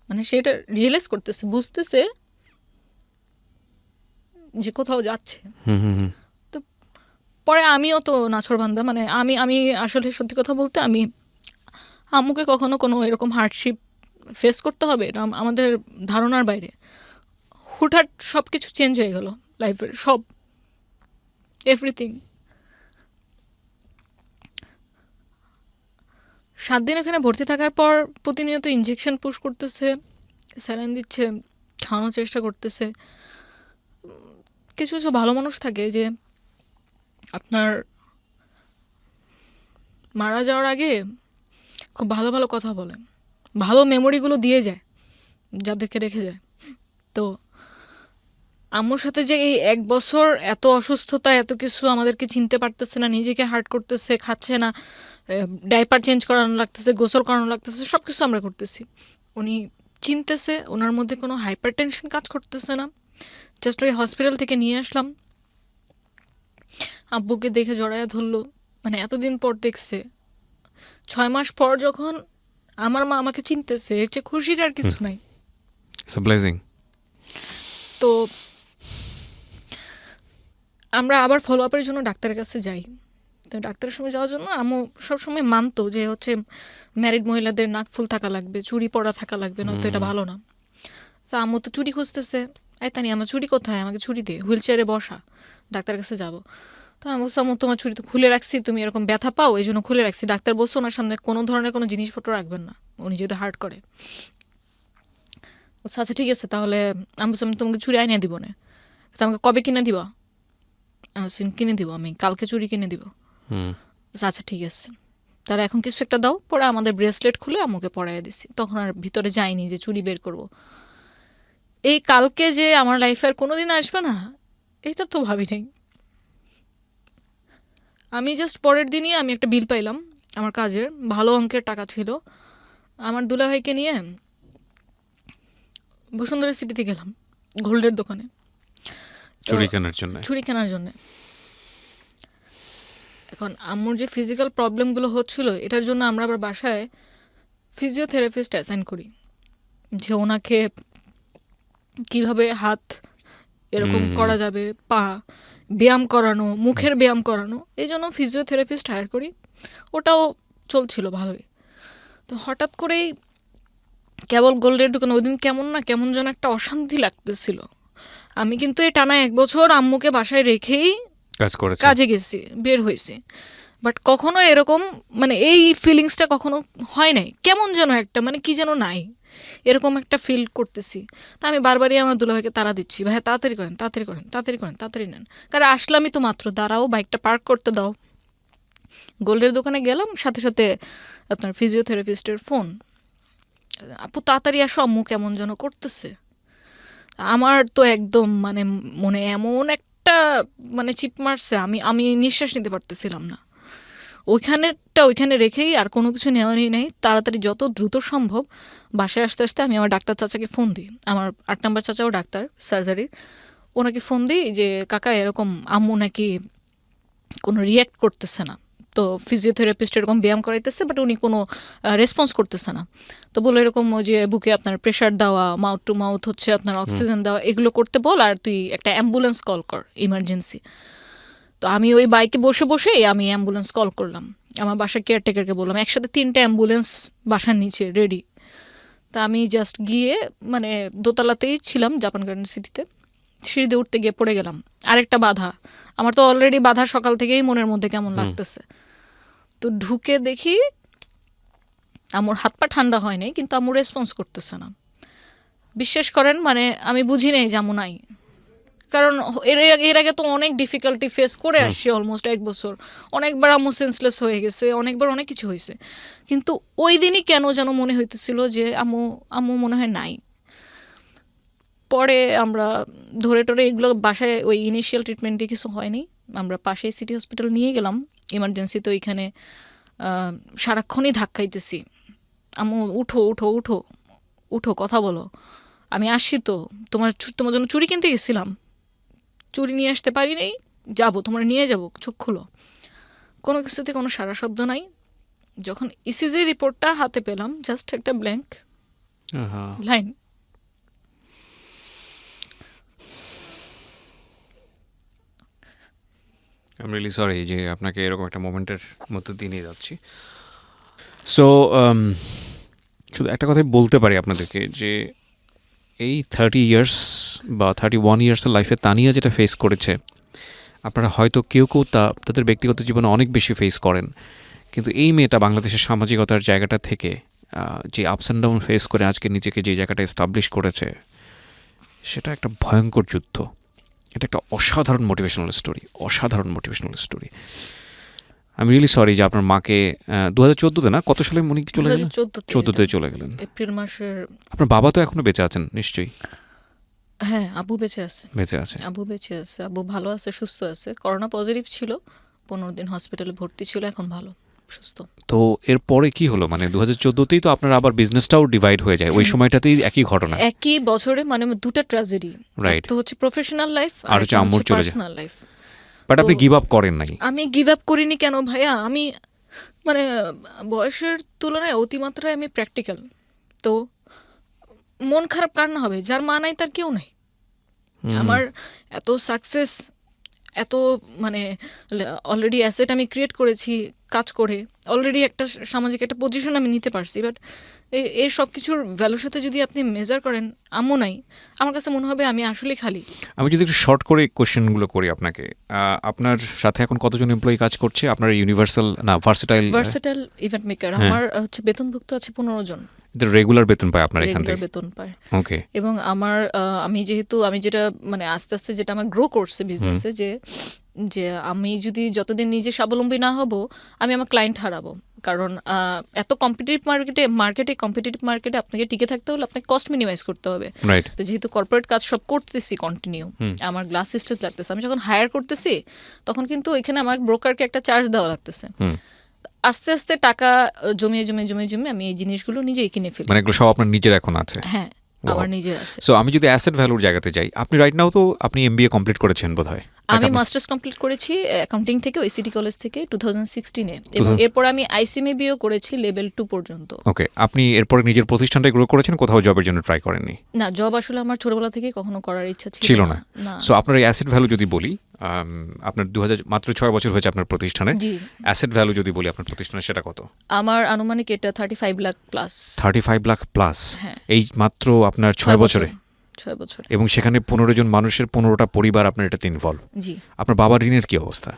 মানে সেটা রিয়েলাইজ করতেছে, বুঝতেছে যে কোথাও যাচ্ছে। তো পরে আমিও তো নাছোড়বান্দা, মানে আমি আসলে সত্যি কথা বলতে আমি আম্মুকে কখনো কোনো এরকম হার্ডশিপ ফেস করতে হবে এটা আমাদের ধারণার বাইরে। হুটহাট সব কিছু চেঞ্জ হয়ে গেল লাইফের, সব এভরিথিং। 7 দিন এখানে ভর্তি থাকার পর প্রতিনিয়ত ইঞ্জেকশন পুশ করতেছে, স্যালাইন দিচ্ছে, খাওয়ানোর চেষ্টা করতেছে। কিছু কিছু ভালো মানুষ থাকে যে আপনার মারা যাওয়ার আগে খুব ভালো ভালো কথা বলে, ভালো মেমোরিগুলো দিয়ে যায় যাদেরকে রেখে যায়। তো আম্মুর সাথে যে এই 1 বছর এত অসুস্থতা, এত কিছু, আমাদেরকে চিনতে পারতেছে না, নিজেকে হার্ট করতেছে, খাচ্ছে না, ডাইপার চেঞ্জ করানো লাগতেছে, গোসল করানো লাগতেছে, সব কিছু আমরা করতেছি। উনি চিনতেছে, ওনার মধ্যে কোনো হাইপার টেনশন কাজ করতেছে না। জাস্ট ওই হসপিটাল থেকে নিয়ে আসলাম, আব্বুকে দেখে জড়ায়া ধরলো, মানে এতদিন পর দেখছে। 6 মাস পর যখন আমার মা আমাকে চিনতেছে, এর চেয়ে খুশির আর কিছু নাই। It's a blessing. তো আমরা আবার ফলো আপের জন্য ডাক্তারের কাছে যাই। তো ডাক্তারের সময় যাওয়ার জন্য আম্মু সবসময় মানতো যে হচ্ছে ম্যারিড মহিলাদের নাক ফুল থাকা লাগবে, চুড়ি পরা থাকা লাগবে, নয়তো এটা ভালো না। তো আম্মু তো চুড়ি খুঁজতেছে, তানি আমার চুড়ি কোথায়, আমাকে চুড়ি দে, হুইল চেয়ারে বসা, ডাক্তারের কাছে যাব। তো আমি বলছি আম্মু তোমার চুড়ি তো খুলে রাখছি, তুমি এরকম ব্যথা পাও এই জন্য খুলে রাখছি। ডাক্তার বলছে ওনার সামনে কোনো ধরনের কোনো জিনিসপত্র রাখবেন না, উনি যদি হার্ট করে। আচ্ছা ঠিক আছে, তাহলে আমি বলছি আমি তোমাকে চুড়ি আইনে দিব না। তো আমাকে কবে কিনে দিবা? কিনে দিব, আমি কালকে চুড়ি কিনে দিব। আচ্ছা ঠিক আছে, তাহলে এখন কিছু একটা দাও। পরে আমাদের ব্রেসলেট খুলে আম্মুকে পরাইয়া দিছি। তখন আর ভিতরে যাইনি যে চুড়ি বের করব। এই কালকে যে আমার লাইফে আর কোনোদিন আসবে না, এটা তো ভাবি নাই। আমি জাস্ট পরের দিনই আমি একটা বিল পাইলাম আমার কাজের, ভালো অঙ্কের টাকা ছিল। আমার দুলাভাইকে নিয়ে বসুন্ধরা সিটিতে গেলাম, গোল্ডের দোকানে চুরি কেনার জন্য। চুড়ি কেনার জন্য। এখন আম্মুর যে ফিজিক্যাল প্রবলেমগুলো হচ্ছিল, এটার জন্য আমরা আবার বাসায় ফিজিওথেরাপিস্ট অ্যাসাইন করি, যে ওনাকে কিভাবে হাত এরকম করা যাবে, পা ব্যায়াম করানো, মুখের ব্যায়াম করানো, এই জন্য ফিজিওথেরাপিস্ট হায়ার করি। ওটাও চলছিল ভালোই। তো হঠাৎ করেই কেবল গোল্ডের দোকানে ওই দিন কেমন যেন একটা অশান্তি লাগতেছিল। আমি কিন্তু এই টানা 1 বছর আম্মুকে বাসায় রেখেই কাজে গেছি, বের হয়েছি, বাট কখনো এরকম মানে এই ফিলিংসটা কখনো হয় নাই। কেমন যেন একটা মানে কি যেন নাই, এরকম একটা ফিল করতেছি। তা আমি বারবারই আমার দুলাভাইকে তাড়া দিচ্ছি, ভাই তাড়াতাড়ি করেন, তাড়াতাড়ি করেন, তাড়াতাড়ি করেন, তাড়াতাড়ি নেন, কারণ আসলামই তো মাত্র, দাঁড়াও বাইকটা পার্ক করতে দাও। গোল্ডের দোকানে গেলাম, সাথে সাথে আপনার ফিজিওথেরাপিস্টের ফোন, আপু তাড়াতাড়ি আসো, আম্মু কেমন যেন করতেছে। আমার তো একদম মানে মনে এমন একটা মানে চিপ মারছে, আমি নিঃশ্বাস নিতে পারতেছিলাম না। ওইখানে রেখেই আর কোনো কিছু নেওয়ারই নেই, তাড়াতাড়ি যত দ্রুত সম্ভব বাসায় আসতে আসতে আমি আমার ডাক্তার চাচাকে ফোন দিই, আমার 8 নম্বর চাচাও ডাক্তার সার্জারির, ওনাকে ফোন দিই যে কাকা এরকম আম্মু নাকি কোনো রিয়্যাক্ট করতেছে না। তো ফিজিওথেরাপিস্ট এরকম ব্যায়াম করাইতেছে, বাট উনি কোনো রেসপন্স করতেছে না। তো বলে এরকম ওই যে বুকে আপনার প্রেশার দেওয়া, মাউথ টু মাউথ হচ্ছে আপনার অক্সিজেন দেওয়া, এগুলো করতে বল, আর তুই একটা অ্যাম্বুলেন্স কল কর ইমার্জেন্সি। তো আমি ওই বাইকে বসে বসেই আমি অ্যাম্বুলেন্স কল করলাম, আমার বাসার কেয়ারটেকারকে বললাম, একসাথে 3টা অ্যাম্বুলেন্স বাসার নিচে রেডি। তা আমি জাস্ট গিয়ে মানে দোতলাতেই ছিলাম জাপান গার্ডেন সিটিতে, সিঁড়িতে উঠতে গিয়ে পড়ে গেলাম। আরেকটা বাধা, আমার তো অলরেডি বাধা সকাল থেকেই মনের মধ্যে কেমন লাগতেছে। তো ঢুকে দেখি আমার হাত পা ঠান্ডা হয় নাই, কিন্তু আমার রেসপন্স করতেছে না। বিশ্বাস করেন মানে আমি বুঝি নাই যে আমু নাই, কারণ এর আগে তো অনেক ডিফিকাল্টি ফেস করে আসছি অলমোস্ট 1 বছর। অনেকবার আম্মু সেন্সলেস হয়ে গেছে, অনেকবার অনেক কিছু হয়েছে, কিন্তু ওই দিনই কেন যেন মনে হইতেছিল যে আম্মু মনে হয় নাই। পরে আমরা ধরে টরে এগুলো বাসায় ওই ইনিশিয়াল ট্রিটমেন্ট দিয়ে কিছু হয়নি, আমরা পাশেই সিটি হসপিটাল নিয়ে গেলাম ইমার্জেন্সিতে। ওইখানে সারাক্ষণই ধাক্কাইতেছি, আম্মু উঠো উঠো উঠো উঠো, কথা বলো, আমি আসছি তো, তোমার জন্য চুড়ি কিনতে গেছিলাম, চুড়ি নিয়ে আসতে পারি নাই, যাবো তোমার নিয়ে যাবো, চোখ খুলো। কোনো কিছুতে কোনো সারা শব্দ নাই। যখন ইসিজি রিপোর্টটা হাতে পেলাম, জাস্ট একটা blank line. I'm really sorry যে আপনাকে এরকম একটা মোমেন্টের মধ্যে দিয়ে নিয়ে যাচ্ছি। সো শুধু একটা কথাই বলতে পারি আপনাদেরকে যে এই 30 ইয়ার্স বা 31 ইয়ার্সের লাইফে তানিয়া যেটা ফেস করেছে, আপনারা হয়তো কেউ কেউ তাদের ব্যক্তিগত জীবনে অনেক বেশি ফেস করেন, কিন্তু এই মেয়েটা বাংলাদেশের সামাজিকতার জায়গাটা থেকে যে আপস অ্যান্ড ডাউন ফেস করে আজকে নিজেকে যে জায়গাটা এস্টাবলিশ করেছে, সেটা একটা ভয়ঙ্কর যুদ্ধ। এটা একটা অসাধারণ মোটিভেশনাল স্টোরি। আমি রিয়েলি সরি যে আপনার মাকে 2014-তে না, কত সালে উনি চলে গেলেন? 14-তে চলে গেলেন। এপ্রিল মাসের। আপনার বাবা তো এখনো বেঁচে আছেন নিশ্চয়ই? হ্যাঁ, আব্বু বেঁচে আছে। আব্বু বেঁচে আছে, আব্বু ভালো আছে, সুস্থ আছে। করোনা পজিটিভ ছিল, 15 দিন হসপিটালে ভর্তি ছিল, এখন ভালো সুস্থ। তো এরপরে কি হলো? মানে 2014-তেই তো আপনার আবার বিজনেসটাও ডিভাইড হয়ে যায়, ওই সময়টাতেই একই ঘটনা, একই বছরে, মানে দুটো ট্র্যাজেডি। রাইট। তো হচ্ছে প্রফেশনাল লাইফ আর হচ্ছে আম্মুর চলে যায়, পার্সোনাল লাইফ। বাট আপনি গিভ আপ করেন নাই? আমি গিভ আপ করিনি কেন ভাইয়া? আমি মানে বয়সের তুলনায় অতিমাত্রায় আমি প্র্যাকটিক্যাল। তো মন খারাপ কার না হবে? যার মা নাই তার কেউ নাই। আমার এত সাকসেস, এত মানে অলরেডি অ্যাসেট আমি ক্রিয়েট করেছি কাজ করে, অলরেডি একটা সামাজিক একটা পজিশন আমি নিতে পারছি। বাট এই সব কিছুর ভ্যালুর সাথে যদি আপনি মেজার করেন, আম্মু নাই, আমার কাছে মনে হবে আমি আসলে খালি। আমি যদি একটু শর্ট করে কোশ্চেনগুলো করি আপনাকে, আপনার সাথে এখন কতজন এমপ্লয়ি কাজ করছে? আপনার ভার্সেটাইল ইভেন্ট মেকার আমার হচ্ছে বেতনভুক্ত আছে 15 জন। রেগুলার বেতন পায় আপনার এখান থেকে? বেতন পায়। ওকে। এবং আমার আমি যেটা মানে আস্তে আস্তে যেটা আমার গ্রো করছে বিজনেসে, যে আমি যদি যতদিন নিজে স্বাবলম্বী না হব, আমি আমার ক্লায়েন্ট হারাবো। কারণ এত কম্পিটিটিভ মার্কেটে আপনাকে টিকে থাকতে হলে আপনাকে কস্ট মিনিমাইজ করতে হবে। তো যেহেতু কর্পোরেট কাজ সব করতেছি কন্টিনিউ, আমার গ্লাস সিস্টেম লাগতেছে, আমি যখন হায়ার করতেছি তখন কিন্তু এখানে আমার ব্রোকারকে একটা চার্জ দেওয়া লাগতেছে। আস্তে আস্তে টাকা জমিয়ে আমি এই জিনিসগুলো নিজেই কিনে ফেলি। মানে এগুলো সব আপনার নিজের এখন আছে? হ্যাঁ, আমার নিজের আছে। সো আমি যদি অ্যাসেট ভ্যালুর জায়গাতে যাই, আপনি রাইট নাও তো আপনি এমবিএ কমপ্লিট করেছেন বোধহয়? আমি মাস্টার্স কমপ্লিট করেছি অ্যাকাউন্টিং থেকে, ওইসিটি কলেজ থেকে 2016-এ, এবং এরপর আমি আইসিএমএবিও করেছি লেভেল 2 পর্যন্ত। ওকে। আপনি এরপরে নিজের প্রতিষ্ঠানটা গ্রো করেছেন, কোথাও জবের জন্য ট্রাই করেননি? না, জব আসলে আমার ছোটবেলা থেকে কখনো করার ইচ্ছা ছিল না। সো আপনার এই অ্যাসেট ভ্যালু যদি বলি, আপনার মাত্র 6 বছর হয়েছে আপনার প্রতিষ্ঠানে, অ্যাসেট ভ্যালু যদি বলি আপনার প্রতিষ্ঠানে, সেটা কত? আমার আনুমানিক এটা 35 লাখ প্লাস। 35 লাখ প্লাস এই মাত্র আপনার 6 বছরে? 6 বছর। এবং সেখানে 15 জন মানুষের 15টা পরিবার আপনার এটাতে ইনভলভ। জি। আপনার বাবার ঋণের কি অবস্থা?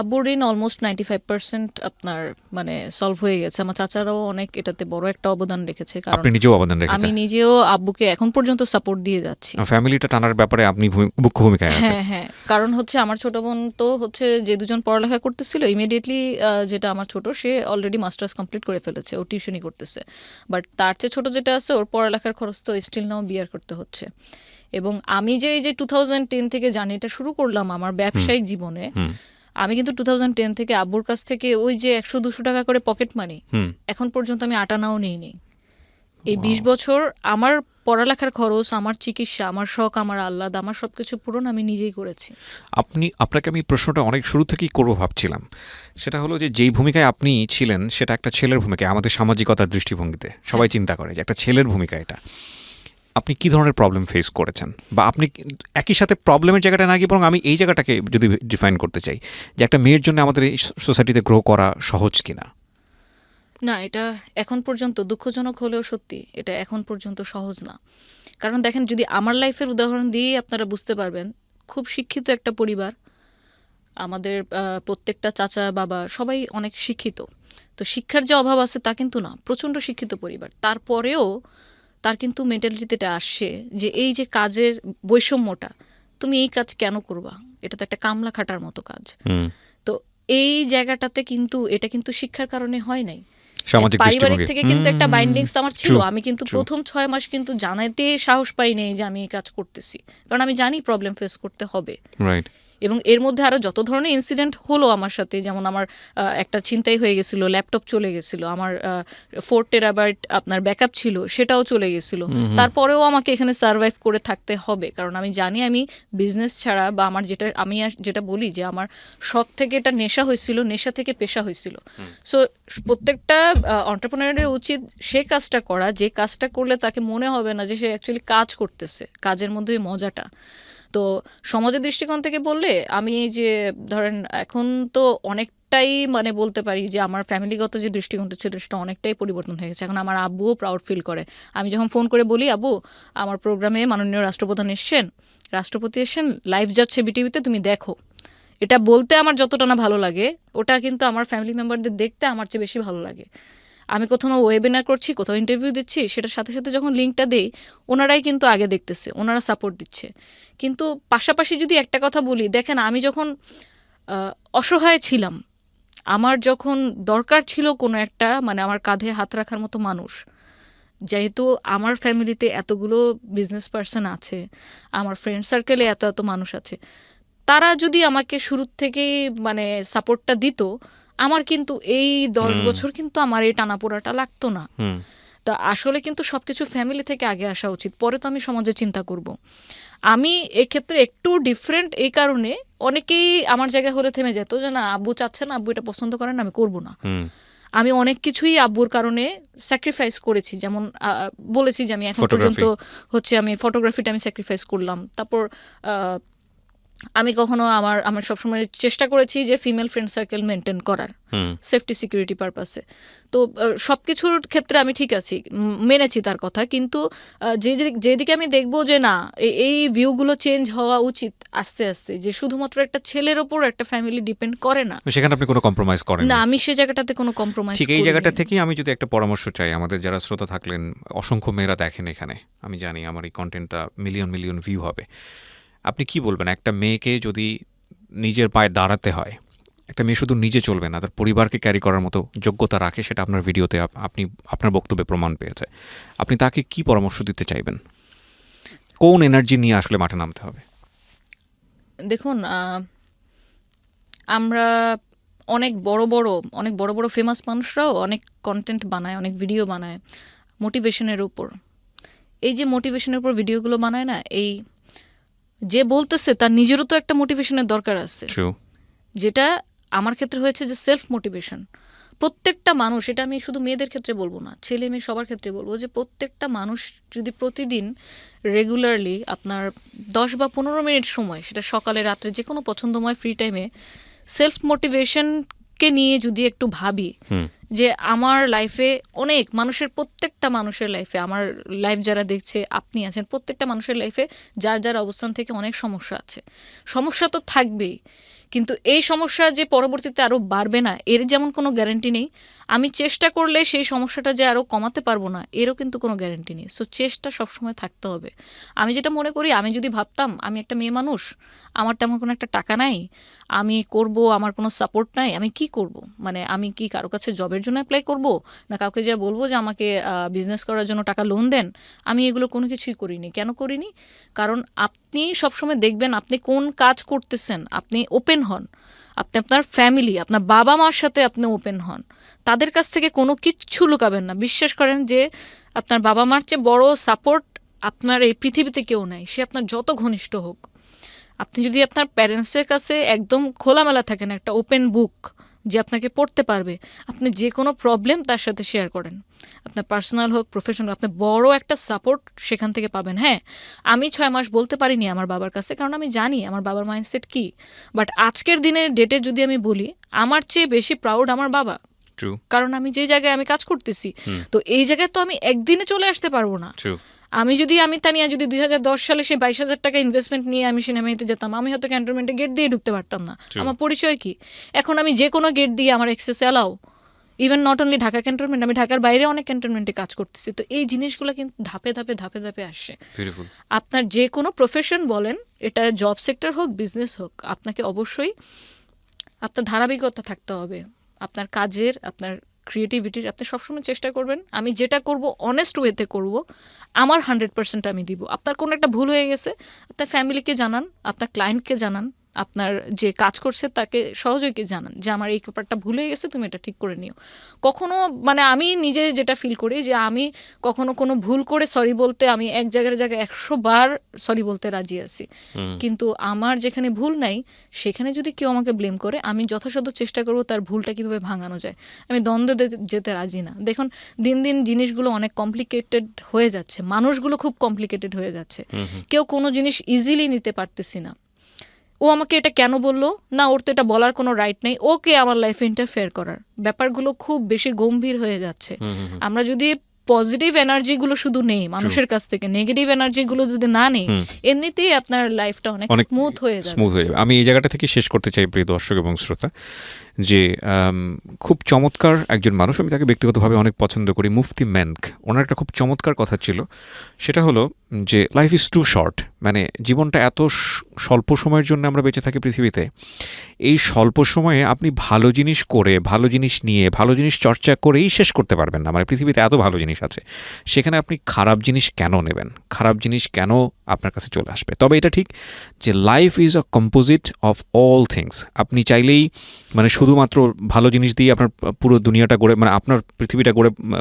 আব্বুর ঋণ অলমোস্ট 95% আপনার মানে সলভ হয়ে গেছে। আমার চাচারাও অনেক এটাতে বড় একটা অবদান রেখেছে। কারণ আপনি নিজেও অবদান রেখেছেন? আমি নিজেও আব্বুকে এখন পর্যন্ত সাপোর্ট দিয়ে যাচ্ছি। ফ্যামিলিটা টানার ব্যাপারে আপনি মুখ্য ভূমিকায় আছেন? হ্যাঁ, কারণ হচ্ছে আমার ছোট বোন তো হচ্ছে যে দুজন পড়ালেখা করতেছিল, ইমিডিয়েটলি যেটা আমার ছোট, সে অলরেডি মাস্টার্স কমপ্লিট করে ফেলেছে, ও টিউশনই করতেছে। বাট তার চেয়ে ছোট যেটা আছে, ওর পড়ালেখার খরচ তো স্টিল নাও বিয়ার করতে হচ্ছে। এবং আমি যে এই যে 2010 থেকে জার্নিটা শুরু করলাম আমার ব্যবসায়িক জীবনে, আমি কিন্তু 2010 থেকে আব্বুর কাছ থেকে ওই যে 100-200 টাকা করে পকেট মানি এখন পর্যন্ত আমি আটানাও নেই। এই 20 বছর আমার পড়ালেখার খরচ, আমার চিকিৎসা, আমার শখ, আমার আহ্লাদ, আমার সবকিছু পূরণ আমি নিজেই করেছি। আপনাকে আমি প্রশ্নটা অনেক শুরু থেকেই করবো ভাবছিলাম। সেটা হলো যে যেই ভূমিকায় আপনি ছিলেন সেটা একটা ছেলের ভূমিকা। আমাদের সামাজিকতার দৃষ্টিভঙ্গিতে সবাই চিন্তা করে যে একটা ছেলের ভূমিকা এটা। আপনি কি ধরনের প্রবলেম ফেস করেছেন, বা আপনি একই সাথে প্রবলেমের জায়গাটা না গিয়ে বরং আমি এই জায়গাটাকে যদি ডিফাইন করতে চাই, যে একটা মেয়ের জন্য আমাদের এই সোসাইটিতে গ্রো করা সহজ কিনা? না, এটা এখন পর্যন্ত দুঃখজনক হলেও সত্যি, এটা এখন পর্যন্ত সহজ না। কারণ দেখেন, যদি আমার লাইফের উদাহরণ দিয়েই আপনারা বুঝতে পারবেন, খুব শিক্ষিত একটা পরিবার, আমাদের প্রত্যেকটা চাচা বাবা সবাই অনেক শিক্ষিত। তো শিক্ষার যে অভাব আছে তা কিন্তু না, প্রচণ্ড শিক্ষিত পরিবার। তারপরেও তার কিন্তু মেন্টালিটিতে আসছে যে এই যে কাজের বৈষম্যটা, তুমি এই কাজ কেন করবা, এটা তো একটা কামলা খাটার মতো কাজ। তো এই জায়গাটাতে কিন্তু এটা কিন্তু শিক্ষার কারণে হয় নাই, পারিবারিক থেকে কিন্তু একটা বাইন্ডিংস আমার ছিল। আমি কিন্তু প্রথম 6 মাস কিন্তু জানাইতে সাহস পাই নাই যে আমি এই কাজ করতেছি, কারণ আমি জানি প্রবলেম ফেস করতে হবে। রাইট। এবং এর মধ্যে আরও যত ধরনের ইনসিডেন্ট হলো আমার সাথে, যেমন আমার একটা ছিনতাই হয়ে গেছিলো, ল্যাপটপ চলে গেছিলো, আমার 4 টেরাবাইট আপনার ব্যাকআপ ছিল, সেটাও চলে গেছিলো। তারপরেও আমাকে এখানে সার্ভাইভ করে থাকতে হবে, কারণ আমি জানি আমি বিজনেস ছাড়া, বা আমার যেটা বলি যে আমার শখ থেকে এটা নেশা হয়েছিল, নেশা থেকে পেশা হয়েছিল। সো প্রত্যেকটা এন্টারপ্রেনারের উচিত সে কাজটা করা, যে কাজটা করলে তাকে মনে হবে না যে সে অ্যাকচুয়ালি কাজ করতেছে, কাজের মধ্যে মজাটা। তো সমাজের দৃষ্টিকোণ থেকে বললে, আমি যে ধরেন এখন তো অনেক অনেকটাই মানে বলতে পারি যে আমার ফ্যামিলিগত যে দৃষ্টিকোণটা ছিল সেটা অনেকটাই পরিবর্তন হয়ে গেছে। এখন আমার আব্বুও প্রাউড ফিল করে। আমি যখন ফোন করে বলি, আব্বু আমার প্রোগ্রামে মাননীয় রাষ্ট্রপ্রধান এসছেন, রাষ্ট্রপতি এসছেন, লাইভ যাচ্ছে বিটিভিতে, তুমি দেখো, এটা বলতে আমার যতটা না ভালো লাগে, ওটা কিন্তু আমার ফ্যামিলি মেম্বারদের দেখতে আমার চেয়ে বেশি ভালো লাগে। আমি কোথাও ওয়েবিনার করছি, কোথাও ইন্টারভিউ দিচ্ছি, সেটার সাথে সাথে যখন লিঙ্কটা দেই, ওনারাই কিন্তু আগে দেখতেছে, ওনারা সাপোর্ট দিচ্ছে। কিন্তু পাশাপাশি যদি একটা কথা বলি, দেখেন আমি যখন অসহায় ছিলাম, আমার যখন দরকার ছিল কোনো একটা মানে আমার কাঁধে হাত রাখার মতো মানুষ, যেহেতু আমার ফ্যামিলিতে এতগুলো বিজনেস পার্সন আছে, আমার ফ্রেন্ড সার্কেলে এত এত মানুষ আছে, তারা যদি আমাকে শুরুর থেকেই মানে সাপোর্টটা দিত, আমার কিন্তু এই 10 বছর কিন্তু আমার এই টানাপোড়াটা লাগতো না। তা আসলে কিন্তু সবকিছু ফ্যামিলি থেকে আগে আসা উচিত, পরে তো আমি সমাজে চিন্তা করব। আমি এক্ষেত্রে একটু ডিফারেন্ট এই কারণে, অনেকেই আমার জায়গায় হলে থেমে যেত যে না আব্বু চাচ্ছে না, আব্বু এটা পছন্দ করেন, আমি করব না। আমি অনেক কিছুই আব্বুর কারণে স্যাক্রিফাইস করেছি, যেমন বলেছি যে আমি এখন পর্যন্ত হচ্ছে আমি ফটোগ্রাফিটা আমি স্যাক্রিফাইস করলাম। তারপর আমি কখনো আমার সবসময় চেষ্টা করেছি যে ফিমেল ফ্রেন্ড সার্কেল মেনটেন করার, সেফটি সিকিউরিটি পারপাসে। তো সব কিছুর ক্ষেত্রে আমি ঠিক আছি, মেনেছি তার কথা। কিন্তু যেদিকে আমি দেখবো যে না এই ভিউগুলো চেঞ্জ হওয়া উচিত আস্তে আস্তে, যে শুধুমাত্র একটা ছেলের ওপর একটা ফ্যামিলি ডিপেন্ড করে না, সেখানে আপনি কোনো কম্প্রোমাইজ করেন না, আমি সেই জায়গাটাতে কোনো কম্প্রোমাইজ ঠিক এই জায়গাটা থেকেই আমি যদি একটা পরামর্শ চাই, আমাদের যারা শ্রোতা থাকলেন, অসংখ্য মেয়েরা দেখেন এখানে, আমি জানি আমার এই কন্টেন্টটা মিলিয়ন মিলিয়ন ভিউ হবে, আপনি কি বলবেন একটা মেয়েকে যদি নিজের পায়ে দাঁড়াতে হয়, একটা মেয়ে শুধু নিজে চলবে না, তার পরিবারকে ক্যারি করার মতো যোগ্যতা রাখে, সেটা আপনার ভিডিওতে আপনি আপনার বক্তব্যে প্রমাণ পেয়েছে, আপনি তাকে কি পরামর্শ দিতে চাইবেন? কোন এনার্জি নিয়ে আসলে মাঠে নামতে হবে? দেখুন, আমরা অনেক বড় বড় ফেমাস মানুষরাও অনেক কন্টেন্ট বানায়, অনেক ভিডিও বানায় মোটিভেশনের উপর। এই যে মোটিভেশনের উপর ভিডিওগুলো বানায় না, এই যে বলতেছে তার নিজেরও তো একটা মোটিভেশনের দরকার আছে, যেটা আমার ক্ষেত্রে হয়েছে যে সেলফ মোটিভেশন। প্রত্যেকটা মানুষ, এটা আমি শুধু মেয়েদের ক্ষেত্রে বলবো না, ছেলে মেয়ে সবার ক্ষেত্রে বলবো, যে প্রত্যেকটা মানুষ যদি প্রতিদিন রেগুলারলি আপনার 10 বা 15 মিনিট সময়, সেটা সকালে রাত্রে যে কোনো পছন্দময় ফ্রি টাইমে সেলফ মোটিভেশনকে নিয়ে যদি একটু ভাবি, যে আমার লাইফে অনেক মানুষের, প্রত্যেকটা মানুষের লাইফে, আমার লাইফ যারা দেখছে, আপনি আছেন, প্রত্যেকটা মানুষের লাইফে যার যার অবস্থান থেকে অনেক সমস্যা আছে, সমস্যা তো থাকবেই, কিন্তু এই সমস্যা যে পরবর্তীতে আরও বাড়বে না এর যেমন কোনো গ্যারান্টি নেই, আমি চেষ্টা করলে সেই সমস্যাটা যে আরও কমাতে পারবো না এরও কিন্তু কোনো গ্যারান্টি নেই। সো চেষ্টা সবসময় থাকতে হবে। আমি যেটা মনে করি, আমি যদি ভাবতাম আমি একটা মেয়ে মানুষ, আমার তেমন কোনো একটা টাকা নাই, আমি করব, আমার কোনো সাপোর্ট নাই, আমি কি করব? মানে আমি কি কারো কাছে জবের জন্য অ্যাপ্লাই করব, না কাউকে যা বলবো যে আমাকে বিজনেস করার জন্য টাকা লোন দেন? আমি এগুলো কোনো কিছুই করিনি। কেন করিনি? কারণ আপনি সবসময় দেখবেন আপনি কোন কাজ করতেছেন, আপনি ওপেন হন, আপনি আপনার ফ্যামিলি, আপনার বাবা মার সাথে আপনি ওপেন হন, তাদের কাছ থেকে কোনো কিচ্ছু লুকাবেন না। বিশ্বাস করেন যে আপনার বাবা মার চেয়ে বড় সাপোর্ট আপনার এই পৃথিবীতে কেউ নাই, সে আপনার যত ঘনিষ্ঠ হোক। আপনি যদি আপনার প্যারেন্টসের কাছে একদম খোলামেলা থাকেন, একটা ওপেন বুক যে আপনাকে পড়তে পারবে, আপনি যে কোনো প্রবলেম তার সাথে শেয়ার করেন, আপনার পার্সোনাল হোক প্রফেশনাল, আপনি বড় একটা সাপোর্ট সেখান থেকে পাবেন। হ্যাঁ, আমি 6 মাস বলতে পারিনি আমার বাবার কাছে, কারণ আমি জানি আমার বাবার মাইন্ডসেট কী। বাট আজকের দিনের ডেটে যদি আমি বলি, আমার চেয়ে বেশি প্রাউড আমার বাবা, কারণ আমি যে জায়গায় আমি কাজ করতেছি, তো এই জায়গায় তো আমি একদিনে চলে আসতে পারবো না। আমি তানিয়া যদি 2010 সালে সেই 22,000 টাকা ইনভেস্টমেন্ট নিয়ে আমি সিনেমাতে যেতাম, আমি হয়তো ক্যান্টনমেন্টে গেট দিয়ে ঢুকতে পারতাম না। আমার পরিচয় কি? এখন আমি যে কোনো গেট দিয়ে আমার access allow, even not only Dhaka cantonment, আমি ঢাকার বাইরে অনেক ক্যান্টনমেন্টে কাজ করতেছি। তো এই জিনিসগুলো কিন্তু ধাপে ধাপে ধাপে ধাপে আসছে। আপনার যে কোনো প্রফেশন বলেন, এটা জব সেক্টর হোক, বিজনেস হোক, আপনাকে অবশ্যই আপনার ধারাবাহিকতা থাকতে হবে আপনার কাজের, আপনার ক্রিয়েটিভিটির। আপনি সবসময় চেষ্টা করবেন আমি যেটা করব অনেস্ট ওয়েতে করব, আমার 100% আমি দিব। আপনার কোনো একটা ভুল হয়ে গেছে, আপনার ফ্যামিলিকে জানান, আপনার ক্লায়েন্টকে জানান, আপনার যে কাজ করছে তাকে সহযোগীকে জানান যে আমার এই ব্যাপারটা ভুল হয়ে গেছে, তুমি এটা ঠিক করে নিও। কখনো মানে আমি নিজে যেটা ফিল করি যে আমি কখনো কোনো ভুল করে সরি বলতে, আমি এক জায়গায় 100 বার সরি বলতে রাজি আছি, কিন্তু আমার যেখানে ভুল নাই সেখানে যদি কেউ আমাকে ব্লেম করে, আমি যথাসাধ্য চেষ্টা করব তার ভুলটা কীভাবে ভাঙানো যায়। আমি দ্বন্দ্বে যেতে রাজি না। দেখুন দিন দিন জিনিসগুলো অনেক কমপ্লিকেটেড হয়ে যাচ্ছে, মানুষগুলো খুব কমপ্লিকেটেড হয়ে যাচ্ছে, কেউ কোনো জিনিস ইজিলি নিতে পারতেছি না। ও আমাকে এটা কেন বললো, না ওর তো এটা বলার কোনো রাইট নেই, ওকে আমার লাইফে ইন্টারফেয়ার করার ব্যাপারগুলো খুব বেশি গম্ভীর হয়ে যাচ্ছে। আমরা যদি পজিটিভ এনার্জিগুলো শুধু নেই মানুষের কাছ থেকে, নেগেটিভ এনার্জিগুলো যদি না নেই, এমনিতেই আপনার লাইফটা অনেক স্মুথ হয়ে যাবে। আমি এই জায়গাটা থেকে শেষ করতে চাই প্রিয় দর্শক এবং শ্রোতা, যে খুব চমৎকার একজন মানুষ, আমি তাকে ব্যক্তিগতভাবে অনেক পছন্দ করি, মুফতি মেনক। ওনার একটা খুব চমৎকার কথা ছিল, সেটা হলো যে লাইফ ইজ টু শর্ট, মানে জীবনটা এত স্বল্প সময়ের জন্য আমরা বেঁচে থাকি পৃথিবীতে। এই স্বল্প সময়ে আপনি ভালো জিনিস করে, ভালো জিনিস নিয়ে, ভালো জিনিস চর্চা করেই শেষ করতে পারবেন না। মানে পৃথিবীতে এত ভালো জিনিস আছে, সেখানে আপনি খারাপ জিনিস কেন নেবেন, খারাপ জিনিস কেন আপনার কাছে চলে আসবে? তবে এটা ঠিক যে life is a composite of all things. আপনি চাইলেই মানে শুধুমাত্র ভালো জিনিস দিয়ে আপনার পুরো দুনিয়াটা গড়ে, মানে আপনার পৃথিবীটা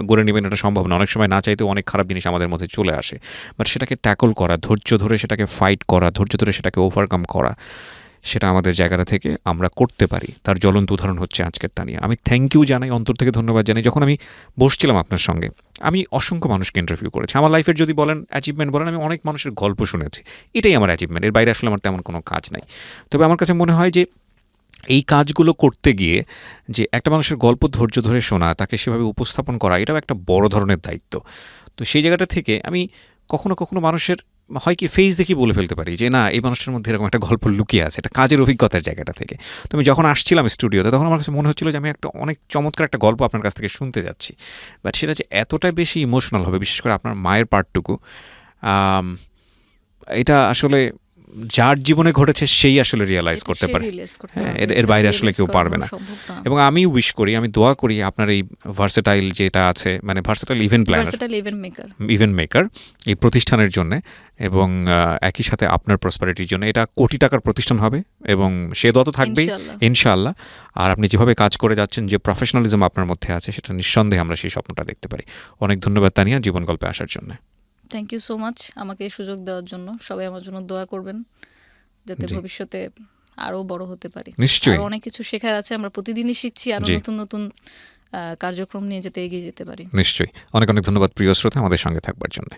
গড়ে নেবেন, এটা সম্ভব না। অনেক সময় না চাইতেও অনেক খারাপ জিনিস আমাদের মধ্যে চলে আসে, বাট সেটাকে ট্যাকল করা, ধৈর্য ধরে সেটাকে ফাইট করা, ধৈর্য ধরে সেটাকে ওভারকাম করা, সেটা আমাদের জায়গাটা থেকে আমরা করতে পারি। তার জ্বলন্ত উদাহরণ হচ্ছে আজকের তানিয়া। আমি থ্যাংক ইউ জানাই, অন্তর থেকে ধন্যবাদ জানাই। যখন আমি বসছিলাম আপনার সঙ্গে, আমি অসংখ্য মানুষকে ইন্টারভিউ করেছি। আমার লাইফের যদি বলেন অ্যাচিভমেন্ট বলেন, আমি অনেক মানুষের গল্প শুনেছি, এটাই আমার অ্যাচিভমেন্ট। এর বাইরে আসলে আমার তেমন কোনো কাজ নাই। তবে আমার কাছে মনে হয় যে এই কাজগুলো করতে গিয়ে যে একটা মানুষের গল্প ধৈর্য ধরে শোনা, তাকে সেভাবে উপস্থাপন করা, এটাও একটা বড় ধরনের দায়িত্ব। তো সেই জায়গাটা থেকে আমি কখনো কখনো মানুষের হয় কি ফেস দেখি বলে ফেলতে পারি যে না, এই মানুষটার মধ্যে এরকম একটা গল্প লুকিয়ে আছে, এটা কাজের অভিজ্ঞতার জায়গাটা থেকে। তো আমি যখন আসছিলাম স্টুডিওতে, তখন আমার কাছে মনে হচ্ছিল যে আমি একটা অনেক চমৎকার একটা গল্প আপনার কাছ থেকে শুনতে যাচ্ছি, বাট সেটা যে এতটা বেশি ইমোশনাল হবে, বিশেষ করে আপনার মায়ের পার্টটুকু, এটা আসলে যার জীবনে ঘটেছে সেই আসলে রিয়েলাইজ করতে পারে। হ্যাঁ, এর বাইরে আসলে কেউ পারবে না। এবং আমি উইশ করি, আমি দোয়া করি আপনার এই ভার্সেটাইল যেটা আছে, মানে versatile event planner, event maker, এই প্রতিষ্ঠানের জন্য, এবং একই সাথে আপনার প্রসপারিটির জন্য। এটা কোটি টাকার প্রতিষ্ঠান হবে এবং সে দত থাকবেই ইনশাআল্লাহ। আর আপনি যেভাবে কাজ করে যাচ্ছেন, যে প্রফেশনালিজম আপনার মধ্যে আছে, সেটা নিঃসন্দেহে আমরা সেই স্বপ্নটা দেখতে পারি। অনেক ধন্যবাদ তানিয়া জীবন গল্পে আসার জন্য। থ্যাংক ইউ সো মাচ আমাকে এই সুযোগ দেওয়ার জন্য। সবাই আমার জন্য দোয়া করবেন যাতে ভবিষ্যতে আরো বড় হতে পারি। নিশ্চয়ই অনেক কিছু শেখার আছে, আমরা প্রতিদিনই শিখছি, আরো নতুন নতুন কার্যক্রম নিয়ে যাতে এগিয়ে যেতে পারি। নিশ্চয়ই। অনেক অনেক ধন্যবাদ প্রিয় শ্রোতা আমাদের সঙ্গে থাকবার জন্য।